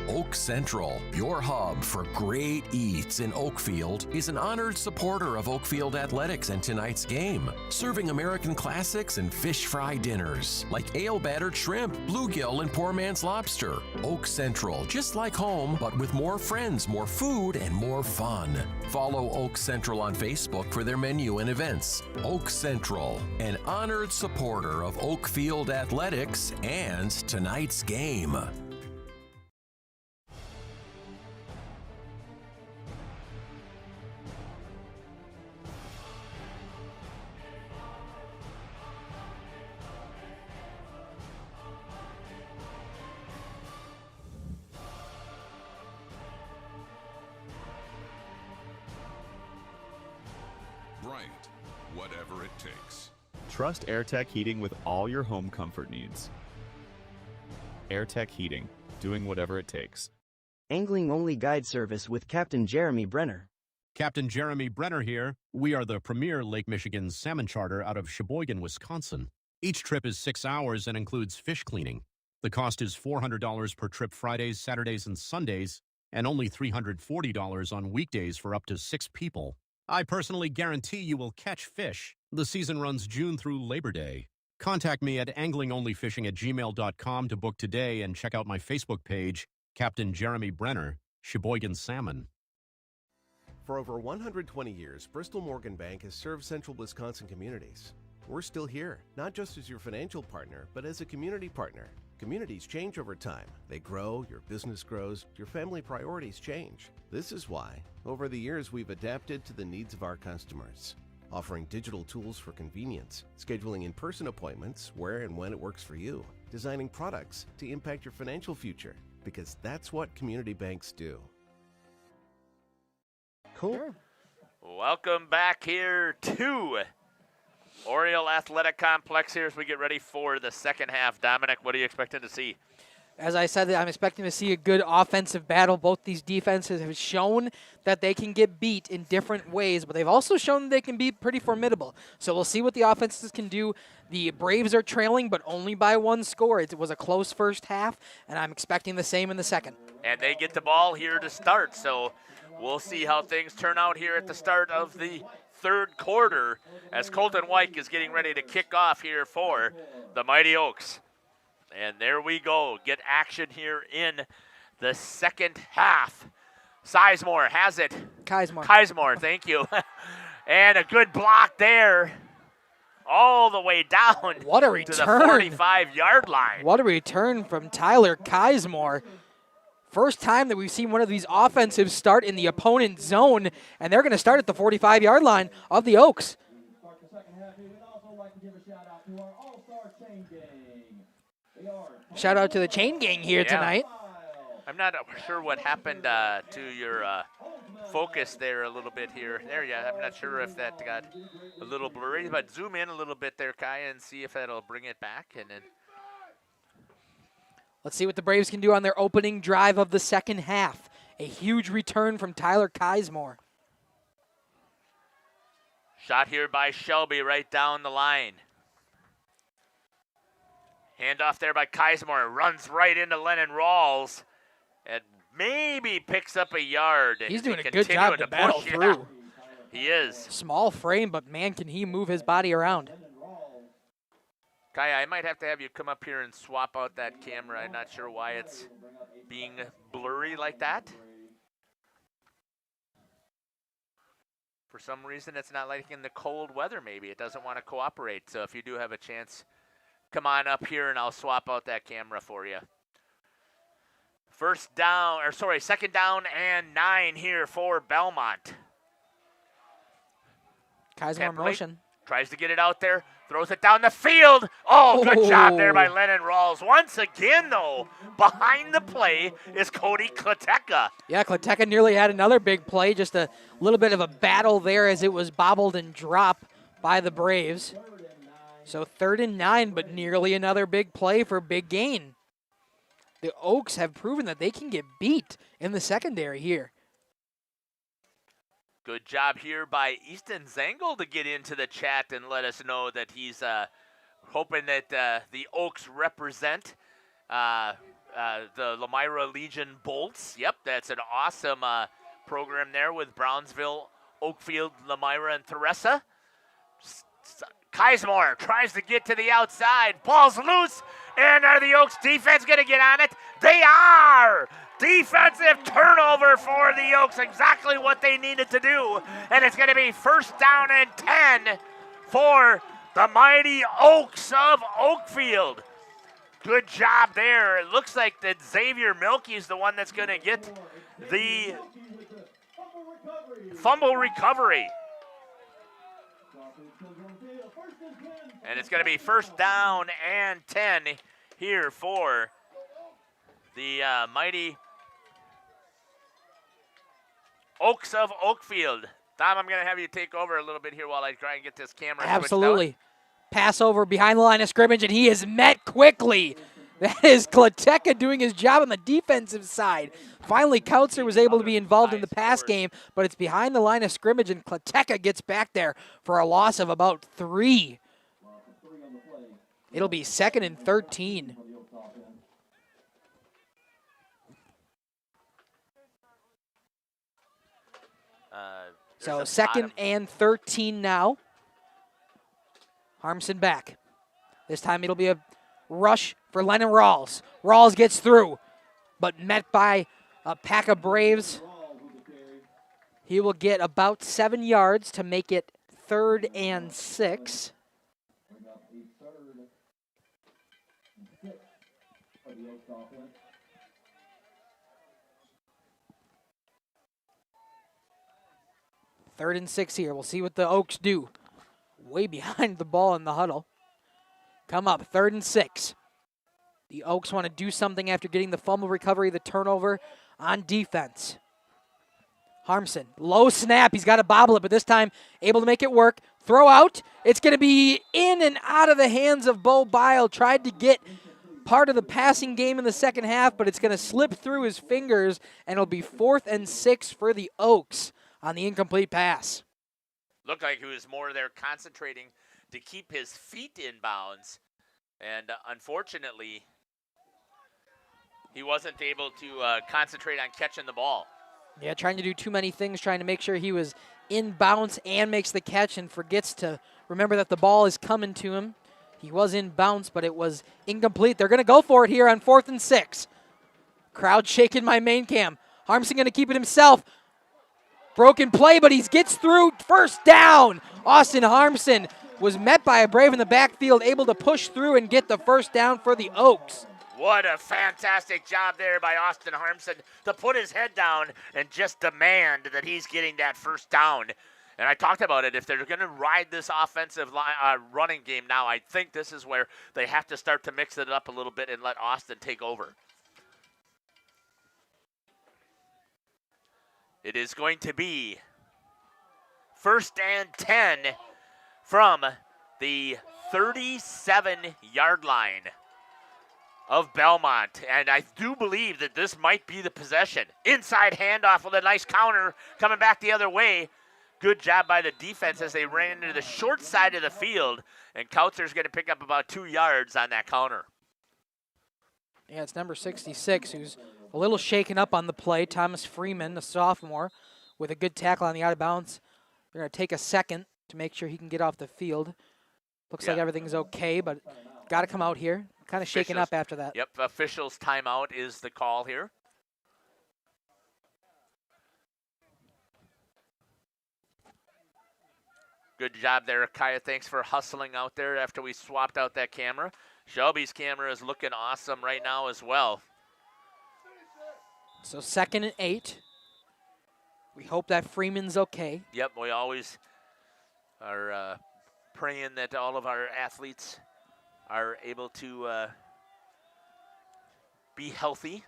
Oak Central, your hub for great eats in Oakfield, is an honored supporter of Oakfield Athletics and tonight's game, serving American classics and fish fry dinners like ale-battered shrimp, bluegill, and poor man's lobster. Oak Central, just like home, but with more friends, more food, and more fun. Follow Oak Central on Facebook for their menu and events. Oak Central, an honored supporter of Oakfield Athletics and tonight's game. Bryant, whatever it takes. Trust AirTech Heating with all your home comfort needs. AirTech Heating, doing whatever it takes. Angling-only guide service with Captain Jeremy Brenner. Captain Jeremy Brenner here. We are the premier Lake Michigan salmon charter out of Sheboygan, Wisconsin. Each trip is 6 hours and includes fish cleaning. The cost is $400 per trip Fridays, Saturdays, and Sundays, and only $340 on weekdays for up to 6 people. I personally guarantee you will catch fish. The season runs June through Labor Day. Contact me at anglingonlyfishing@gmail.com to book today and check out my Facebook page, Captain Jeremy Brenner, Sheboygan Salmon. For over 120 years, Bristol Morgan Bank has served central Wisconsin communities. We're still here, not just as your financial partner, but as a community partner. Communities change over time. They grow, your business grows, your family priorities change. This is why, over the years, we've adapted to the needs of our customers, offering digital tools for convenience, scheduling in-person appointments where and when it works for you, designing products to impact your financial future, because that's what community banks do. Cool. Welcome back here to Oriole Athletic Complex here as we get ready for the second half. Dominic, what are you expecting to see? As I said, I'm expecting to see a good offensive battle. Both these defenses have shown that they can get beat in different ways, but they've also shown that they can be pretty formidable. So we'll see what the offenses can do. The Braves are trailing, but only by 1 score. It was a close first half, and I'm expecting the same in the second. And they get the ball here to start, so we'll see how things turn out here at the start of the third quarter as Colton White is getting ready to kick off here for the Mighty Oaks. And there we go. Get action here in the second half. Sizemore has it. Sizemore, thank you. And a good block there. All the way down what a return. To the 45-yard line. What a return from Tyler Sizemore. First time that we've seen one of these offensives start in the opponent's zone, and they're going to start at the 45-yard line of the Oaks. Shout out to the chain gang here tonight. I'm not sure what happened to your focus there a little bit here. There, yeah, I'm not sure if that got a little blurry, but zoom in a little bit there, Kai, and see if that'll bring it back. And then let's see what the Braves can do on their opening drive of the second half. A huge return from Tyler Sizemore. Shot here by Shelby right down the line. Handoff there by Sizemore. Runs right into Lennon Rawls. And maybe picks up a yard. He's doing a good job to battle through. He is. Small frame, but man, can he move his body around. Kaya, I might have to have you come up here and swap out that camera. I'm not sure why it's being blurry like that. For some reason, it's not liking the cold weather, maybe. It doesn't want to cooperate. So if you do have a chance, come on up here and I'll swap out that camera for you. Second down and 9 here for Belmont. Sizemore motion. Tries to get it out there, throws it down the field. Oh, good job there by Lennon Rawls. Once again, though, behind the play is Cody Kleteka. Yeah, Kleteka nearly had another big play, just a little bit of a battle there as it was bobbled and dropped by the Braves. So 3rd and 9, but nearly another big play for big gain. The Oaks have proven that they can get beat in the secondary here. Good job here by Easton Zangle to get into the chat and let us know that he's hoping that the Oaks represent the Lamira Legion Bolts. Yep, that's an awesome program there with Brownsville, Oakfield, Lamira, and Theresa. Sizemore tries to get to the outside. Ball's loose, and are the Oaks defense going to get on it? They are! Defensive turnover for the Oaks, exactly what they needed to do. And it's going to be 1st down and 10 for the Mighty Oaks of Oakfield. Good job there. It looks like that Xavier Milkey is the one that's going to get the fumble recovery. And it's going to be 1st down and 10 here for the Mighty Oaks of Oakfield. Tom, I'm going to have you take over a little bit here while I try and get this camera Absolutely. Pass over behind the line of scrimmage, and he is met quickly. That is Kleteka doing his job on the defensive side. Finally, Kautzer was able to be involved in the pass game, but it's behind the line of scrimmage, and Kleteka gets back there for a loss of about 3. It'll be 2nd and 13. So 2nd and 13 now. Harmson back. This time it'll be a rush for Lennon Rawls. Rawls gets through, but met by a pack of Braves. He will get about 7 yards to make it 3rd and 6. Third and 6 here. We'll see what the Oaks do. Way behind the ball in the huddle. Come up, 3rd and 6. The Oaks want to do something after getting the fumble recovery, the turnover on defense. Harmson, low snap. He's got to bobble it, but this time able to make it work. Throw out. It's going to be in and out of the hands of Bo Bile. Tried to get part of the passing game in the second half, but it's going to slip through his fingers, and it'll be 4th and 6 for the Oaks on the incomplete pass. Looked like he was more there concentrating to keep his feet in bounds. And unfortunately, he wasn't able to concentrate on catching the ball. Yeah, trying to do too many things, trying to make sure he was in bounds and makes the catch and forgets to remember that the ball is coming to him. He was in bounds, but it was incomplete. They're going to go for it here on 4th and 6. Crowd shaking my main cam. Harmson going to keep it himself. Broken play, but he gets through. First down. Austin Harmson was met by a Brave in the backfield, able to push through and get the first down for the Oaks. What a fantastic job there by Austin Harmson to put his head down and just demand that he's getting that first down. And I talked about it. If they're going to ride this offensive running game now, I think this is where they have to start to mix it up a little bit and let Austin take over. It is going to be 1st and 10 from the 37-yard line of Belmont. And I do believe that this might be the possession. Inside handoff with a nice counter coming back the other way. Good job by the defense as they ran into the short side of the field. And Kautzer's going to pick up about 2 yards on that counter. Yeah, it's number 66 who's a little shaken up on the play. Thomas Freeman, a sophomore, with a good tackle on the out of bounds. They're going to take a second to make sure he can get off the field. Looks like everything's okay, but got to come out here. Kind of shaken up after that. Yep, officials' timeout is the call here. Good job there, Kaya. Thanks for hustling out there after we swapped out that camera. Shelby's camera is looking awesome right now as well. So 2nd and 8. We hope that Freeman's okay. Yep, we always are praying that all of our athletes are able to be healthy.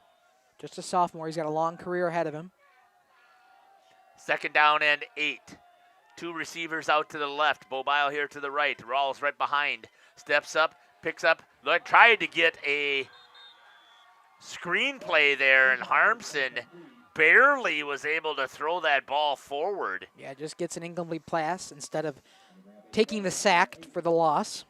Just a sophomore. He's got a long career ahead of him. 2nd down and 8. 2 receivers out to the left. Bo Bile here to the right. Rawls right behind. Steps up, picks up. Tried to get a screenplay there, and Harmson barely was able to throw that ball forward. Yeah, just gets an incomplete pass instead of taking the sack for the loss.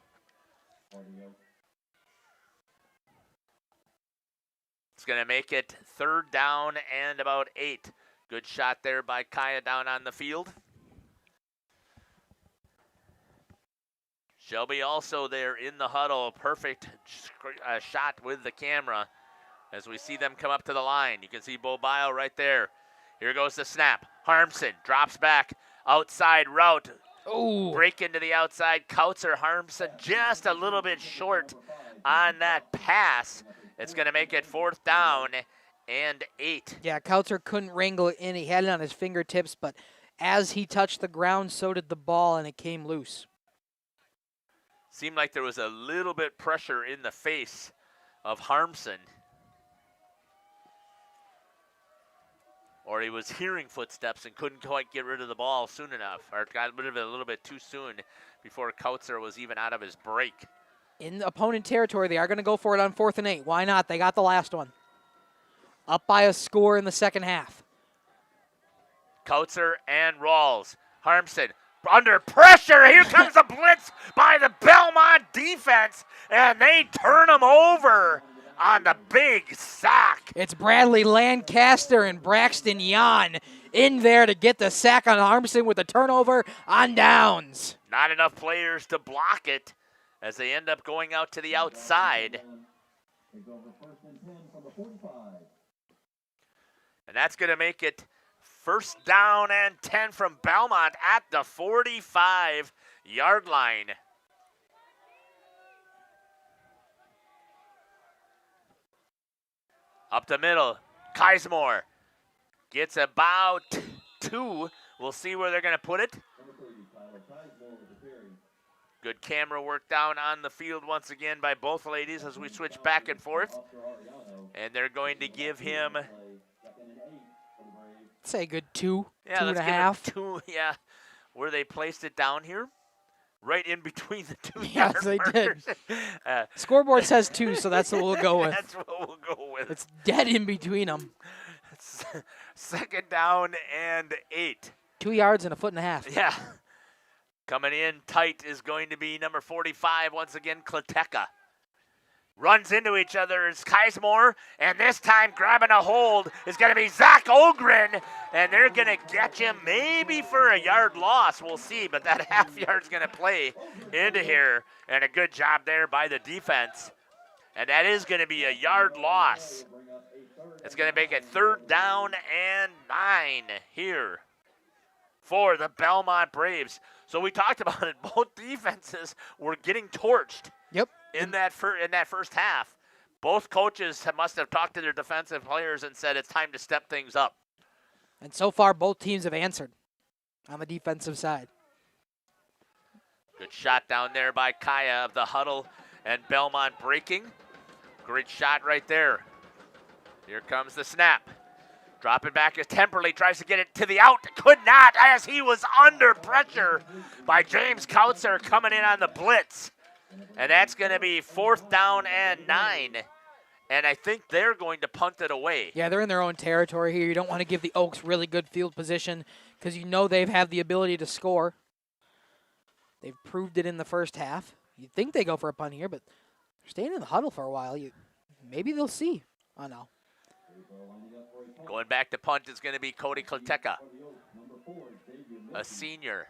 It's going to make it 3rd down and about 8. Good shot there by Kaya down on the field. Shelby also there in the huddle. Perfect shot with the camera as we see them come up to the line. You can see Bo Bile right there. Here goes the snap. Harmson drops back. Outside route. Ooh. Break into the outside. Kautzer Harmson just a little bit short on that pass. It's going to make it 4th down and 8. Yeah, Kautzer couldn't wrangle it in. He had it on his fingertips, but as he touched the ground, so did the ball, and it came loose. Seemed like there was a little bit pressure in the face of Harmson. Or he was hearing footsteps and couldn't quite get rid of the ball soon enough, or got rid of it a little bit too soon before Kautzer was even out of his break. In opponent territory, they are going to go for it on 4th and 8. Why not? They got the last one. Up by a score in the second half. Kautzer and Rawls. Harmson under pressure. Here comes a blitz by the Belmont defense, and they turn him over on the big sack. It's Bradley Lancaster and Braxton Yan in there to get the sack on Harmson with a turnover on downs. Not enough players to block it, as they end up going out to the outside. And that's going to make it first down and 10 from Belmont at the 45-yard line. Up the middle, Keismore gets about 2. We'll see where they're going to put it. Good camera work down on the field once again by both ladies as we switch back and forth. And they're going to give him, say, a good 2, yeah, 2.5. 2, yeah. Where they placed it down here, right in between the 2 Yes, they did. Scoreboard says 2, so that's what we'll go with. That's what we'll go with. It's dead in between them. It's second down and 8. 2 yards and a 1.5 feet. Yeah. Coming in tight is going to be number 45, once again, Kleteka. Runs into each other is Keismore, and this time grabbing a hold is going to be Zach Ogren, and they're going to catch him maybe for a yard loss. We'll see, but that half yard's going to play into here, and a good job there by the defense. And that is going to be a yard loss. It's going to make it third down and 9 here for the Belmont Braves. So we talked about it. Both defenses were getting torched. Yep. In that first half. Both coaches must have talked to their defensive players and said it's time to step things up. And so far, both teams have answered on the defensive side. Good shot down there by Kaya of the huddle, and Belmont breaking. Great shot right there. Here comes the snap. Dropping back as Temperley tries to get it to the out. Could not, as he was under pressure by James Kautzer coming in on the blitz. And that's going to be fourth down and 9. And I think they're going to punt it away. Yeah, they're in their own territory here. You don't want to give the Oaks really good field position because you know they've had the ability to score. They've proved it in the first half. You'd think they go for a punt here, but they're staying in the huddle for a while. Maybe they'll see. Oh, no. Going back to punt is going to be Cody Kleteka, a senior.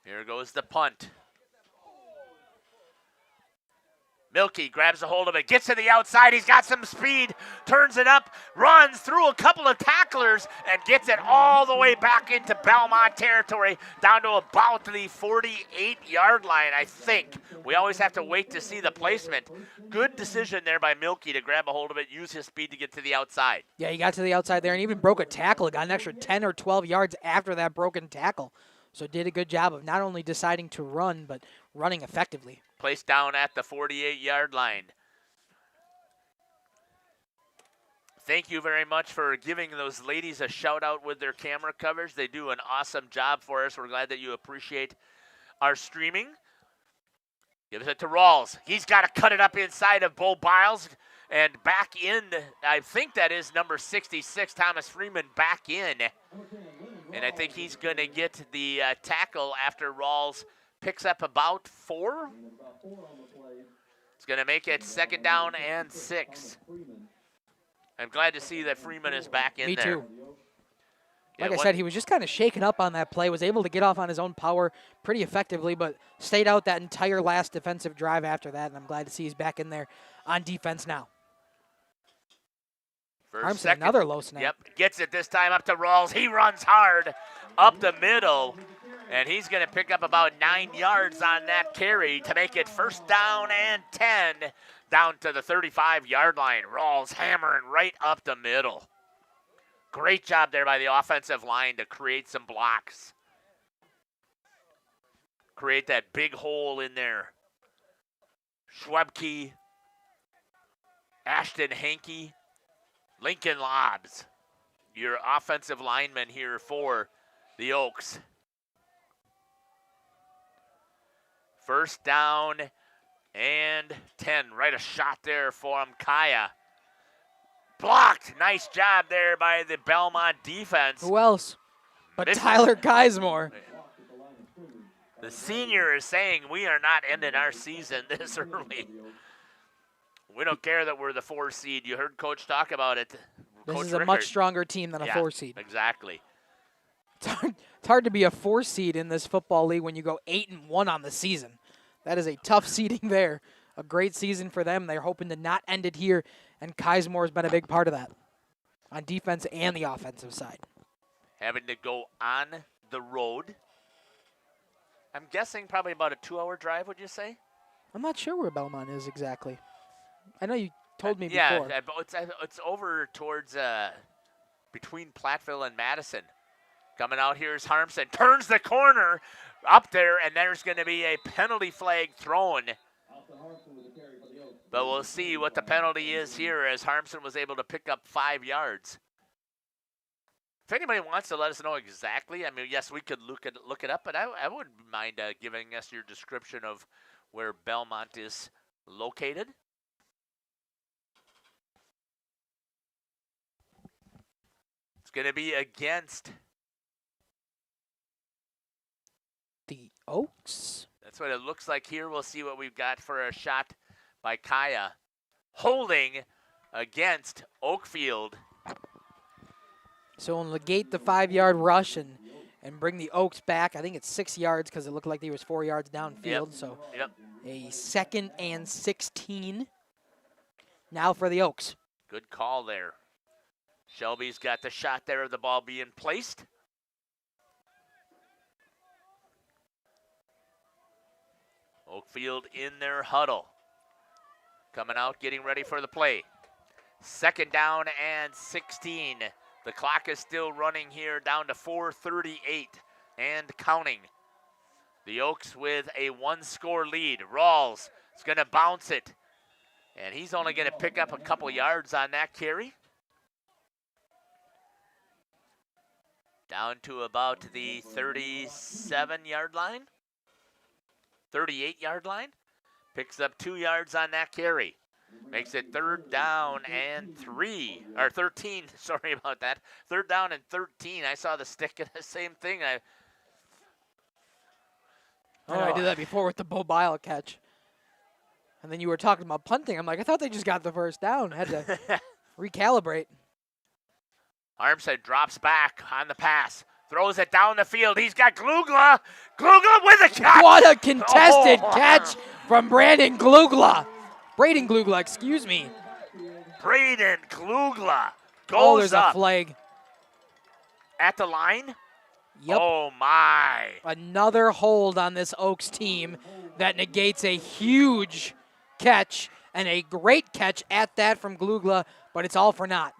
Here goes the punt. Milky grabs a hold of it, gets to the outside. He's got some speed, turns it up, runs through a couple of tacklers, and gets it all the way back into Belmont territory, down to about the 48-yard line, I think. We always have to wait to see the placement. Good decision there by Milky to grab a hold of it, use his speed to get to the outside. Yeah, he got to the outside there and even broke a tackle. Got an extra 10 or 12 yards after that broken tackle. So did a good job of not only deciding to run, but running effectively. Placed down at the 48-yard line. Thank you very much for giving those ladies a shout-out with their camera coverage. They do an awesome job for us. We're glad that you appreciate our streaming. Gives it to Rawls. He's got to cut it up inside of Bo Biles. And back in, I think that is number 66, Thomas Freeman, back in. And I think he's going to get the tackle after Rawls picks up about 4. It's going to make it second down and 6. I'm glad to see that Freeman is back in there. Me too. Like I said, he was just kind of shaken up on that play, was able to get off on his own power pretty effectively, but stayed out that entire last defensive drive after that, and I'm glad to see he's back in there on defense now. First, another low snap. Yep, gets it this time up to Rawls. He runs hard up the middle, and he's going to pick up about 9 yards on that carry to make it first down and 10 down to the 35-yard line. Rawls hammering right up the middle. Great job there by the offensive line to create some blocks. Create that big hole in there. Schwebke, Ashton Hankey, Lincoln Lobbs, your offensive lineman here for the Oaks. First down and 10. Right a shot there for him, Kaya. Blocked. Nice job there by the Belmont defense. Who else but Tyler Keismore? The senior is saying we are not ending our season this early. We don't care that we're the 4 seed. You heard Coach talk about it. This Coach is a Rickard. much stronger team than a 4 seed. Exactly. It's hard to be a 4 seed in this football league when you go 8-1 on the season. That is a tough seeding there. A great season for them. They're hoping to not end it here, and Kizemore has been a big part of that on defense and the offensive side. Having to go on the road. I'm guessing probably about a 2-hour drive, would you say? I'm not sure where Belmont is exactly. I know you told me yeah, before. it's over towards between Platteville and Madison. Coming out here is Harmson. Turns the corner up there, and there's going to be a penalty flag thrown. But we'll see what the penalty is here as Harmson was able to pick up 5 yards. If anybody wants to let us know exactly, I mean, yes, we could look it up, but I wouldn't mind giving us your description of where Belmont is located. It's going to be against the Oaks. That's what it looks like here. We'll see what we've got for a shot by Kaya. Holding against Oakfield. So we'll negate the 5-yard rush and bring the Oaks back. I think it's 6 yards because it looked like he was 4 yards downfield. So a 2nd and 16 now for the Oaks. Good call there. Shelby's got the shot there of the ball being placed. Oakfield in their huddle. Coming out, getting ready for the play. 2nd down and 16. The clock is still running here down to 4:38 and counting. The Oaks with a 1-score lead. Rawls is going to bounce it. And he's only going to pick up a couple yards on that carry. Down to about the 37-yard line. 38-yard line. Picks up 2 yards on that carry. Makes it 3rd down and 13. Sorry about that. 3rd down and 13. I saw the stick and the same thing. I did that before with the Bo Bile catch. And then you were talking about punting. I'm like, I thought they just got the 1st down. I had to recalibrate. Armstead drops back on the pass. Throws it down the field. He's got Glugla. Glugla with a catch. What a contested catch from Braden Glugla. Braden Glugla, excuse me. Braden Glugla goes there's up. A flag. At the line? Yep. Oh, my. Another hold on this Oaks team that negates a huge catch and a great catch at that from Glugla, but it's all for naught.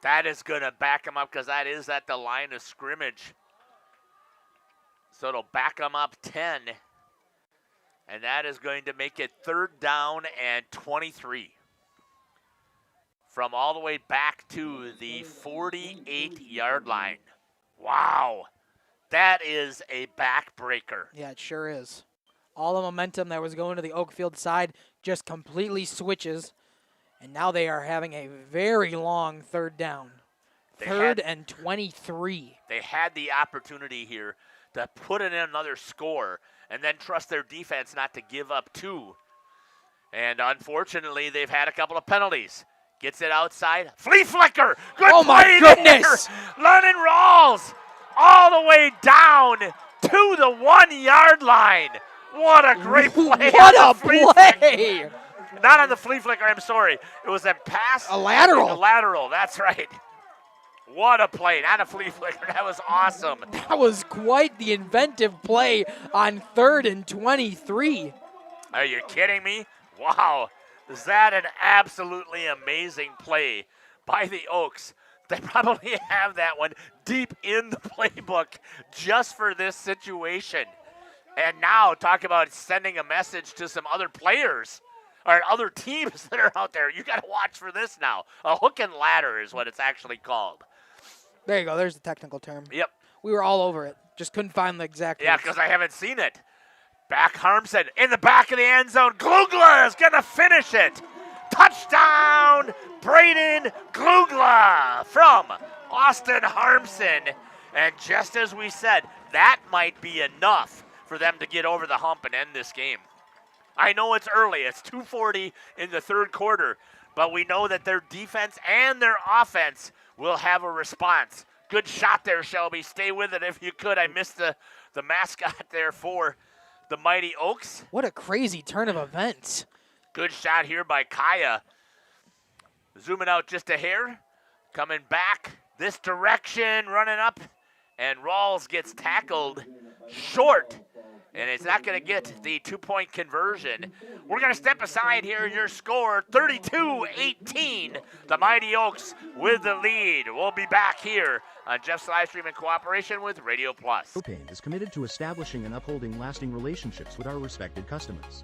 That is going to back him up because that is at the line of scrimmage. So it'll back him up 10. And that is going to make it 3rd down and 23. From all the way back to the 48-yard line. Wow. That is a backbreaker. Yeah, it sure is. All the momentum that was going to the Oakfield side just completely switches. And now they are having a very long 3rd down. 3rd and 23. They had the opportunity here to put in another score and then trust their defense not to give up 2. And unfortunately, they've had a couple of penalties. Gets it outside. Flea flicker. Good oh, my goodness. Lennon Rawls all the way down to the 1-yard line. What a great play. What a play. Not on the flea flicker, I'm sorry. It was a pass. A lateral. A lateral, that's right. What a play. Not a flea flicker. That was awesome. That was quite the inventive play on 3rd and 23. Are you kidding me? Wow. Is that an absolutely amazing play by the Oaks? They probably have that one deep in the playbook just for this situation. And now talk about sending a message to some other players or other teams that are out there. You got to watch for this now. A hook and ladder is what it's actually called. There you go. There's the technical term. Yep. We were all over it. Just couldn't find the exact Yeah, words. because I haven't seen it. Back Harmson in the back of the end zone. Glugla is going to finish it. Touchdown, Braden Glugla from Austin Harmson. And just as we said, that might be enough for them to get over the hump and end this game. I know it's early. It's 2:40 in the 3rd quarter, but we know that their defense and their offense will have a response Good shot there, Shelby. Stay with it if you could. I missed the mascot there for the Mighty Oaks. What a crazy turn of events. Good shot here by Kaya. Zooming out just a hair. Coming back this direction, running up. And Rawls gets tackled short. And it's not going to get the 2-point conversion. We're going to step aside here. Your score, 32-18. The Mighty Oaks with the lead. We'll be back here on Jeff's live stream in cooperation with Radio Plus. Propane is committed to establishing and upholding lasting relationships with our respected customers.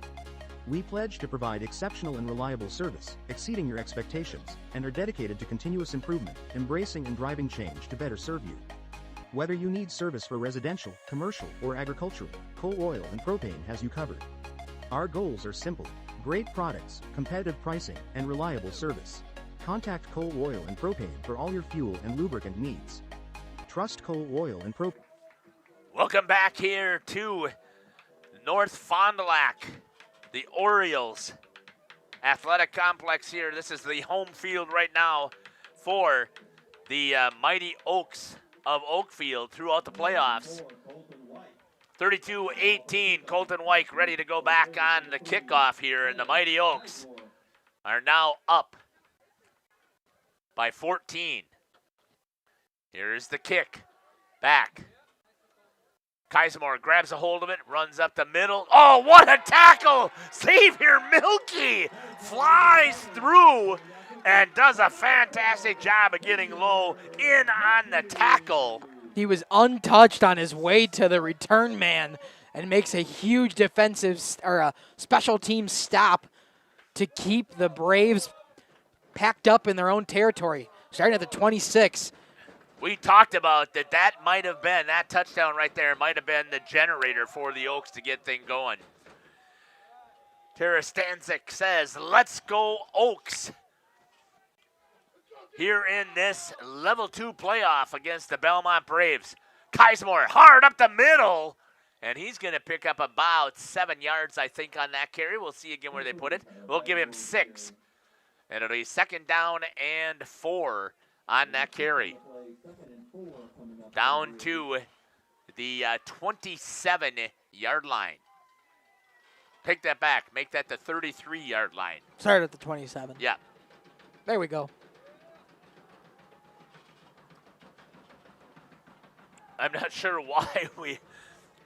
We pledge to provide exceptional and reliable service, exceeding your expectations, and are dedicated to continuous improvement, embracing and driving change to better serve you. Whether you need service for residential, commercial, or agricultural, Coal Oil and Propane has you covered. Our goals are simple: great products, competitive pricing, and reliable service. Contact Coal Oil and Propane for all your fuel and lubricant needs. Trust Coal Oil and Propane. Welcome back here to North Fond du Lac, the Orioles Athletic Complex here. This is the home field right now for the Mighty Oaks of Oakfield throughout the playoffs. 32-18, Colton White ready to go back on the kickoff here, and the Mighty Oaks are now up by 14. Here's the kick. Back. Kaisemore grabs a hold of it, runs up the middle. Oh, what a tackle! Xavier Milkey flies through and does a fantastic job of getting low in on the tackle. He was untouched on his way to the return man and makes a huge defensive or a special team stop to keep the Braves packed up in their own territory, starting at the 26. We talked about that might have been, that touchdown right there might have been the generator for the Oaks to get things going. Tara Stanzik says, let's go Oaks. Here in this level 2 playoff against the Belmont Braves. Kaisemore hard up the middle, and he's going to pick up about 7 yards, I think, on that carry. We'll see again where they put it. We'll give him 6. And it'll be 2nd down and 4 on that carry. Down to the 27-yard line. Take that back. Make that the 33-yard line. Start at the 27. Yeah. There we go. I'm not sure why we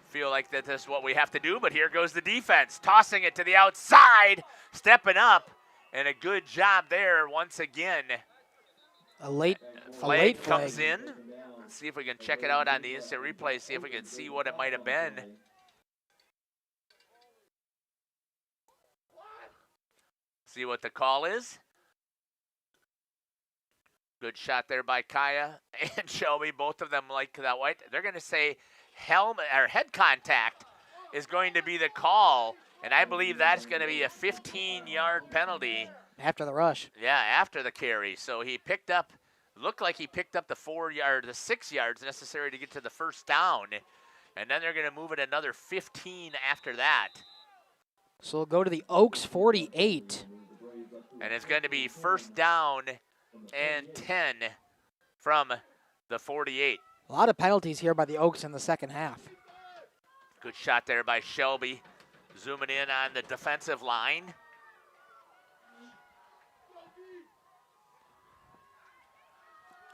feel like that this is what we have to do, but here goes the defense. Tossing it to the outside, stepping up, and a good job there once again. A late flag flag comes in. Let's see if we can check it out on the instant replay, see if we can see what it might have been. See what the call is. Good shot there by Kaya and Shelby. Both of them like that white. They're going to say helmet or head contact is going to be the call, and I believe that's going to be a 15-yard penalty. After the rush. Yeah, after the carry. So he picked up, looked like he picked up the 6 yards necessary to get to the first down, and then they're going to move it another 15 after that. So we'll go to the Oaks 48. And it's going to be first down and 10 from the 48. A lot of penalties here by the Oaks in the second half. Good shot there by Shelby. Zooming in on the defensive line.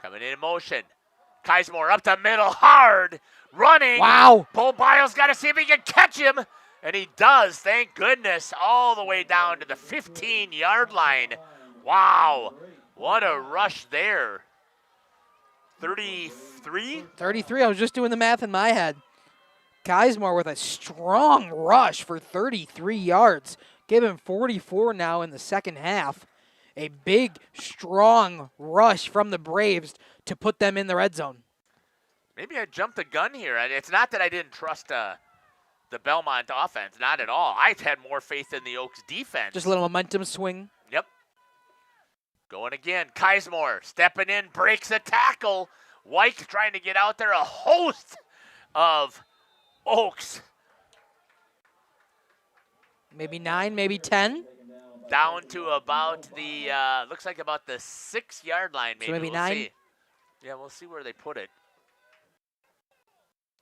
Coming in motion. Kaisemore up the middle, hard, running. Wow. Paul Biles got to see if he can catch him. And he does, thank goodness, all the way down to the 15-yard line. Wow. What a rush there. 33? 33. I was just doing the math in my head. Kaisemore with a strong rush for 33 yards. Give him 44 now in the second half. A big, strong rush from the Braves to put them in the red zone. Maybe I jumped the gun here. It's not that I didn't trust the Belmont offense. Not at all. I've had more faith in the Oaks defense. Just a little momentum swing. Yep. Going again. Kaisemore stepping in, breaks a tackle. White trying to get out there. A host of Oaks. Maybe 9, maybe 10. Down to about the, looks like about the 6-yard line. Maybe, So maybe we'll 9? See. Yeah, we'll see where they put it.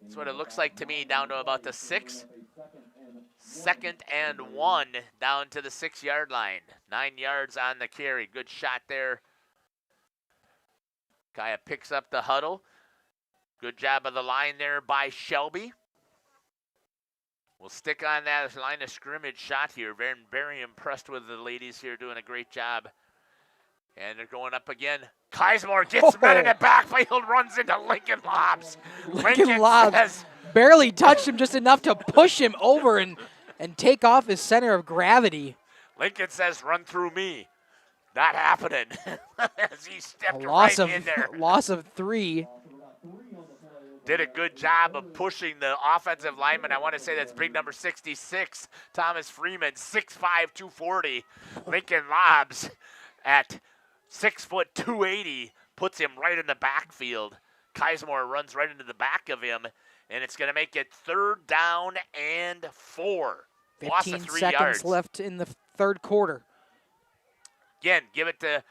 That's what it looks like to me, down to about the 6. 2nd and 1 down to the 6-yard line. 9 yards on the carry. Good shot there. Kaya picks up the huddle. Good job of the line there by Shelby. We'll stick on that line of scrimmage shot here. Very, very impressed with the ladies here doing a great job. And they're going up again. Kizemore gets men in the backfield, runs into Lincoln Lobs. Lincoln Lobs barely touched him, just enough to push him over and take off his center of gravity. Lincoln says, run through me. Not happening. As he stepped right in there. Loss of 3. Did a good job of pushing the offensive lineman. I want to say that's big number 66, Thomas Freeman, 6'5", 240. Lincoln Lobs at 6 foot 280 puts him right in the backfield. Kizemore runs right into the back of him, and it's going to make it 3rd down and 4. 15 seconds left in the 3rd quarter. Again, give it to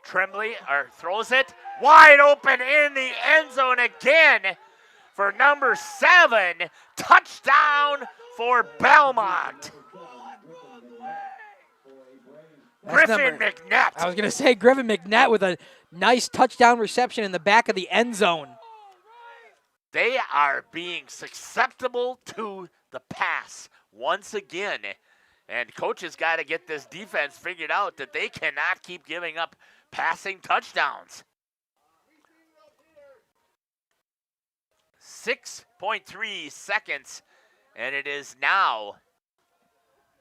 Tremblay, or throws it wide open in the end zone again for number 7. Touchdown for Belmont. Griffin McNett. I was going to say Griffin McNett with a nice touchdown reception in the back of the end zone. They are being susceptible to the pass once again. And coaches got to get this defense figured out that they cannot keep giving up passing touchdowns. 6.3 seconds, and it is now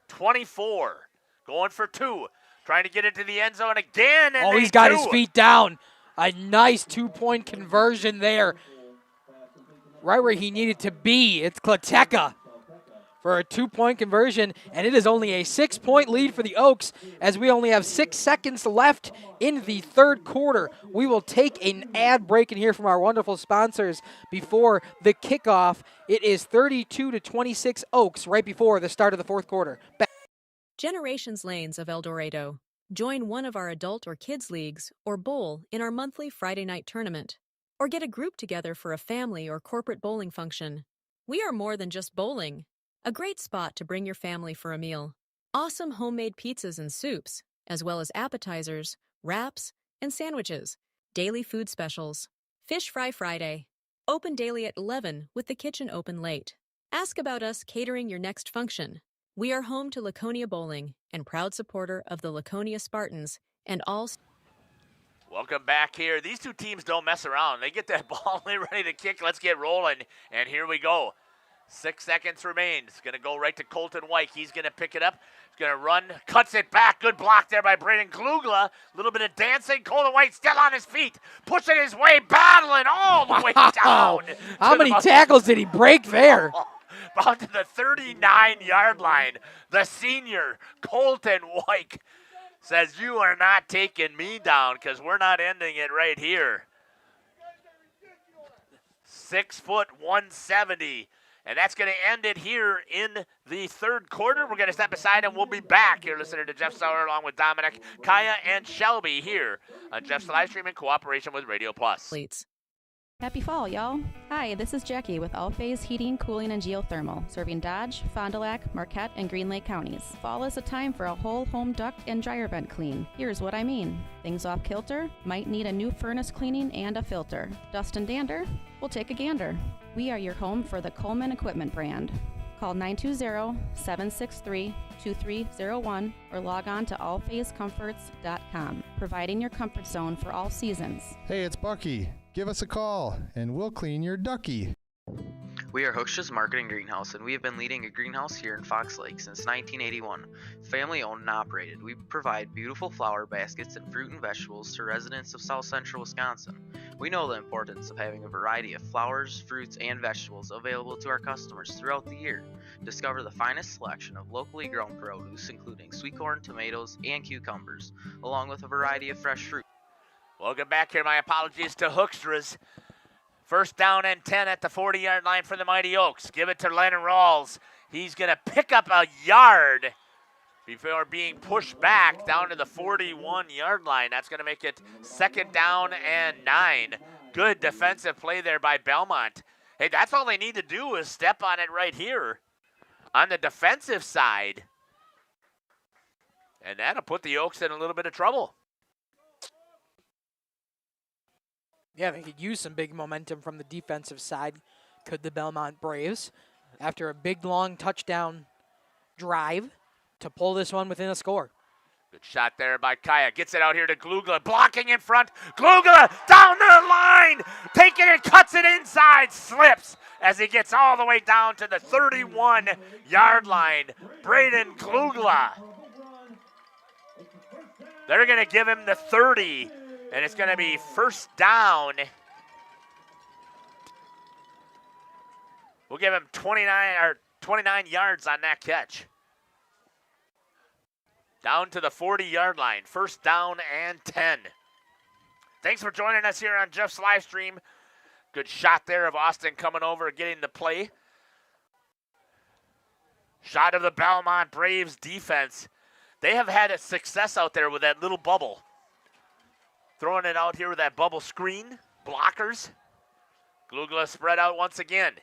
24. Going for 2. Trying to get into the end zone again. And he's got his feet down. A nice 2-point conversion there. Right where he needed to be. It's Klateka for a 2-point conversion, and it is only a 6-point lead for the Oaks as we only have 6 seconds left in the 3rd quarter. We will take an ad break and hear from our wonderful sponsors before the kickoff. It is 32-26 Oaks right before the start of the 4th quarter. Generations Lanes of El Dorado. Join one of our adult or kids leagues or bowl in our monthly Friday night tournament. Or get a group together for a family or corporate bowling function. We are more than just bowling. A great spot to bring your family for a meal. Awesome homemade pizzas and soups, as well as appetizers, wraps, and sandwiches. Daily food specials. Fish Fry Friday. Open daily at 11 with the kitchen open late. Ask about us catering your next function. We are home to Laconia Bowling and proud supporter of the Laconia Spartans and all. Welcome back here. These two teams don't mess around. They get that ball ready to kick. Let's get rolling. And here we go. 6 seconds remain. It's going to go right to Colton White. He's going to pick it up. He's going to run. Cuts it back. Good block there by Braden Klugla. A little bit of dancing. Colton White still on his feet. Pushing his way. Battling all the way down. How many tackles did he break there? About to the 39-yard line. The senior, Colton White, says, you are not taking me down because we're not ending it right here. 6 foot 170. And that's going to end it here in the 3rd quarter. We're going to step aside and we'll be back. You're listening to Jeff Sauer along with Dominic, Kaya, and Shelby here on Jeff's live stream in cooperation with Radio Plus. Happy fall, y'all. Hi, this is Jackie with All Phase Heating, Cooling, and Geothermal, serving Dodge, Fond du Lac, Marquette, and Green Lake counties. Fall is a time for a whole home duct and dryer vent clean. Here's what I mean. Things off kilter? Might need a new furnace cleaning and a filter. Dust and dander? We'll take a gander. We are your home for the Coleman Equipment brand. Call 920-763-2301 or log on to allphasecomforts.com, providing your comfort zone for all seasons. Hey, it's Bucky. Give us a call, and we'll clean your ducky. We are Hosha's Marketing Greenhouse, and we have been leading a greenhouse here in Fox Lake since 1981. Family owned and operated, we provide beautiful flower baskets and fruit and vegetables to residents of South Central Wisconsin. We know the importance of having a variety of flowers, fruits, and vegetables available to our customers throughout the year. Discover the finest selection of locally grown produce, including sweet corn, tomatoes, and cucumbers, along with a variety of fresh fruit. Welcome back here. My apologies to Hookstras. 1st down and 10 at the 40-yard line for the Mighty Oaks. Give it to Lennon Rawls. He's going to pick up a yard before being pushed back down to the 41-yard line. That's going to make it 2nd down and 9. Good defensive play there by Belmont. Hey, that's all they need to do is step on it right here on the defensive side. And that'll put the Oaks in a little bit of trouble. Yeah, they could use some big momentum from the defensive side, could the Belmont Braves, after a big, long touchdown drive to pull this one within a score. Good shot there by Kaya. Gets it out here to Glugla. Blocking in front. Glugla down the line. Taking it, cuts it inside. Slips as he gets all the way down to the 31-yard line. Braden Glugla. They're going to give him the 30, and it's going to be first down. We'll give him 29 yards on that catch. Down to the 40-yard line. First down and 10. Thanks for joining us here on Jeff's live stream. Good shot there of Austin coming over, getting the play. Shot of the Belmont Braves defense. They have had a success out there with that little bubble. Throwing it out here with that bubble screen. Blockers. Glugla spread out once again.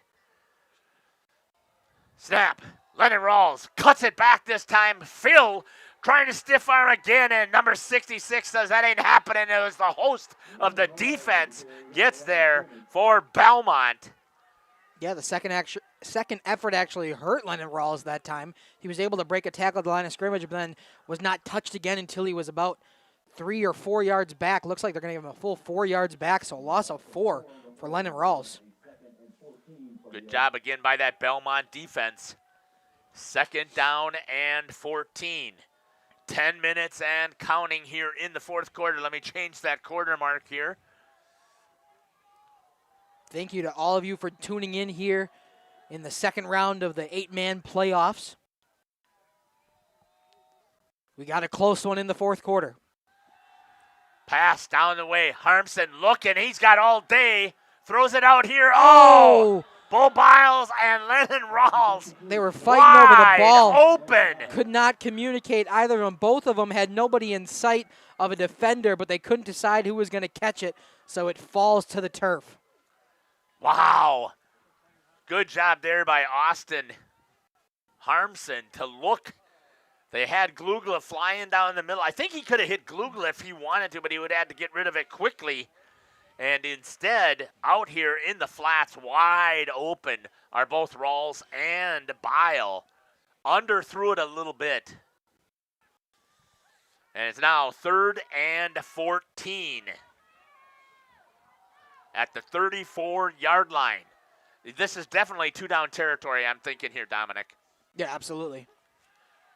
Snap. Lennon Rawls cuts it back this time. Phil trying to stiff arm again, and number 66 says that ain't happening. It was the host of the defense gets there for Belmont. Yeah, the second effort actually hurt Lennon Rawls that time. He was able to break a tackle at the line of scrimmage, but then was not touched again until he was about 3 or 4 yards back. Looks like they're going to give him a full 4 yards back, so a loss of 4 for Lennon Rawls. Good job again by that Belmont defense. Second down and 14. 10 minutes and counting here in the fourth quarter. Let me change that quarter mark here. Thank you to all of you for tuning in here in the second round of the 8-man playoffs. We got a close one in the fourth quarter. Pass down the way. Harmson looking. He's got all day. Throws it out here. Oh! Bo Biles and Lennon Rawls. They were fighting over the ball. Open. Could not communicate either of them. Both of them had nobody in sight of a defender, but they couldn't decide who was going to catch it, so it falls to the turf. Wow. Good job there by Austin Harmson to look. They had Glugla flying down the middle. I think he could have hit Glugla if he wanted to, but he would have had to get rid of it quickly. And instead, out here in the flats, wide open, are both Rawls and Bile. Underthrew it a little bit. And it's now 3rd and 14 at the 34-yard line. This is definitely two-down territory, I'm thinking here, Dominic. Yeah, absolutely.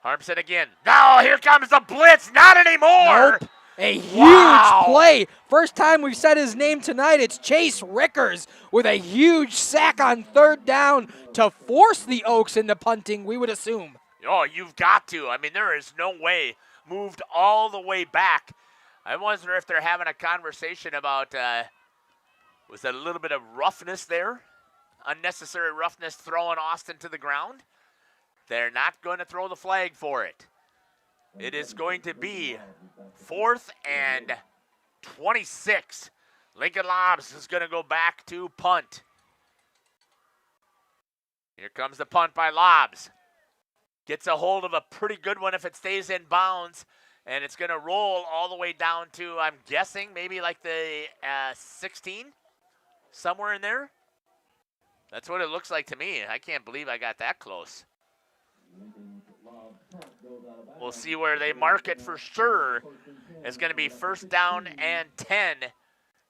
Harmson again. No, here comes the blitz. Not anymore. Nope. A huge play. First time we've said his name tonight. It's Chase Rickers with a huge sack on 3rd down to force the Oaks into punting, we would assume. Oh, you've got to. I mean, there is no way. Moved all the way back. I wonder if they're having a conversation about, was that a little bit of roughness there? Unnecessary roughness throwing Austin to the ground? They're not going to throw the flag for it. It is going to be 4th and 26. Lincoln Lobs is going to go back to punt. Here comes the punt by Lobs. Gets a hold of a pretty good one if it stays in bounds. And it's going to roll all the way down to, I'm guessing, maybe like the 16? Somewhere in there. That's what it looks like to me. I can't believe I got that close. We'll see where they mark it for sure. It's going to be 1st down and 10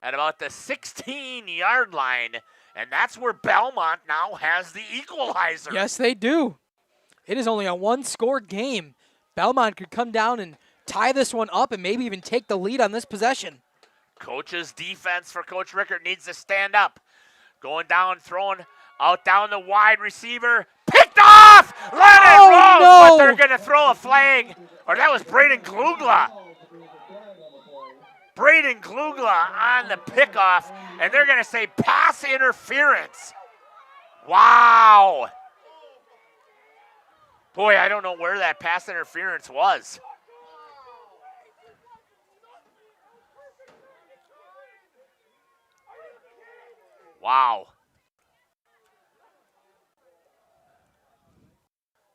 at about the 16-yard line. And that's where Belmont now has the equalizer. Yes, they do. It is only a one-score game. Belmont could come down and tie this one up and maybe even take the lead on this possession. Coach's defense for Coach Rickert needs to stand up. Going down, throwing out down the wide receiver. Picked off! Lennon Rawls, no! But they're going to throw a flag. Or that was Braden Glugla. Braden Glugla on the pickoff, and they're going to say pass interference. Wow. Boy, I don't know where that pass interference was. Wow.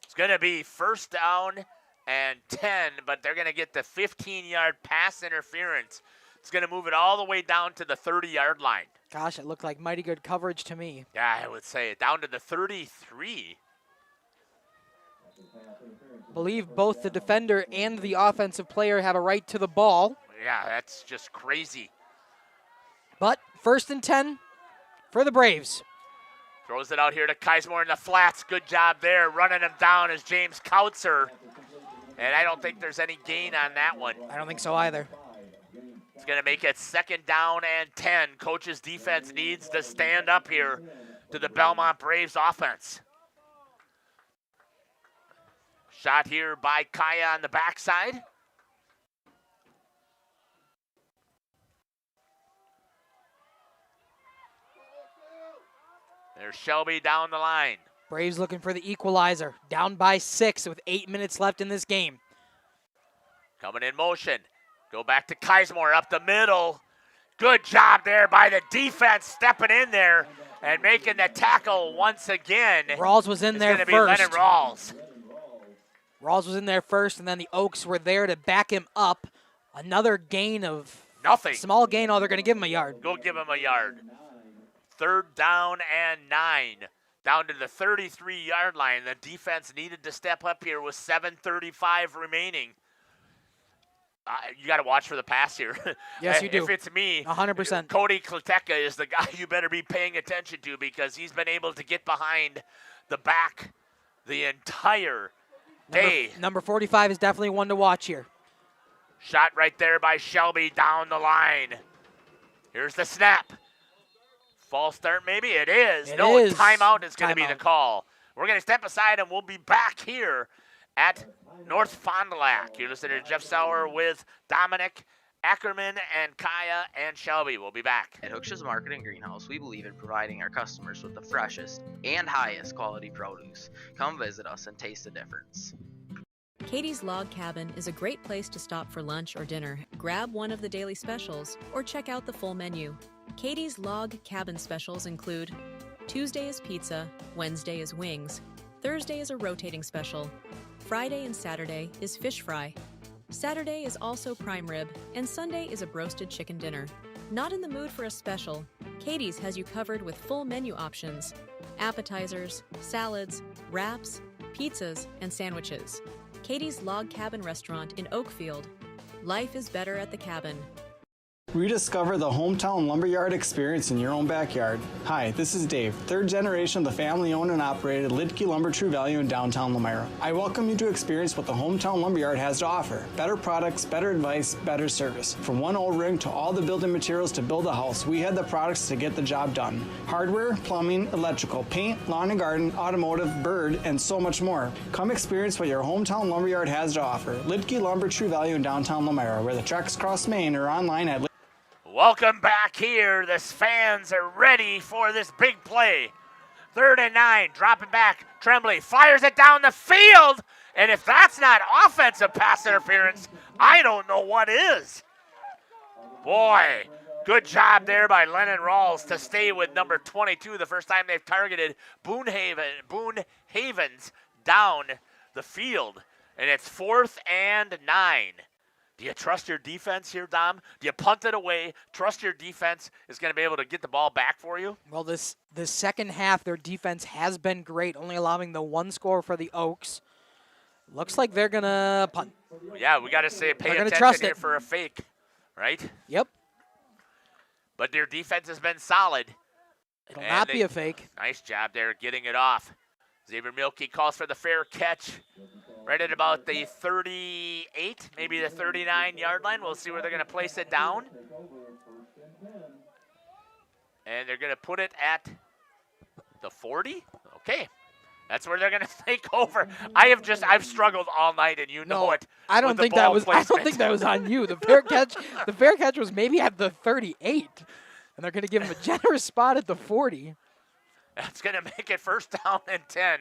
It's going to be first down and 10, but they're going to get the 15-yard pass interference. It's going to move it all the way down to the 30-yard line. Gosh, it looked like mighty good coverage to me. Yeah, I would say down to the 33. Believe both the defender and the offensive player have a right to the ball. Yeah, that's just crazy. But first and 10 for the Braves. Throws it out here to Keismore in the flats. Good job there. Running him down is James Kautzer. And I don't think there's any gain on that one. I don't think so either. It's going to make it second down and 10. Coach's defense needs to stand up here to the Belmont Braves offense. Shot here by Kaya on the backside. There's Shelby down the line. Braves looking for the equalizer. Down by 6 with 8 minutes left in this game. Coming in motion. Go back to Keismore up the middle. Good job there by the defense stepping in there and making the tackle once again. Rawls was in there first. It's going to be Lennon Rawls. Rawls was in there first, and then the Oaks were there to back him up. Another gain of nothing. Small gain. Oh, they're going to give him a yard. Go give him a yard. Third down and 9. Down to the 33-yard line. The defense needed to step up here with 7:35 remaining. You got to watch for the pass here. Yes, you do. If it's me, 100%. Cody Kleteka is the guy you better be paying attention to because he's been able to get behind the back the entire day. Number 45 is definitely one to watch here. Shot right there by Shelby down the line. Here's the snap. False start, maybe? It is. Timeout is going to be the call. We're going to step aside, and we'll be back here at North Fond du Lac. You're listening to Jeff Sauer with Dominic Ackerman and Kaya and Shelby. We'll be back. At Hooksha's Market and Greenhouse, we believe in providing our customers with the freshest and highest quality produce. Come visit us and taste the difference. Katie's Log Cabin is a great place to stop for lunch or dinner. Grab one of the daily specials or check out the full menu. Katie's Log Cabin specials include Tuesday is pizza, Wednesday is wings, Thursday is a rotating special, Friday and Saturday is fish fry, Saturday is also prime rib, and Sunday is a broasted chicken dinner. Not in the mood for a special? Katie's has you covered with full menu options, appetizers, salads, wraps, pizzas, and sandwiches. Katie's Log Cabin Restaurant in Oakfield. Life is better at the cabin. Rediscover the hometown lumberyard experience in your own backyard. Hi, this is Dave, third generation of the family-owned and operated Lidke Lumber True Value in downtown Lamira. I welcome you to experience what the hometown lumberyard has to offer. Better products, better advice, better service. From one O-ring to all the building materials to build a house, we had the products to get the job done. Hardware, plumbing, electrical, paint, lawn and garden, automotive, bird, and so much more. Come experience what your hometown lumberyard has to offer. Lidke Lumber True Value in downtown Lamira, where the tracks cross Main or online at Welcome back here. The fans are ready for this big play. 3rd and 9, dropping back. Tremblay fires it down the field. And if that's not offensive pass interference, I don't know what is. Boy, good job there by Lennon Rawls to stay with number 22 the first time they've targeted Boone Havens down the field. And it's 4th and 9. Do you trust your defense here, Dom? Do you punt it away, trust your defense is going to be able to get the ball back for you? Well, this second half, their defense has been great, only allowing the 1 score for the Oaks. Looks like they're going to punt. Yeah, we got to say pay attention here for a fake, right? Yep. But their defense has been solid. It'll not be a fake. Nice job there getting it off. Xavier Mielke calls for the fair catch. Right at about the 38, maybe the 39-yard line. We'll see where they're going to place it down. And they're going to put it at the 40. Okay. That's where they're going to take over. I've struggled all night, and you know it. I don't think that was on you. The fair catch was maybe at the 38. And they're going to give him a generous spot at the 40. That's going to make it 1st down and 10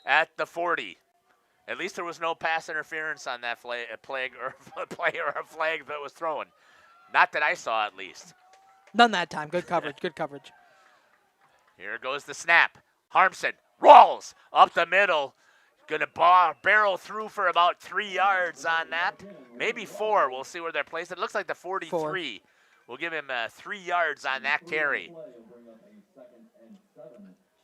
at the 40. At least there was no pass interference on that play or a flag that was thrown. Not that I saw, at least. None that time. Good coverage. Good coverage. Here goes the snap. Harmson rolls up the middle. Going to barrel through for about 3 yards on that. Maybe 4. We'll see where they're placed. It looks like the 43. 4. We'll give him 3 yards on that carry.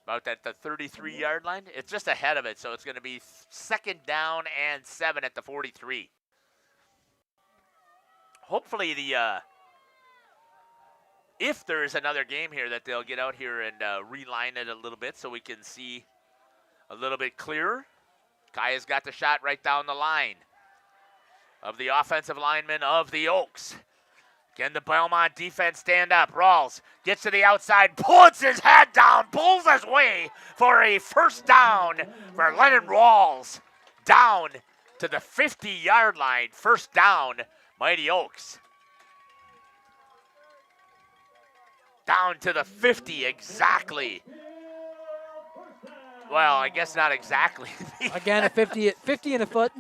About at the 33-yard line. It's just ahead of it, so it's going to be 2nd down and 7 at the 43. Hopefully if there is another game here that they'll get out here and reline it a little bit so we can see a little bit clearer. Kaya's got the shot right down the line of the offensive lineman of the Oaks. Can the Belmont defense stand up? Rawls gets to the outside, puts his head down, pulls his way for a first down for Lennon Rawls. Down to the 50-yard line, first down, Mighty Oaks. Down to the 50 exactly. Well, I guess not exactly. Again, a 50 and a foot.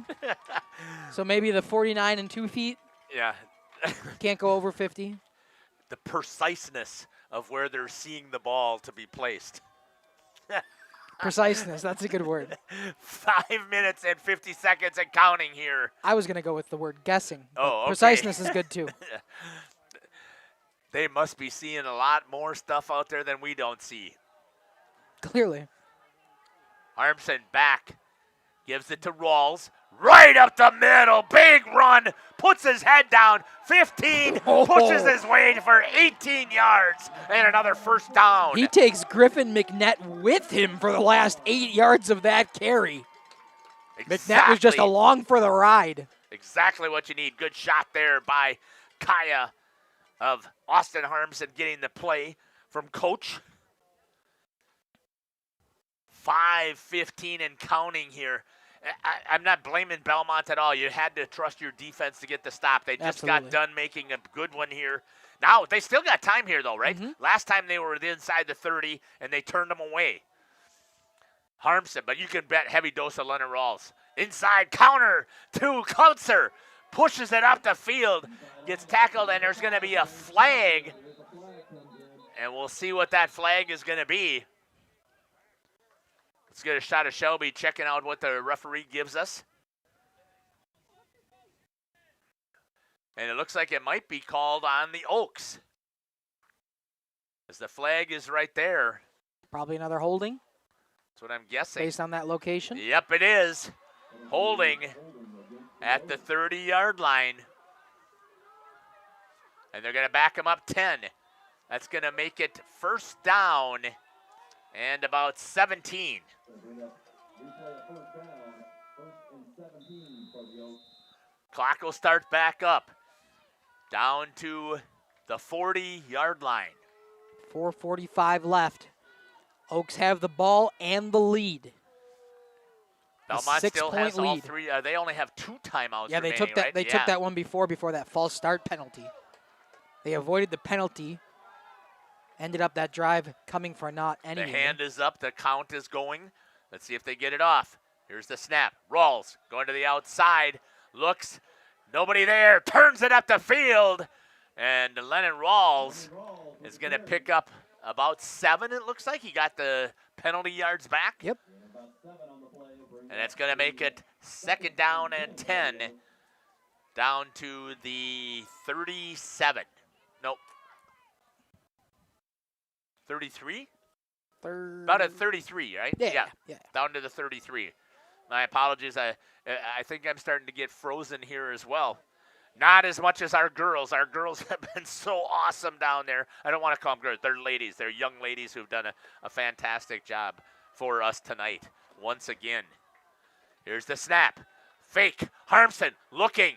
So maybe the 49 and 2 feet. Yeah. Can't go over 50. The preciseness of where they're seeing the ball to be placed. Preciseness, that's a good word. 5 minutes and 50 seconds and counting here. I was going to go with the word guessing. Oh, okay. Preciseness is good too. They must be seeing a lot more stuff out there than we don't see. Clearly. Harmson back, gives it to Rawls, right up the middle, big run, puts his head down, 15, pushes his way for 18 yards, and another first down. He takes Griffin McNett with him for the last 8 yards of that carry. Exactly. McNett was just along for the ride. Exactly what you need. Good shot there by Kaya of Austin Harmson getting the play from Coach. 5:15 and counting here. I'm not blaming Belmont at all. You had to trust your defense to get the stop. They just got done making a good one here. Now, they still got time here, though, right? Mm-hmm. Last time they were inside the 30, and they turned them away. Harmson, but you can bet heavy dose of Leonard Rawls. Inside counter to Kuntzer. Pushes it up the field. Gets tackled, and there's going to be a flag. And we'll see what that flag is going to be. Let's get a shot of Shelby checking out what the referee gives us. And it looks like it might be called on the Oaks, as the flag is right there. Probably another holding. That's what I'm guessing. Based on that location? Yep, it is. Holding at the 30-yard line. And they're going to back him up 10. That's going to make it first down and about 17. Clock will start back up. Down to the 40-yard line. 4:45 left. Oaks have the ball and the lead. Belmont still has lead. all 3. They only have 2 timeouts. Yeah, they remaining, took that. right? They took that one before that false start penalty. They avoided the penalty. Ended up that drive coming for naught anyway. The hand is up. The count is going. Let's see if they get it off. Here's the snap. Rawls going to the outside. Looks. Nobody there. Turns it up the field. And Lennon Rawls is going to pick up about 7, it looks like. He got the penalty yards back. Yep. And that's going to make it 2nd down and 10. Down to the 37. Nope. 33? About at 33, right? Yeah. Down to the 33. My apologies. I think I'm starting to get frozen here as well. Not as much as our girls. Our girls have been so awesome down there. I don't want to call them girls. They're ladies. They're young ladies who've done a fantastic job for us tonight once again. Here's the snap. Fake. Harmson looking.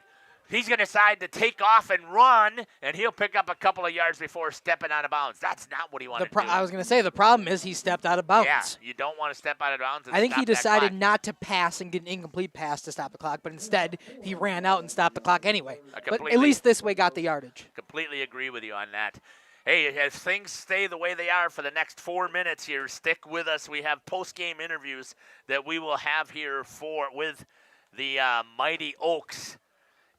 He's going to decide to take off and run, and he'll pick up a couple of yards before stepping out of bounds. That's not what he wanted to do. I was going to say, the problem is he stepped out of bounds. Yeah, you don't want to step out of bounds and I think stop he that decided clock. not to pass and get an incomplete pass to stop the clock, but instead he ran out and stopped the clock anyway. But at least this way got the yardage. Completely agree with you on that. Hey, as things stay the way they are for the next 4 minutes here, stick with us. We have post-game interviews that we will have here with the Mighty Oaks,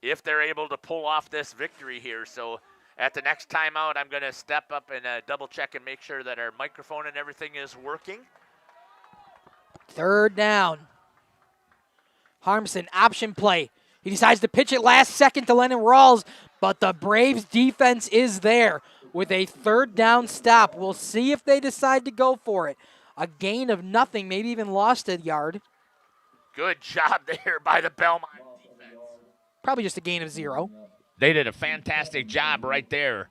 if they're able to pull off this victory here. So at the next timeout, I'm going to step up and double check and make sure that our microphone and everything is working. 3rd down. Harmson, option play. He decides to pitch it last second to Lennon Rawls, but the Braves defense is there with a 3rd down stop. We'll see if they decide to go for it. A gain of nothing, maybe even lost a yard. Good job there by the Belmont defense. Probably just a gain of 0. They did a fantastic job right there.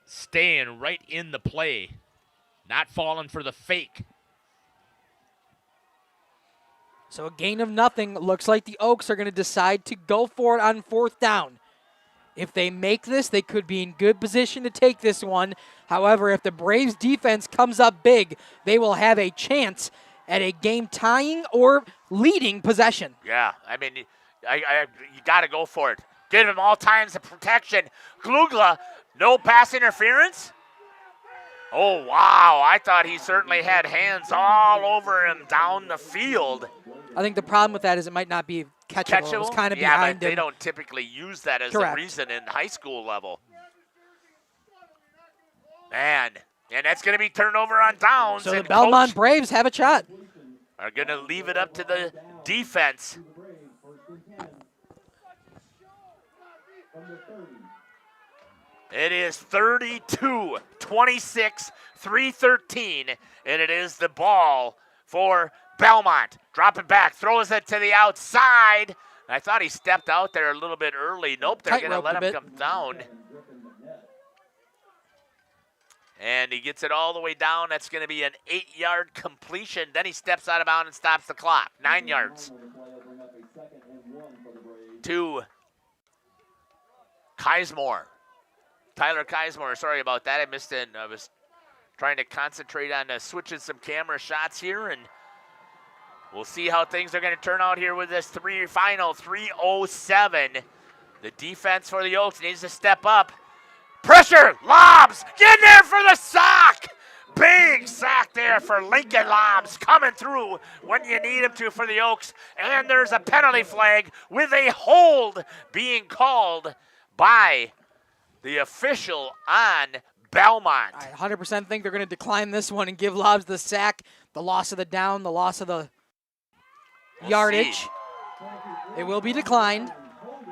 Staying right in the play. Not falling for the fake. So a gain of nothing. Looks like the Oaks are going to decide to go for it on 4th down. If they make this, they could be in good position to take this one. However, if the Braves defense comes up big, they will have a chance at a game tying or leading possession. Yeah, I mean, you got to go for it. Give him all times of protection. Glugla, no pass interference. Oh, wow. I thought he certainly had hands all over him down the field. I think the problem with that is it might not be catchable. It was kind of behind him. They don't typically use that as a reason in high school level. Man, and that's going to be turned over on downs. So the Belmont Braves have a shot. Are going to leave it up to the defense. It is 32-26, 3-13, and it is the ball for Belmont. Dropping back, throws it to the outside. I thought he stepped out there a little bit early. Nope, they're going to let him come down. And he gets it all the way down. That's going to be an 8-yard completion. Then he steps out of bounds and stops the clock. 9 yards. To Keismore. Tyler Keismore, sorry about that. I missed it. I was trying to concentrate on switching some camera shots here, and we'll see how things are going to turn out here with this final 3:07. The defense for the Oaks needs to step up. Pressure, Lobs, get in there for the sack. Big sack there for Lincoln Lobs, coming through when you need him to for the Oaks. And there's a penalty flag with a hold being called by the official on Belmont. I 100% think they're going to decline this one and give Lobs the sack, the loss of the down, the loss of the yardage. It will be declined,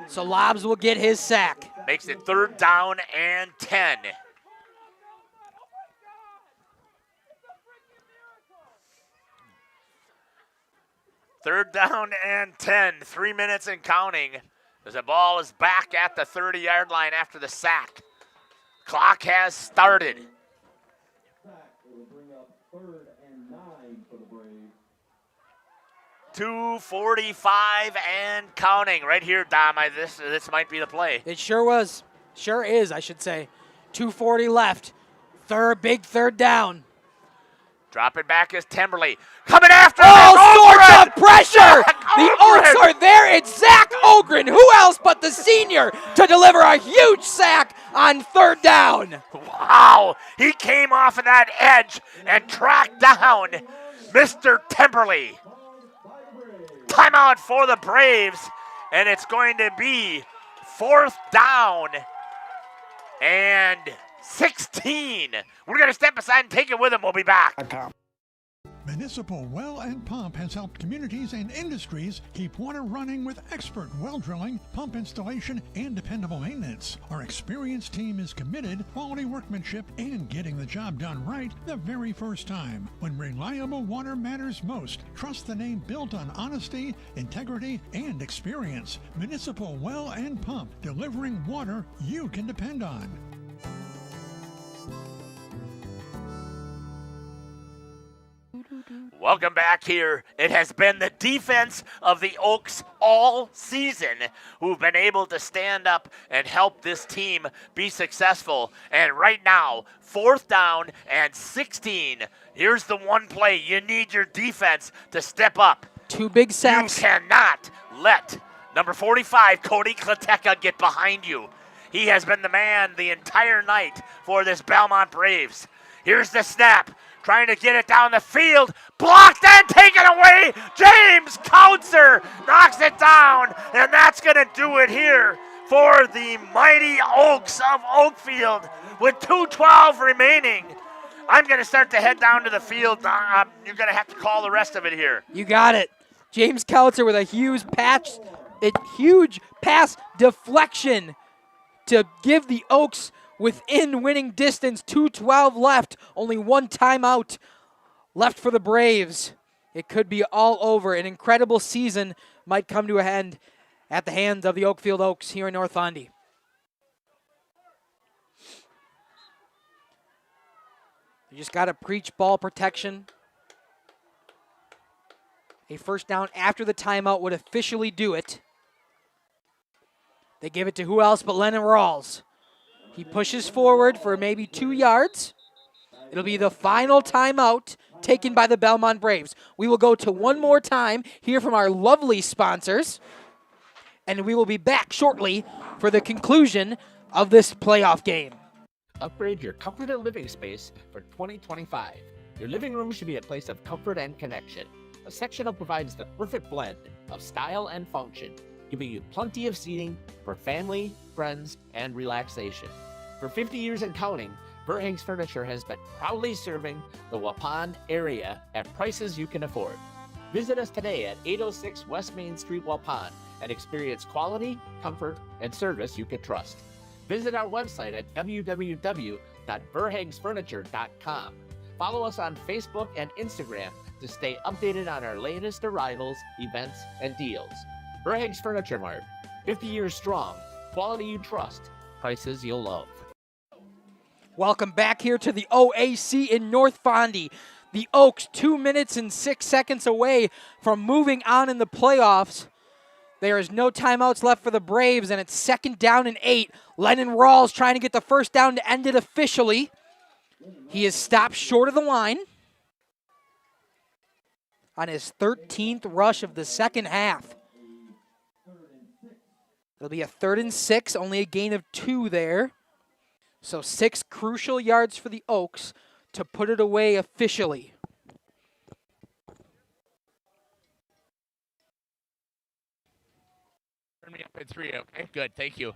so Lobs will get his sack. Makes it 3rd down and 10. Third down and 10, 3 minutes and counting. As the ball is back at the 30-yard line after the sack. Clock has started. 2:45 and counting. Right here, Dom. This might be the play. It sure was. Sure is, I should say. 2:40 left. Big third down. Dropping back is Timberley. Coming after all sorts of pressure. The Oaks are there. It's Zach Ogren. Who else but the senior to deliver a huge sack on 3rd down? Wow. He came off of that edge and tracked down Mr. Timberley. Timeout for the Braves, and it's going to be 4th down and 16. We're going to step aside and take it with him. We'll be back. Municipal Well and Pump has helped communities and industries keep water running with expert well drilling, pump installation, and dependable maintenance. Our experienced team is committed, quality workmanship, and getting the job done right the very first time. When reliable water matters most, trust the name built on honesty, integrity, and experience. Municipal Well and Pump, delivering water you can depend on. Welcome back here. It has been the defense of the Oaks all season who've been able to stand up and help this team be successful. And right now, 4th down and 16. Here's the one play. You need your defense to step up. 2 big sacks. You cannot let number 45, Cody Klateka, get behind you. He has been the man the entire night for this Belmont Braves. Here's the snap. Trying to get it down the field. Blocked and taken away. James Kautzer knocks it down. And that's going to do it here for the mighty Oaks of Oakfield with 2:12 remaining. I'm going to start to head down to the field. You're going to have to call the rest of it here. You got it. James Kautzer with a huge pass deflection to give the Oaks within winning distance. 2:12 left. Only one timeout left for the Braves. It could be all over. An incredible season might come to an end at the hands of the Oakfield Oaks here in North Fondy. You just got to preach ball protection. A first down after the timeout would officially do it. They give it to who else but Lennon Rawls. He pushes forward for maybe 2 yards. It'll be the final timeout taken by the Belmont Braves. We will go to one more time, hear from our lovely sponsors, and we will be back shortly for the conclusion of this playoff game. Upgrade your comfort and living space for 2025. Your living room should be a place of comfort and connection. A sectional provides the perfect blend of style and function, giving you plenty of seating for family, friends, and relaxation. For 50 years and counting, Verheg's Furniture has been proudly serving the Waupun area at prices you can afford. Visit us today at 806 West Main Street, Waupun, and experience quality, comfort, and service you can trust. Visit our website at www.verhegsfurniture.com. Follow us on Facebook and Instagram to stay updated on our latest arrivals, events, and deals. Verheg's Furniture Mart, 50 years strong, quality you trust, prices you'll love. Welcome back here to the OAC in North Fondy. The Oaks 2 minutes and 6 seconds away from moving on in the playoffs. There is no timeouts left for the Braves, and it's 2nd down and 8. Lennon Rawls trying to get the first down to end it officially. He is stopped short of the line on his 13th rush of the second half. It'll be a 3rd and 6, only a gain of 2 there. So 6 crucial yards for the Oaks to put it away officially. Turn me up at 3, okay? Good, thank you.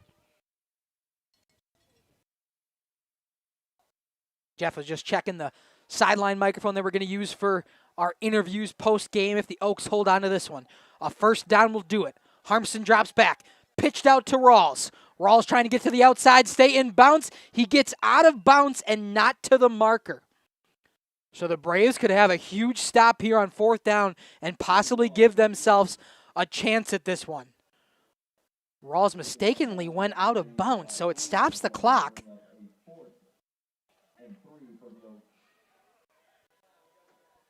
Jeff was just checking the sideline microphone that we're going to use for our interviews post-game if the Oaks hold on to this one. A first down will do it. Harmson drops back. Pitched out to Rawls. Rawls trying to get to the outside, stay in bounds. He gets out of bounds and not to the marker. So the Braves could have a huge stop here on 4th down and possibly give themselves a chance at this one. Rawls mistakenly went out of bounds, so it stops the clock.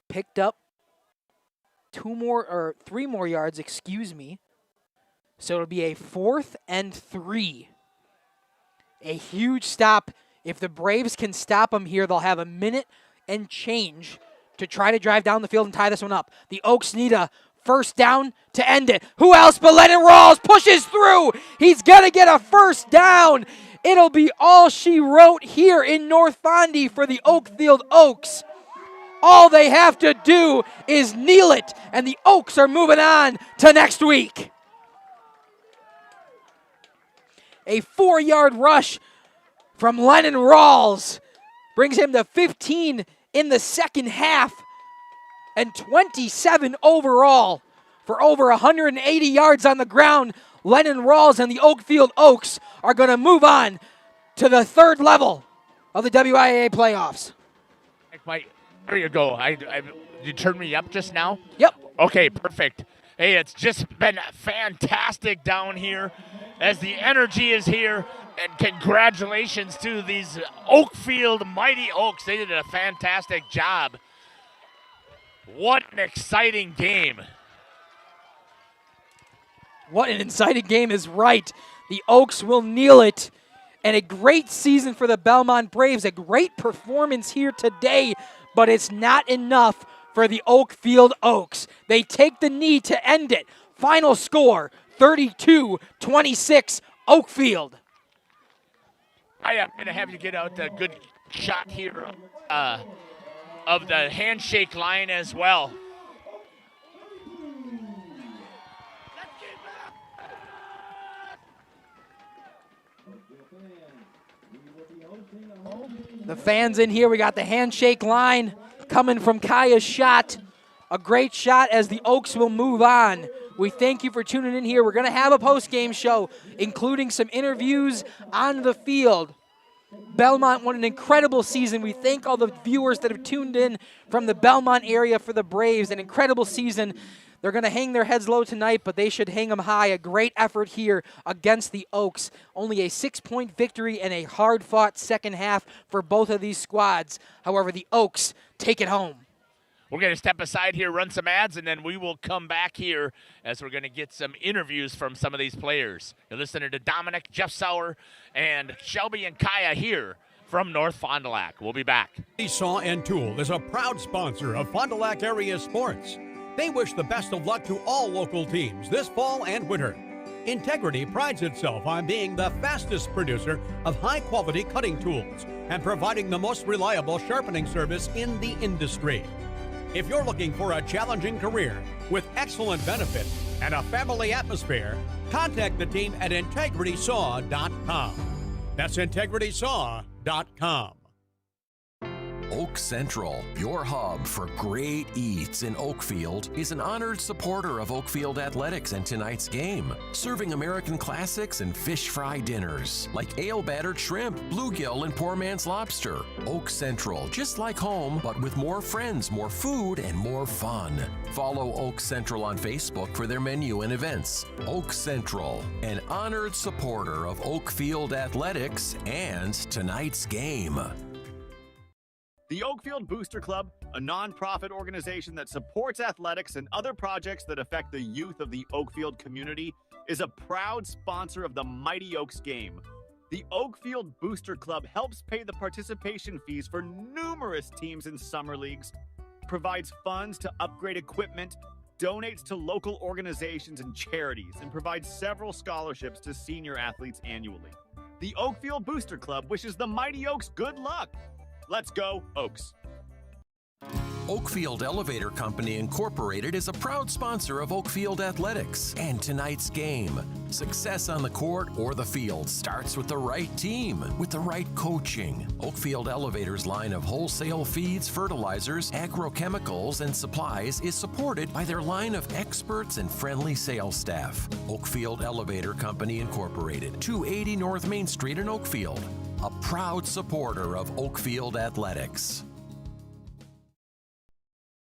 Picked up 3 more yards, excuse me. So it'll be a 4th and 3. A huge stop. If the Braves can stop them here, they'll have a minute and change to try to drive down the field and tie this one up. The Oaks need a first down to end it. Who else but Lennon Rawls pushes through. He's going to get a first down. It'll be all she wrote here in North Fondy for the Oakfield Oaks. All they have to do is kneel it, and the Oaks are moving on to next week. A 4-yard rush from Lennon Rawls brings him to 15 in the second half and 27 overall for over 180 yards on the ground. Lennon Rawls and the Oakfield Oaks are going to move on to the 3rd level of the WIAA playoffs. There you go. You turned me up just now? Yep. Okay, perfect. Hey, it's just been fantastic down here as the energy is here. And congratulations to these Oakfield Mighty Oaks. They did a fantastic job. What an exciting game. What an exciting game is right. The Oaks will kneel it. And a great season for the Belmont Braves. A great performance here today. But it's not enough for the Oakfield Oaks. They take the knee to end it. Final score, 32-26, Oakfield. I am going to have you get out a good shot here of the handshake line as well. The fans in here. We got the handshake line coming from Kaya's shot. A great shot as the Oaks will move on. We thank you for tuning in here. We're going to have a post-game show, including some interviews on the field. Belmont won an incredible season. We thank all the viewers that have tuned in from the Belmont area for the Braves. An incredible season. They're going to hang their heads low tonight, but they should hang them high. A great effort here against the Oaks. Only a 6-point victory and a hard-fought second half for both of these squads. However, the Oaks take it home. We're going to step aside here, run some ads, and then we will come back here as we're going to get some interviews from some of these players. You're listening to Dominic, Jeff Sauer, and Shelby and Kaya here from North Fond du Lac. We'll be back. Saw and Tool is a proud sponsor of Fond du Lac area sports. They wish the best of luck to all local teams this fall and winter. Integrity prides itself on being the fastest producer of high-quality cutting tools and providing the most reliable sharpening service in the industry. If you're looking for a challenging career with excellent benefits and a family atmosphere, contact the team at integritysaw.com. That's integritysaw.com. Oak Central, your hub for great eats in Oakfield, is an honored supporter of Oakfield Athletics and tonight's game, serving American classics and fish fry dinners like ale-battered shrimp, bluegill, and poor man's lobster. Oak Central, just like home, but with more friends, more food, and more fun. Follow Oak Central on Facebook for their menu and events. Oak Central, an honored supporter of Oakfield Athletics and tonight's game. The Oakfield Booster Club, a nonprofit organization that supports athletics and other projects that affect the youth of the Oakfield community, is a proud sponsor of the Mighty Oaks game. The Oakfield Booster Club helps pay the participation fees for numerous teams in summer leagues, provides funds to upgrade equipment, donates to local organizations and charities, and provides several scholarships to senior athletes annually. The Oakfield Booster Club wishes the Mighty Oaks good luck. Let's go, Oaks. Oakfield Elevator Company Incorporated is a proud sponsor of Oakfield Athletics and tonight's game. Success on the court or the field starts with the right team, with the right coaching. Oakfield Elevator's line of wholesale feeds, fertilizers, agrochemicals, and supplies is supported by their line of experts and friendly sales staff. Oakfield Elevator Company Incorporated, 280 North Main Street in Oakfield. A proud supporter of Oakfield Athletics.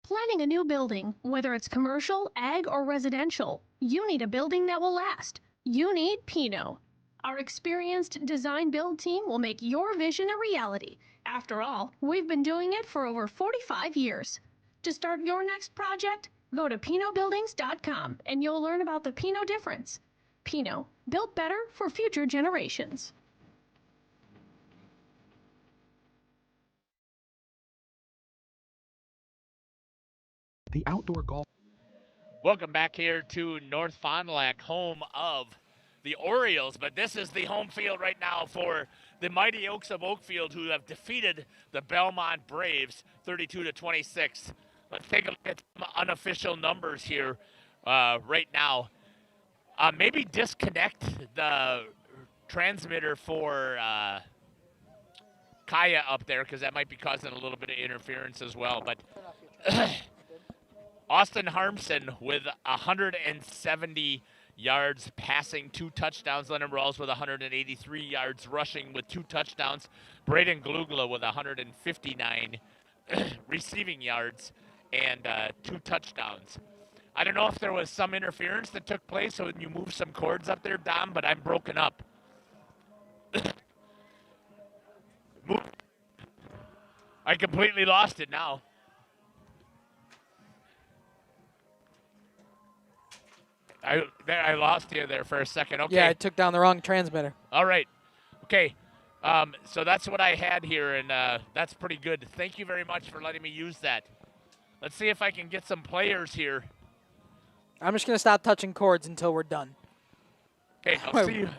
Planning a new building, whether it's commercial, ag, or residential, you need a building that will last. You need Pino. Our experienced design-build team will make your vision a reality. After all, we've been doing it for over 45 years. To start your next project, go to pinobuildings.com and you'll learn about the Pino difference. Pino, built better for future generations. The outdoor golf. Welcome back here to North Fond du Lac, home of the Orioles, but this is the home field right now for the Mighty Oaks of Oakfield, who have defeated the Belmont Braves 32-26. Let's take a look at some unofficial numbers here right now. Maybe disconnect the transmitter for Kaya up there, because that might be causing a little bit of interference as well. But Austin Harmson with 170 yards passing, 2 touchdowns. Leonard Rawls with 183 yards rushing with 2 touchdowns. Braden Glugla with 159 receiving yards and 2 touchdowns. I don't know if there was some interference that took place when you moved some cords up there, Dom, but I'm broken up. I completely lost it now. I lost you there for a second. Okay. Yeah, I took down the wrong transmitter. All right. Okay. So that's what I had here, and that's pretty good. Thank you very much for letting me use that. Let's see if I can get some players here. I'm just going to stop touching cords until we're done. Okay,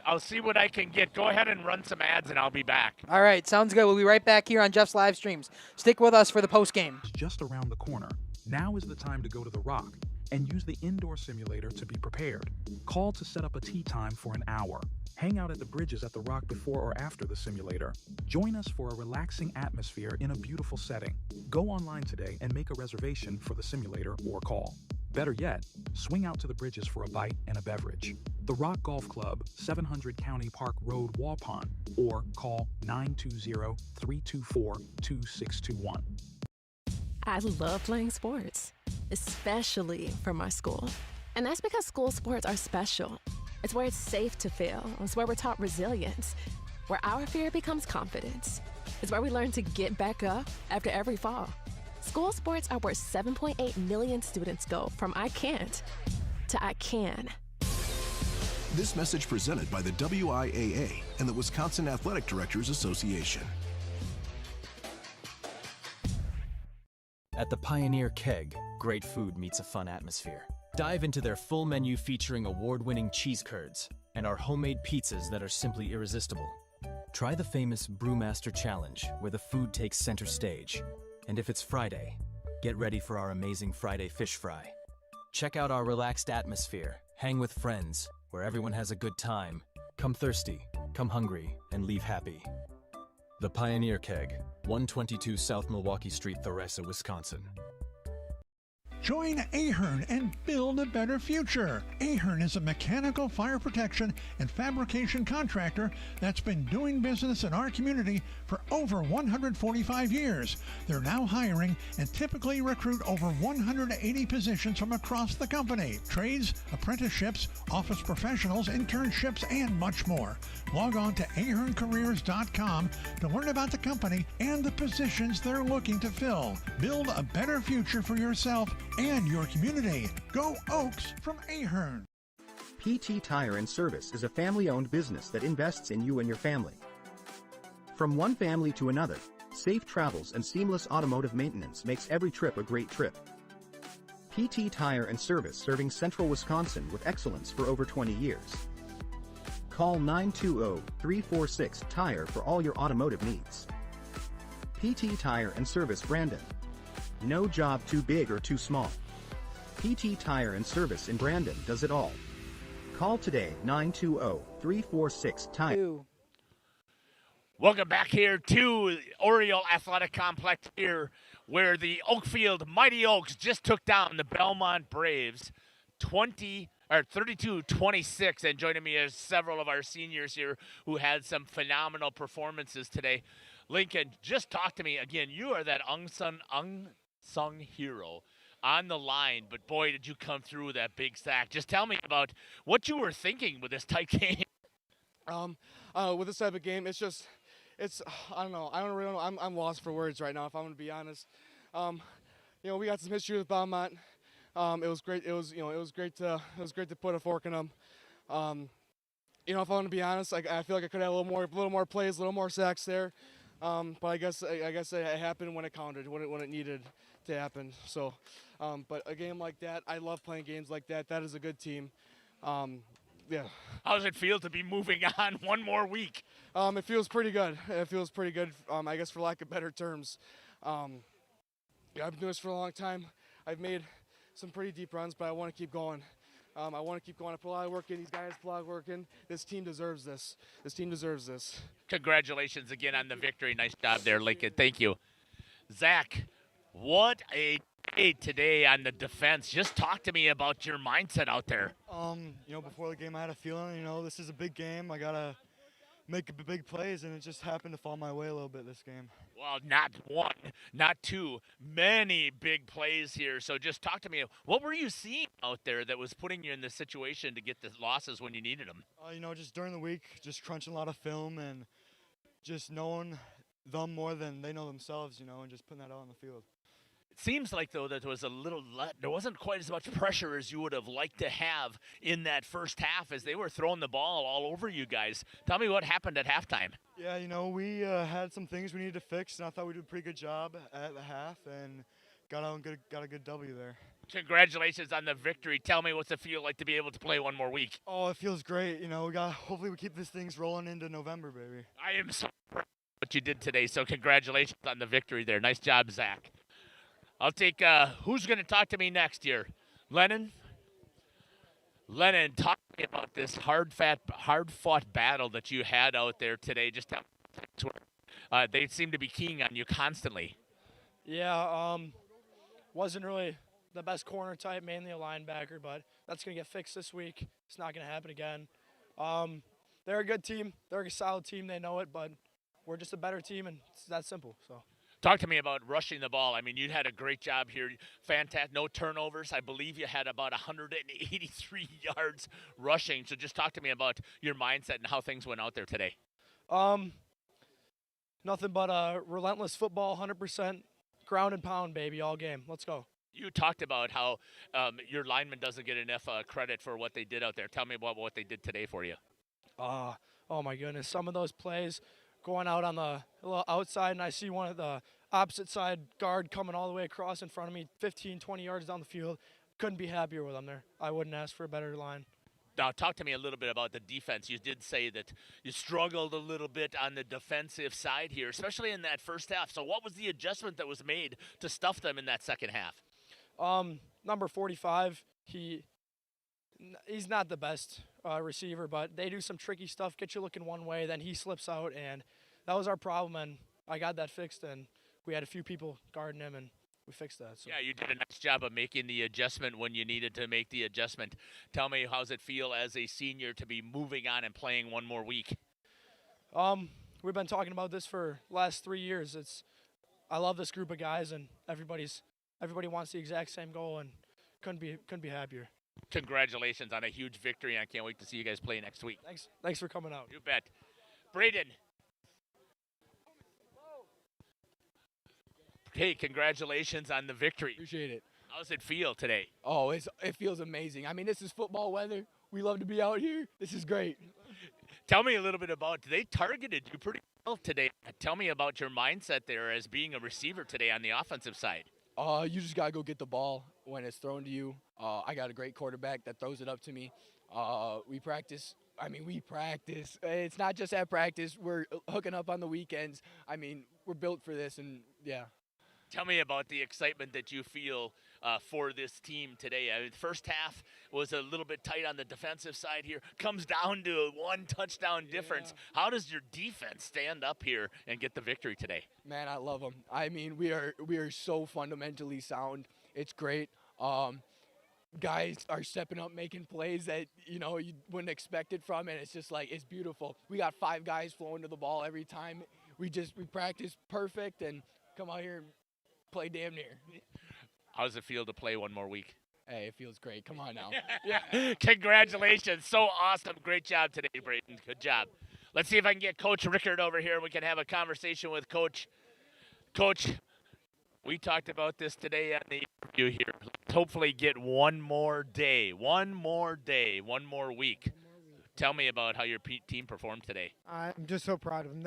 I'll see what I can get. Go ahead and run some ads, and I'll be back. All right, sounds good. We'll be right back here on Jeff's live streams. Stick with us for the post game. Just around the corner. Now is the time to go to the Rock and use the indoor simulator to be prepared. Call to set up a tee time for an hour. Hang out at the bridges at the Rock before or after the simulator. Join us for a relaxing atmosphere in a beautiful setting. Go online today and make a reservation for the simulator or call. Better yet, swing out to the bridges for a bite and a beverage. The Rock Golf Club, 700 County Park Road, Waupun, or call 920-324-2621. I love playing sports, especially for my school. And that's because school sports are special. It's where it's safe to fail. It's where we're taught resilience, where our fear becomes confidence. It's where we learn to get back up after every fall. School sports are where 7.8 million students go from I can't to I can. This message presented by the WIAA and the Wisconsin Athletic Directors Association. At the Pioneer Keg, great food meets a fun atmosphere. Dive into their full menu featuring award-winning cheese curds and our homemade pizzas that are simply irresistible. Try the famous Brewmaster Challenge, where the food takes center stage. And if it's Friday, get ready for our amazing Friday fish fry. Check out our relaxed atmosphere, hang with friends, where everyone has a good time. Come thirsty, come hungry, and leave happy. The Pioneer Keg, 122 South Milwaukee Street, Theresa, Wisconsin. Join Ahern and build a better future. Ahern is a mechanical fire protection and fabrication contractor that's been doing business in our community for over 145 years. They're now hiring and typically recruit over 180 positions from across the company. Trades, apprenticeships, office professionals, internships, and much more. Log on to aherncareers.com to learn about the company and the positions they're looking to fill. Build a better future for yourself and your community. Go Oaks from Ahern. PT Tire and Service is a family-owned business that invests in you and your family. From one family to another, safe travels and seamless automotive maintenance makes every trip a great trip. PT Tire and Service, serving central Wisconsin with excellence for over 20 years. Call 920-346-TIRE for all your automotive needs. PT Tire and Service, Brandon. No job too big or too small. PT Tire and Service in Brandon does it all. Call today, 920-346-TIRE. Welcome back here to Oriole Athletic Complex here, where the Oakfield Mighty Oaks just took down the Belmont Braves 32-26, and joining me is several of our seniors here who had some phenomenal performances today. Lincoln, just talk to me again. You are that unsung hero on the line, but boy, did you come through with that big sack. Just tell me about what you were thinking with this tight game. With this type of game, it's I don't know. I don't really know. I'm lost for words right now, if I'm going to be honest. We got some history with Belmont. It was great. It was great to put a fork in them. If I'm going to be honest, I feel like I could have a little more plays, a little more sacks there. But I guess it happened when it counted, when it needed to happen. So, but a game like that, I love playing games like that. That is a good team. Yeah. How does it feel to be moving on one more week? It feels pretty good. It feels pretty good. I guess for lack of better terms. I've been doing this for a long time. I've made some pretty deep runs, but I want to keep going. I want to keep going. I put a lot of work in. These guys put a lot of work in. This team deserves this. This team deserves this. Congratulations again on the victory. Nice job there, Lincoln. Thank you. Zach, what a day today on the defense. Just talk to me about your mindset out there. Before the game, I had a feeling, this is a big game. I got to make big plays, and it just happened to fall my way a little bit this game. Well, not one, not two, many big plays here. So just talk to me. What were you seeing out there that was putting you in this situation to get the losses when you needed them? Just during the week, just crunching a lot of film and just knowing them more than they know themselves, and just putting that out on the field. It seems like, though, that there wasn't quite as much pressure as you would have liked to have in that first half as they were throwing the ball all over you guys. Tell me what happened at halftime. Yeah, we had some things we needed to fix, and I thought we did a pretty good job at the half and got a good W there. Congratulations on the victory. Tell me what's it feel like to be able to play one more week. Oh, it feels great. Hopefully we keep these things rolling into November, baby. I am so proud of what you did today, so congratulations on the victory there. Nice job, Zach. I'll take, who's going to talk to me next here? Lennon, talk me about this hard-fought battle that you had out there today. Just how they seem to be keying on you constantly. Yeah, wasn't really the best corner type, mainly a linebacker, but that's going to get fixed this week. It's not going to happen again. They're a good team. They're a solid team. They know it, but we're just a better team, and it's that simple. So. Talk to me about rushing the ball. I mean, you had a great job here. Fantastic. No turnovers. I believe you had about 183 yards rushing. So just talk to me about your mindset and how things went out there today. Nothing but relentless football, 100% ground and pound, baby, all game. Let's go. You talked about how your lineman doesn't get enough credit for what they did out there. Tell me about what they did today for you. Oh, my goodness. Some of those plays going out on the outside, and I see one of the opposite side guard coming all the way across in front of me, 15, 20 yards down the field. Couldn't be happier with them there. I wouldn't ask for a better line. Now, talk to me a little bit about the defense. You did say that you struggled a little bit on the defensive side here, especially in that first half. So what was the adjustment that was made to stuff them in that second half? Number 45, he's not the best receiver, but they do some tricky stuff, get you looking one way, then he slips out, and that was our problem, and I got that fixed, and we had a few people guarding him, and we fixed that. So. Yeah, you did a nice job of making the adjustment when you needed to make the adjustment. Tell me, how's it feel as a senior to be moving on and playing one more week? We've been talking about this for the last 3 years. I love this group of guys, and everybody wants the exact same goal, and couldn't be happier. Congratulations on a huge victory. I can't wait to see you guys play next week. Thanks for coming out. You bet. Braden. Hey, congratulations on the victory. Appreciate it. How does it feel today? Oh, it feels amazing. I mean, this is football weather. We love to be out here. This is great. Tell me a little bit about, they targeted you pretty well today. Tell me about your mindset there as being a receiver today on the offensive side. You just got to go get the ball when it's thrown to you. I got a great quarterback that throws it up to me. We practice. It's not just at practice. We're hooking up on the weekends. I mean, we're built for this, and yeah. Tell me about the excitement that you feel for this team today. I mean, the first half was a little bit tight on the defensive side here. Comes down to a one touchdown difference. Yeah. How does your defense stand up here and get the victory today? Man, I love them. I mean, we are so fundamentally sound. It's great. Guys are stepping up, making plays that, you wouldn't expect it from, and it's just like, it's beautiful. We got 5 guys flowing to the ball every time. We practice perfect and come out here and play damn near. How does it feel to play one more week? Hey, it feels great. Come on now. Yeah. Congratulations. So awesome. Great job today, Brayden. Good job. Let's see if I can get Coach Rickard over here and we can have a conversation with Coach. Coach, we talked about this today on the interview here. Let's hopefully get one more week. Tell me about how your team performed today. I'm just so proud of them.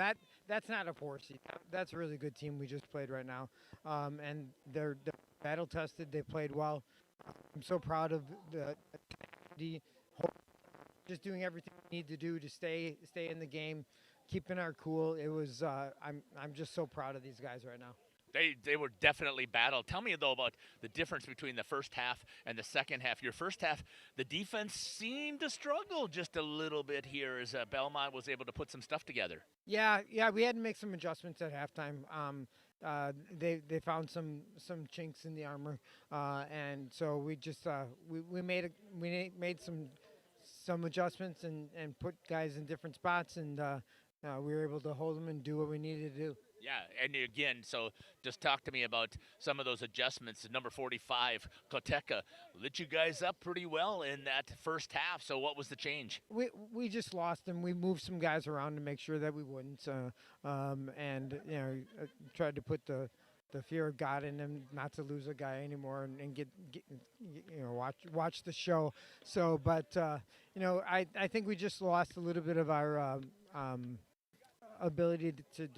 That's not a 4 seed. That's a really good team we just played right now. And they're battle tested. They played well. I'm so proud of the just doing everything we need to do to stay in the game, keeping our cool. It was I'm just so proud of these guys right now. They were definitely battled. Tell me, though, about the difference between the first half and the second half. Your first half, the defense seemed to struggle just a little bit here as Belmont was able to put some stuff together. Yeah, we had to make some adjustments at halftime. They found some chinks in the armor, and so we just we made some adjustments and put guys in different spots, and we were able to hold them and do what we needed to do. Yeah, and again, so just talk to me about some of those adjustments. Number 45, Koteka, lit you guys up pretty well in that first half. So what was the change? We just lost them. We moved some guys around to make sure that we wouldn't, and tried to put the fear of God in them, not to lose a guy anymore, and get watch the show. So, but I think we just lost a little bit of our ability to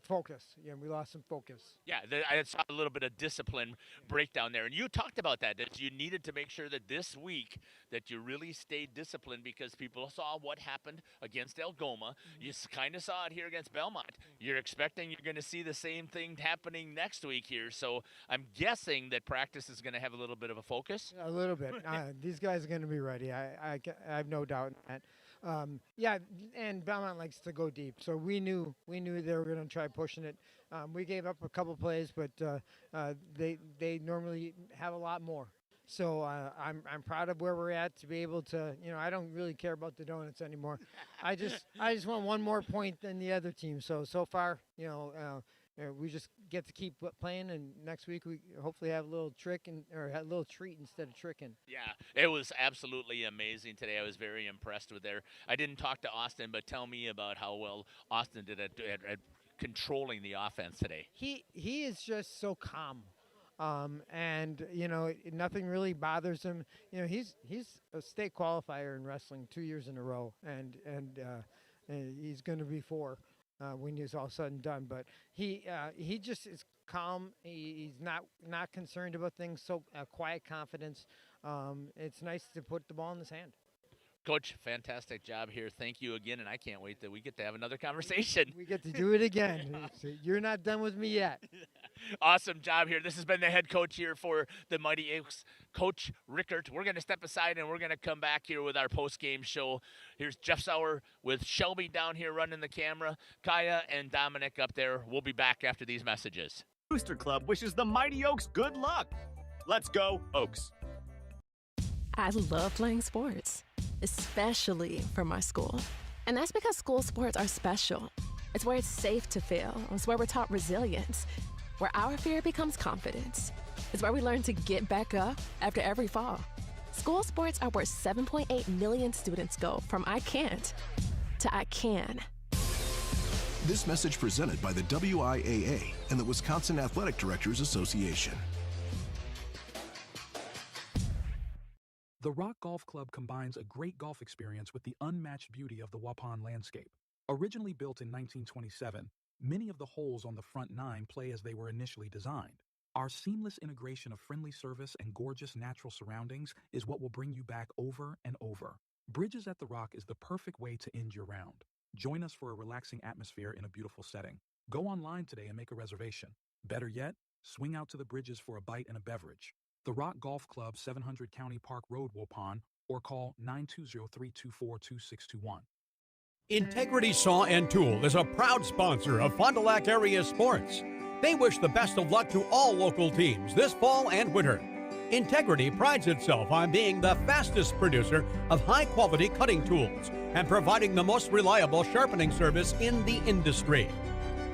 focus. We lost some focus. Yeah, I saw a little bit of discipline breakdown there, and you talked about that you needed to make sure that this week that you really stayed disciplined because people saw what happened against Algoma. You kind of saw it here against Belmont. You're expecting you're going to see the same thing happening next week here, so I'm guessing that practice is going to have a little bit of a focus. A little bit. These guys are going to be ready. I have no doubt in that. Yeah, and Belmont likes to go deep, so we knew they were going to try pushing it. We gave up a couple plays, but they normally have a lot more. So I'm proud of where we're at to be able to. I don't really care about the donuts anymore. I just want one more point than the other team. So far, we just get to keep playing, and next week we hopefully have a little trick or a little treat instead of tricking. Yeah, it was absolutely amazing today. I was very impressed with I didn't talk to Austin, but tell me about how well Austin did at controlling the offense today. He is just so calm. And nothing really bothers him. He's a state qualifier in wrestling 2 years in a row, and he's going to be 4 when he's all said and done. But he just is calm. He's not concerned about things. So quiet confidence. It's nice to put the ball in his hand. Coach, fantastic job here. Thank you again, and I can't wait that we get to have another conversation. We get to do it again. You're not done with me yet. Awesome job here. This has been the head coach here for the Mighty Oaks, Coach Rickert. We're going to step aside, and we're going to come back here with our post-game show. Here's Jeff Sauer with Shelby down here running the camera, Kaya and Dominic up there. We'll be back after these messages. Booster Club wishes the Mighty Oaks good luck. Let's go, Oaks. I love playing sports, especially for my school. And that's because school sports are special. It's where it's safe to fail. It's where we're taught resilience, where our fear becomes confidence. It's where we learn to get back up after every fall. School sports are where 7.8 million students go from I can't to I can. This message presented by the WIAA and the Wisconsin Athletic Directors Association. The Rock Golf Club combines a great golf experience with the unmatched beauty of the Waupun landscape. Originally built in 1927, many of the holes on the front 9 play as they were initially designed. Our seamless integration of friendly service and gorgeous natural surroundings is what will bring you back over and over. Bridges at the Rock is the perfect way to end your round. Join us for a relaxing atmosphere in a beautiful setting. Go online today and make a reservation. Better yet, swing out to the Bridges for a bite and a beverage. The Rock Golf Club, 700 County Park Road, Waupun, or call 920-324-2621. Integrity Saw and Tool is a proud sponsor of Fond du Lac area sports. They wish the best of luck to all local teams this fall and winter. Integrity prides itself on being the fastest producer of high-quality cutting tools and providing the most reliable sharpening service in the industry.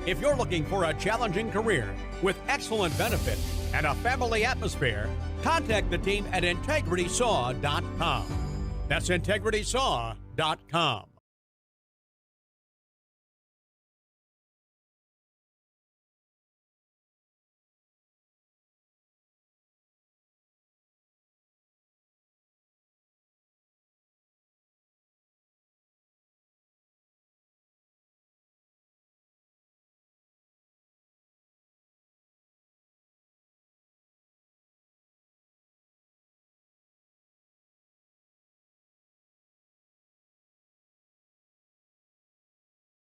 If you're looking for a challenging career with excellent benefits and a family atmosphere, contact the team at integritysaw.com. That's integritysaw.com.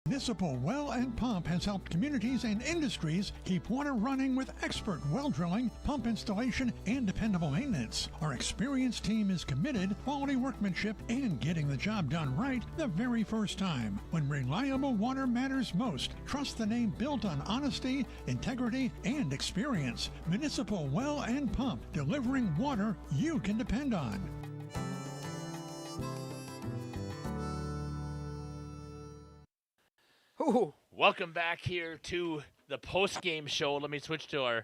Municipal Well and Pump has helped communities and industries keep water running with expert well drilling, pump installation, and dependable maintenance. Our experienced team is committed, quality workmanship, and getting the job done right the very first time. When reliable water matters most, trust the name built on honesty, integrity, and experience. Municipal Well and Pump, delivering water you can depend on. Ooh. Welcome back here to the post-game show. Let me switch to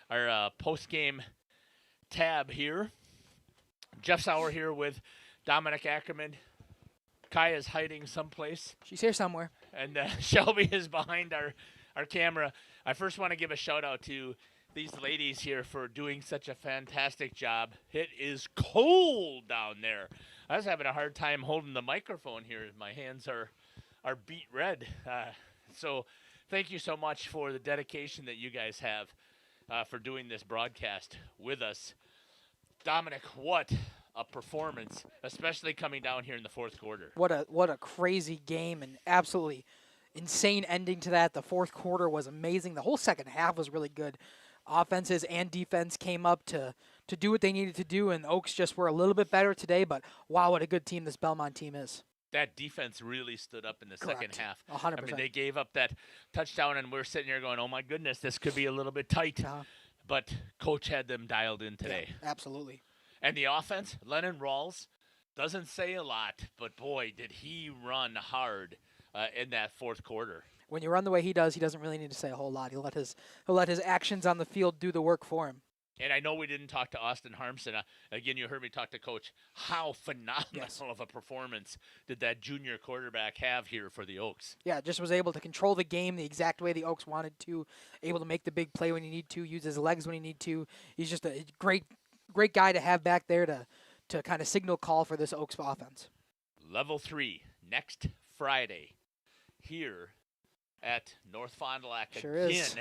our post-game tab here. Jeff Sauer here with Dominic Ackerman. Kaya's hiding someplace. She's here somewhere. And Shelby is behind our camera. I first want to give a shout-out to these ladies here for doing such a fantastic job. It is cold down there. I was having a hard time holding the microphone here. My hands are beat red. So thank you so much for the dedication that you guys have for doing this broadcast with us. Dominic, what a performance, especially coming down here in the fourth quarter. What a crazy game and absolutely insane ending to that. The fourth quarter was amazing. The whole second half was really good. Offenses and defense came up to do what they needed to do, and Oaks just were a little bit better today, but wow, what a good team this Belmont team is. That defense really stood up in the second half. 100%. I mean, they gave up that touchdown, and we're sitting here going, oh, my goodness, this could be a little bit tight. But Coach had them dialed in today. Yeah, absolutely. And the offense, Lennon Rawls, doesn't say a lot, but, boy, did he run hard in that fourth quarter. When you run the way he does, he doesn't really need to say a whole lot. He'll let his actions on the field do the work for him. And I know we didn't talk to Austin Harmson. Again, you heard me talk to Coach. How phenomenal of a performance did that junior quarterback have here for the Oaks? Yeah, just was able to control the game the exact way the Oaks wanted to, able to make the big play when he need to, use his legs when he need to. He's just a great guy to have back there to kind of signal call for this Oaks offense. Level 3, next Friday, here at North Fond du Lac. Sure again. Is.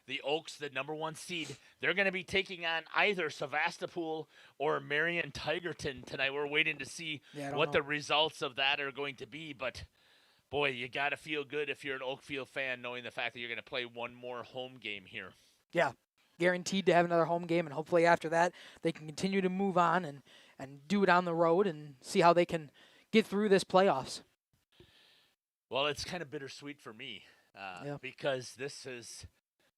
The Oaks, the number 1 seed, they're going to be taking on either Sevastopol or Marion Tigerton tonight. We're waiting to see what the results of that are going to be. But, boy, you got to feel good if you're an Oakfield fan knowing the fact that you're going to play one more home game here. Yeah, guaranteed to have another home game, and hopefully after that they can continue to move on and do it on the road and see how they can get through this playoffs. Well, it's kind of bittersweet for me because this is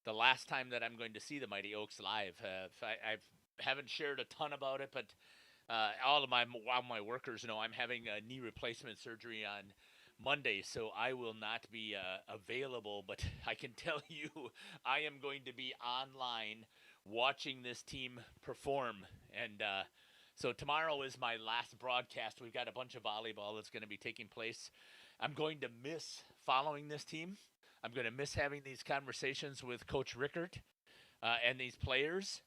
the last time that I'm going to see the Mighty Oaks live. I haven't shared a ton about it, but all of my workers know I'm having a knee replacement surgery on Monday, so I will not be available. But I can tell you I am going to be online watching this team perform. And so tomorrow is my last broadcast. We've got a bunch of volleyball that's going to be taking place. I'm going to miss following this team. I'm going to miss having these conversations with Coach Rickert and these players.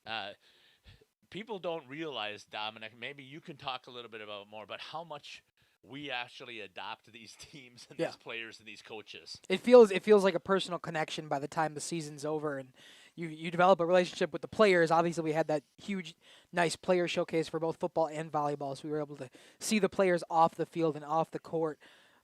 People don't realize, Dominic, maybe you can talk a little bit about more, but how much we actually adopt these teams and these players and these coaches. It feels like a personal connection by the time the season's over, and you develop a relationship with the players. Obviously, we had that huge, nice player showcase for both football and volleyball, so we were able to see the players off the field and off the court.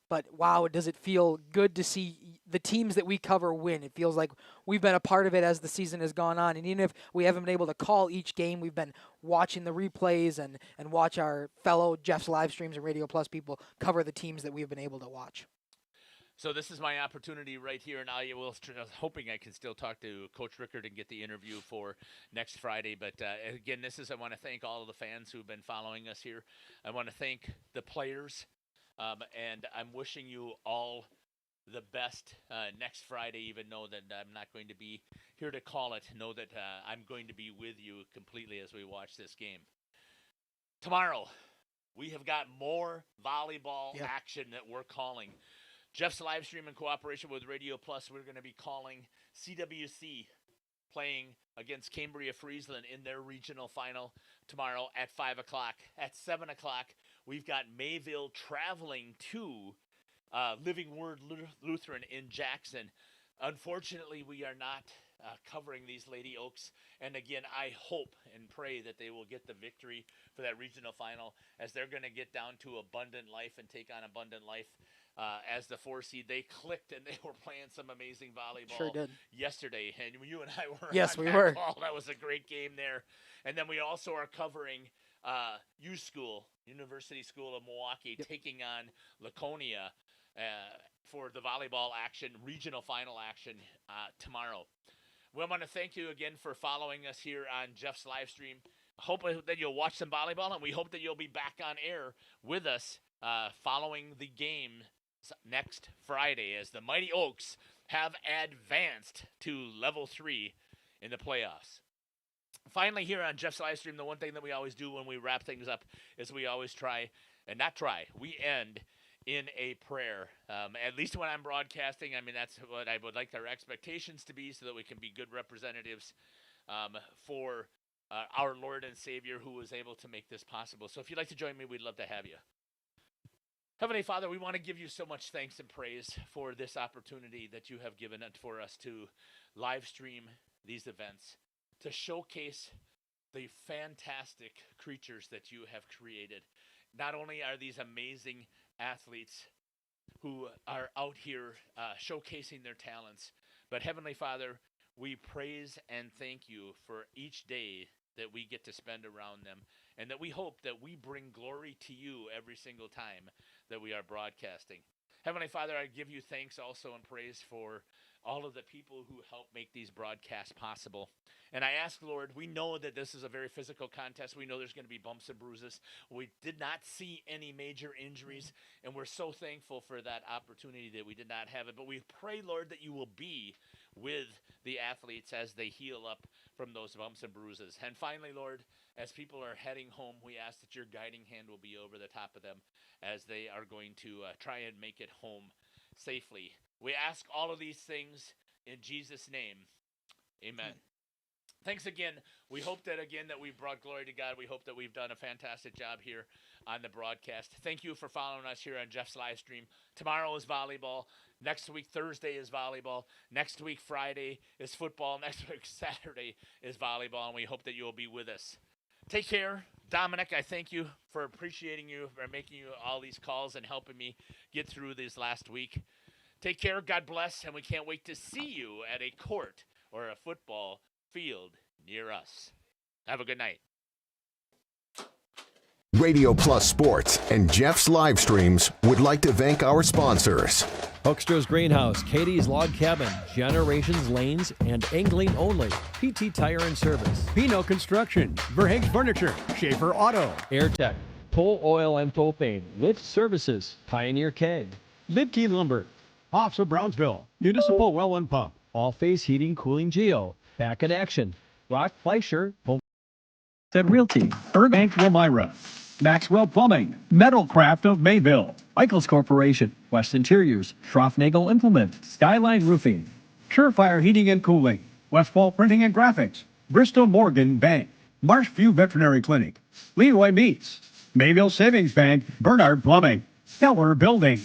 But, wow, does it feel good to see the teams that we cover win. It feels like we've been a part of it as the season has gone on. And even if we haven't been able to call each game, we've been watching the replays and watch our fellow Jeff's live streams and Radio Plus people cover the teams that we've been able to watch. So this is my opportunity right here, and I was hoping I can still talk to Coach Rickert and get the interview for next Friday. But again, I want to thank all of the fans who've been following us here. I want to thank the players. And I'm wishing you all the best next Friday, even though that I'm not going to be here to call it. Know that I'm going to be with you completely as we watch this game. Tomorrow, we have got more volleyball action that we're calling. Jeff's live stream in cooperation with Radio Plus, we're going to be calling CWC playing against Cambria Friesland in their regional final tomorrow at 5 o'clock. At 7 o'clock, we've got Mayville traveling to Living Word Lutheran in Jackson. Unfortunately, we are not covering these Lady Oaks. And again, I hope and pray that they will get the victory for that regional final as they're going to get down to Abundant Life and take on Abundant Life as the 4 seed. They clicked and they were playing some amazing volleyball yesterday. And you and I were yes, on we that were. call. That was a great game there. And then we also are covering U School, University School of Milwaukee, taking on Laconia for the volleyball action, regional final action tomorrow. We want to thank you again for following us here on Jeff's live stream. Hope that you'll watch some volleyball, and we hope that you'll be back on air with us following the game next Friday as the Mighty Oaks have advanced to level 3 in the playoffs. Finally, here on Jeff's live stream, the one thing that we always do when we wrap things up is we always we end in a prayer. At least when I'm broadcasting, I mean, that's what I would like our expectations to be so that we can be good representatives for our Lord and Savior who was able to make this possible. So if you'd like to join me, we'd love to have you. Heavenly Father, we want to give you so much thanks and praise for this opportunity that you have given it for us to live stream these events, to showcase the fantastic creatures that you have created. Not only are these amazing athletes who are out here showcasing their talents, but Heavenly Father, we praise and thank you for each day that we get to spend around them, and that we hope that we bring glory to you every single time that we are broadcasting. Heavenly Father, I give you thanks also and praise for all of the people who help make these broadcasts possible. And I ask, Lord, we know that this is a very physical contest. We know there's going to be bumps and bruises. We did not see any major injuries, and we're so thankful for that opportunity that we did not have it. But we pray, Lord, that you will be with the athletes as they heal up from those bumps and bruises. And finally, Lord, as people are heading home, we ask that your guiding hand will be over the top of them as they are going to try and make it home safely. We ask all of these things in Jesus' name. Amen. Thanks again. We hope that, again, that we've brought glory to God. We hope that we've done a fantastic job here on the broadcast. Thank you for following us here on Jeff's live stream. Tomorrow is volleyball. Next week, Thursday is volleyball. Next week, Friday is football. Next week, Saturday is volleyball, and we hope that you will be with us. Take care. Dominic, I thank you for appreciating you, for making you all these calls and helping me get through this last week. Take care. God bless, and we can't wait to see you at a court or a football field near us. Have a good night. Radio Plus Sports and Jeff's live streams would like to thank our sponsors. Hoekstra's Greenhouse, Katie's Log Cabin, Generations Lanes, and Angling Only. PT Tire and Service. Pino Construction, Verhaeg's Furniture, Schaefer Auto, AirTech, Toll Oil and Propane, Lift Services, Pioneer Keg, Lidkey Lumber, Hoffs of Brownsville, Municipal Well and Pump, All Phase Heating, Cooling Geo, Back in Action, Rock Fleischer, Home Realty, Burbank, Elmira, Maxwell Plumbing, Metalcraft of Mayville, Michaels Corporation, West Interiors, Schroffnagel Implement, Skyline Roofing, Surefire Heating and Cooling, Westfall Printing and Graphics, Bristol Morgan Bank, Marshview Veterinary Clinic, Leroy Meats, Mayville Savings Bank, Bernard Plumbing, Keller Building.